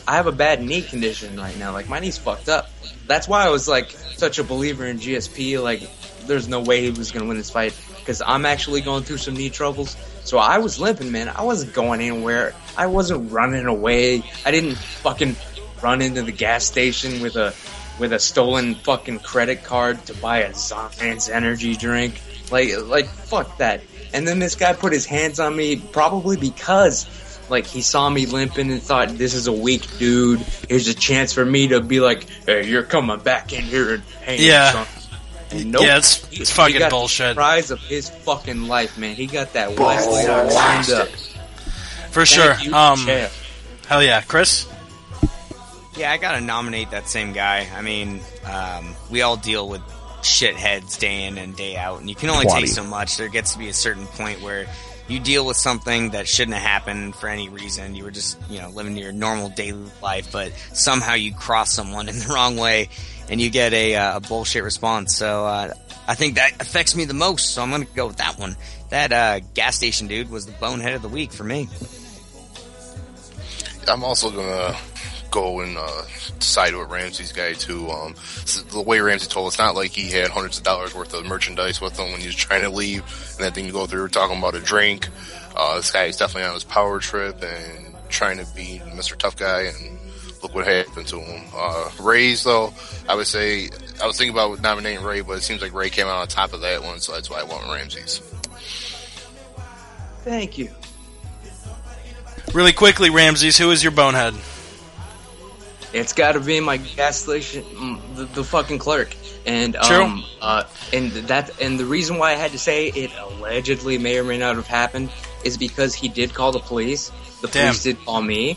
have a bad knee condition right now. Like, my knee's fucked up. That's why I was, like, such a believer in GSP. Like, there's no way he was going to win this fight because I'm actually going through some knee troubles. So I was limping, man. I wasn't going anywhere. I wasn't running away. I didn't fucking run into the gas station with a stolen fucking credit card to buy a Science energy drink. Like, fuck that. And then this guy put his hands on me probably because... like, he saw me limping and thought, this is a weak dude. Here's a chance for me to be like, hey, you're coming back in here and hang something. And nope. Yeah, it's fucking he got bullshit. The prize of his fucking life, man. He got that Wesley lined up. For sure. Hell yeah. Chris? Yeah, I gotta nominate that same guy. I mean, we all deal with shitheads day in and day out, and you can only take so much. There gets to be a certain point where you deal with something that shouldn't have happened for any reason. You were just, living your normal daily life, but somehow you cross someone in the wrong way and you get a bullshit response. So, I think that affects me the most. So I'm going to go with that one. That, gas station dude was the bonehead of the week for me. I'm also going to go and side with Ramsey's guy too. The way Ramsey told us, not like he had hundreds of dollars worth of merchandise with him when he was trying to leave, and that thing you go through talking about a drink. This guy is definitely on his power trip and trying to be Mr. Tough Guy, and look what happened to him. Ray's though, I would say I was thinking about nominating Ray, but it seems like Ray came out on top of that one, so that's why I went with Ramsey's. Thank you. Really quickly, Ramses, who is your bonehead? It's got to be my gas station, the fucking clerk, and True. And the reason why I had to say it allegedly may or may not have happened is because he did call the police. The police did call me.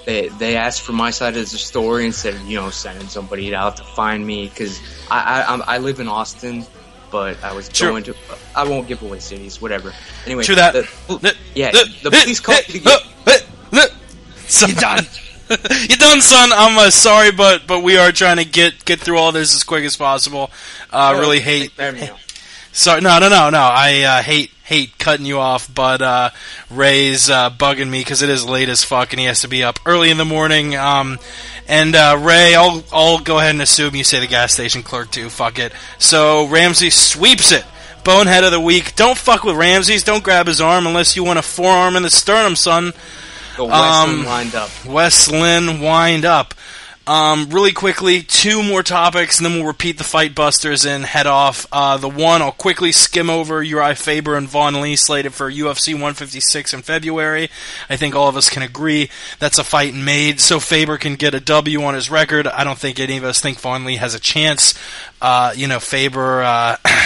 They asked for my side of the story and said, sending somebody out to find me because I live in Austin, but I was going to. I won't give away cities, whatever. Anyway, True that. The police called me to get. You're done. You're done, son. I'm sorry, but we are trying to get through all this as quick as possible. Really hate. Sorry, no. I hate cutting you off, but Ray's bugging me because it is late as fuck, and he has to be up early in the morning. And Ray, I'll go ahead and assume you say the gas station clerk too. Fuck it. So Ramsey sweeps it. Bonehead of the week. Don't fuck with Ramses. Don't grab his arm unless you want a forearm in the sternum, son. The Westland wind up. Westland wind up. Really quickly, 2 more topics, and then we'll repeat the Fightbusters and head off. The one, I'll quickly skim over Uriah Faber and Vaughn Lee slated for UFC 156 in February. I think all of us can agree that's a fight made so Faber can get a W on his record. I don't think any of us think Vaughn Lee has a chance.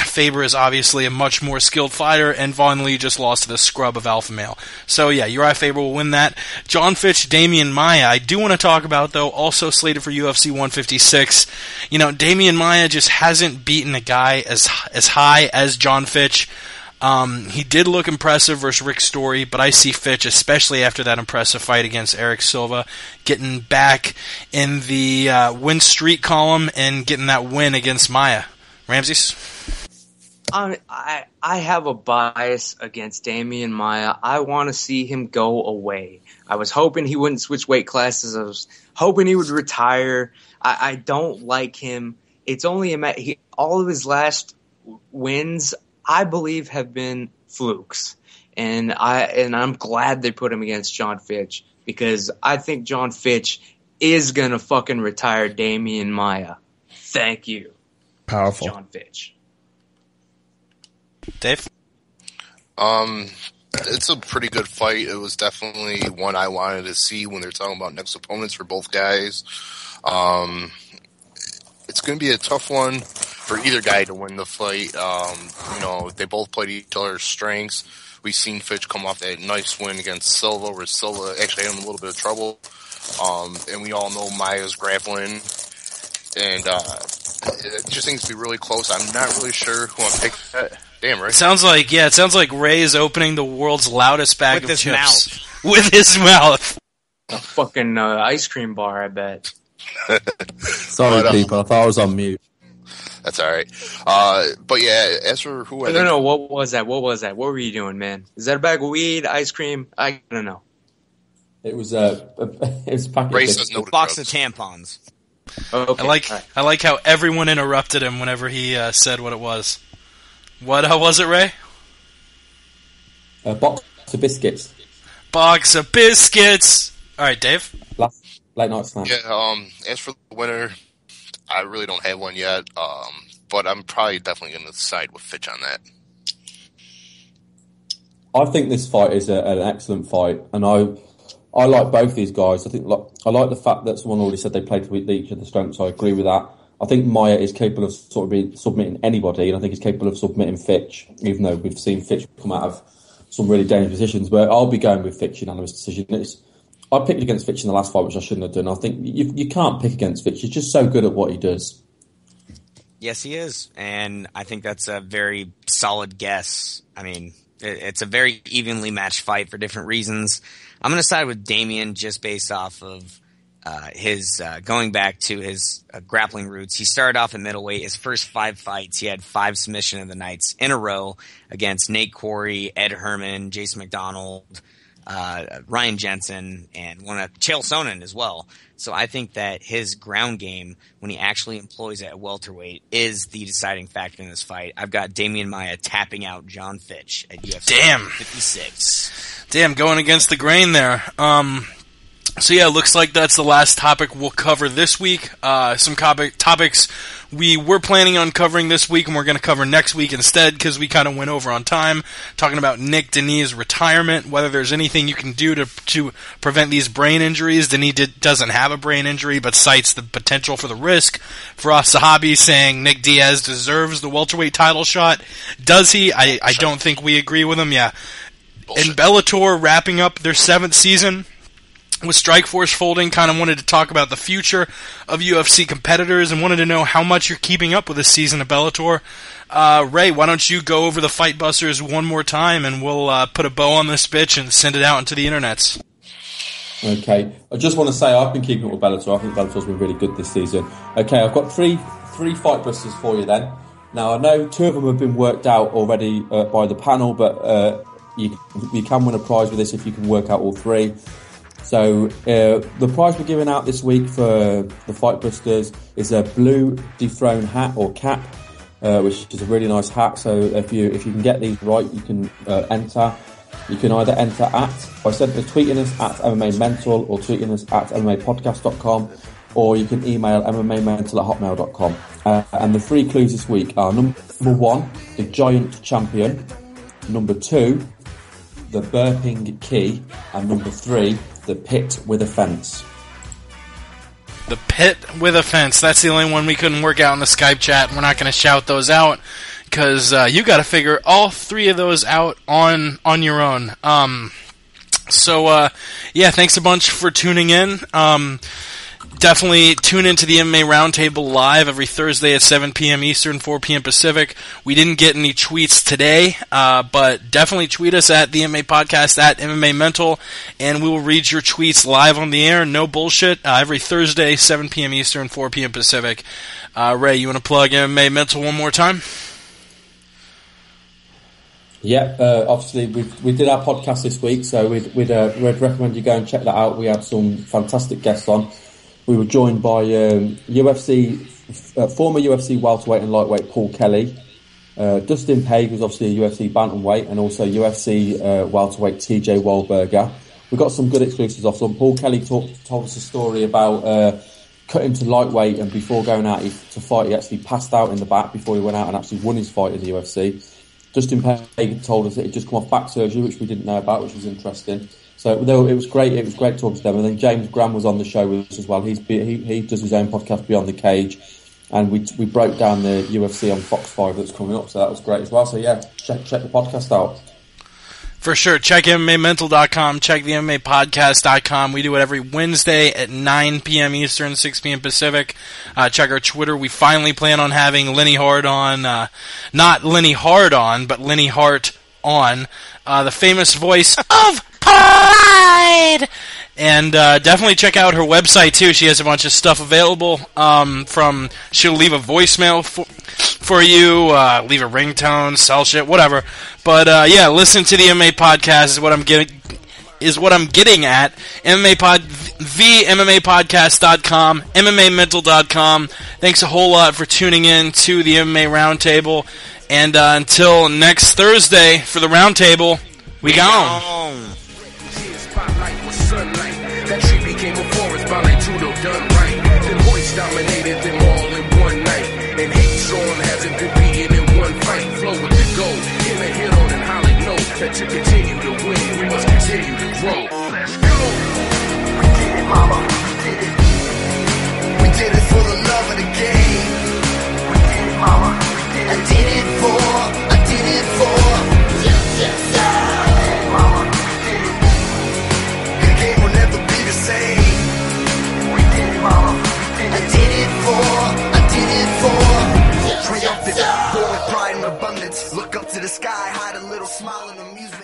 Faber is obviously a much more skilled fighter, and Vaughn Lee just lost to the scrub of alpha male. So yeah, Uriah Faber will win that. John Fitch, Damian Maia, I do want to talk about though, also slated for UFC 156. Damian Maia just hasn't beaten a guy as high as John Fitch. He did look impressive versus Rick Story, but I see Fitch, especially after that impressive fight against Eric Silva, getting back in the win streak column and getting that win against Maia. Ramses? I have a bias against Damian Maia. I want to see him go away. I was hoping he wouldn't switch weight classes. I was hoping he would retire. I don't like him. It's only all of his last wins, I believe, have been flukes. And I'm glad they put him against John Fitch, because I think John Fitch is going to fucking retire Damian Maia. Thank you. Powerful. John Fitch. Dave? It's a pretty good fight. It was definitely one I wanted to see when they're talking about next opponents for both guys. It's going to be a tough one for either guy to win the fight. They both played each other's strengths. We've seen Fitch come off that nice win against Silva, where Silva actually had him in a little bit of trouble. And we all know Maia's grappling. And it just seems to be really close. I'm not really sure who I'm picking. Damn, right? It sounds like Ray is opening the world's loudest bag With of his chips. With his mouth. A fucking ice cream bar, I bet. Sorry, people. I thought I was on mute. That's all right. But yeah, as for who I No, what was that? What were you doing, man? Is that a bag of weed, ice cream? I don't know. It was a packet. Ray says no to Box drugs. of tampons. Okay. I like how everyone interrupted him whenever he said what it was. What was it, Ray? A box of biscuits. Box of biscuits. All right, Dave. Late night snack. Yeah. As for the winner, I really don't have one yet. But I'm probably definitely going to side with Fitch on that. I think this fight is an excellent fight, and I like both these guys. I like the fact that someone already said they played to each other's strengths. So I agree with that. I think Maia is capable of sort of submitting anybody, and I think he's capable of submitting Fitch, even though we've seen Fitch come out of some really dangerous positions. But I'll be going with Fitch unanimous decision. I picked against Fitch in the last fight, which I shouldn't have done. I think you can't pick against Fitch. He's just so good at what he does. Yes, he is, and I think that's a very solid guess. I mean, it's a very evenly matched fight for different reasons. I'm going to side with Damian just based off of his going back to his grappling roots. He started off at middleweight. His first 5 fights, he had 5 submission of the nights in a row against Nate Corey, Ed Herman, Jason McDonald, Ryan Jensen, and Chael Sonnen as well. So I think that his ground game, when he actually employs it at welterweight, is the deciding factor in this fight. I've got Damian Maia tapping out John Fitch at UFC 56. Damn, going against the grain there. So yeah, looks like that's the last topic we'll cover this week. Some topics we were planning on covering this week, and we're going to cover next week instead, because we kind of went over on time, talking about Nick Denis' retirement, whether there's anything you can do to prevent these brain injuries. Denis doesn't have a brain injury, but cites the potential for the risk. Firas Zahabi saying Nick Diaz deserves the welterweight title shot. Does he? I don't think we agree with him, yeah. Bullshit. And Bellator wrapping up their 7th season with Strikeforce folding, kind of wanted to talk about the future of UFC competitors and wanted to know how much you're keeping up with this season of Bellator. Ray, why don't you go over the Fightbusters one more time, and we'll put a bow on this bitch and send it out into the internets. Okay, I just want to say I've been keeping up with Bellator. I think Bellator's been really good this season. Okay, I've got three Fightbusters for you then. Now, I know 2 of them have been worked out already by the panel, but you can win a prize with this if you can work out all 3. So the prize we're giving out this week for the Fightbusters is a blue dethrone hat or cap, which is a really nice hat. So if you can get these right, you can enter. You can either enter by tweeting us at MMA Mental or tweeting us at MMApodcast.com, or you can email MMAmental@hotmail.com. And the 3 clues this week are number 1, the Giant Champion, number 2, the Burping Key, and number 3, the Pit with a Fence. The Pit with a Fence. That's the only one we couldn't work out in the Skype chat. We're not going to shout those out because you got to figure all 3 of those out on your own. Yeah, thanks a bunch for tuning in. Definitely tune into the MMA Roundtable live every Thursday at 7 p.m. Eastern, 4 p.m. Pacific. We didn't get any tweets today, but definitely tweet us at the MMA Podcast, at MMA Mental, and we will read your tweets live on the air. No bullshit. Every Thursday, 7 p.m. Eastern, 4 p.m. Pacific. Ray, you want to plug MMA Mental one more time? Yeah, obviously we did our podcast this week, so we'd recommend you go and check that out. We had some fantastic guests on. We were joined by former UFC welterweight and lightweight Paul Kelly, Dustin Page, who's obviously a UFC bantamweight, and also UFC welterweight TJ Wahlberger. We got some good exclusives off them. Paul Kelly told us a story about cutting to lightweight, and before going out to fight, he actually passed out in the back before he went out and actually won his fight in the UFC. Dustin Page told us that he'd just come off back surgery, which we didn't know about, which was interesting. So it was great. It was great talking to them. And then James Graham was on the show with us as well. He does his own podcast, Beyond the Cage, and we broke down the UFC on Fox 5 that's coming up. So that was great as well. So yeah, check the podcast out. For sure. Check MMAmental.com. Check the MMApodcast.com. We do it every Wednesday at 9 p.m. Eastern, 6 p.m. Pacific. Check our Twitter. We finally plan on having Lenny Hart on. Not Lenny Hart on, but Lenny Hart on. The famous voice of Pride! And definitely check out her website, too. She has a bunch of stuff available. She'll leave a voicemail for you, leave a ringtone, sell shit, whatever. But yeah, listen to the MMA podcast is what I'm getting at. MMApodcast.com, MMAmental.com. Thanks a whole lot for tuning in to the MMA Roundtable. And until next Thursday for the Roundtable, we gone. That tree became a forest by like Judo done right. Then Hoist dominated them all in one night. And hate Sean hasn't been beaten in one fight. Flow with the gold, in a hit on an holly note. That to continue to win, we must continue to grow. Let's go! We did it, mama, we did it. We did it for the love of the game. We did it, mama, we did it. I did it for. Yes, mama. Triumphant, born with pride and abundance. Look up to the sky, hide a little smile in the music.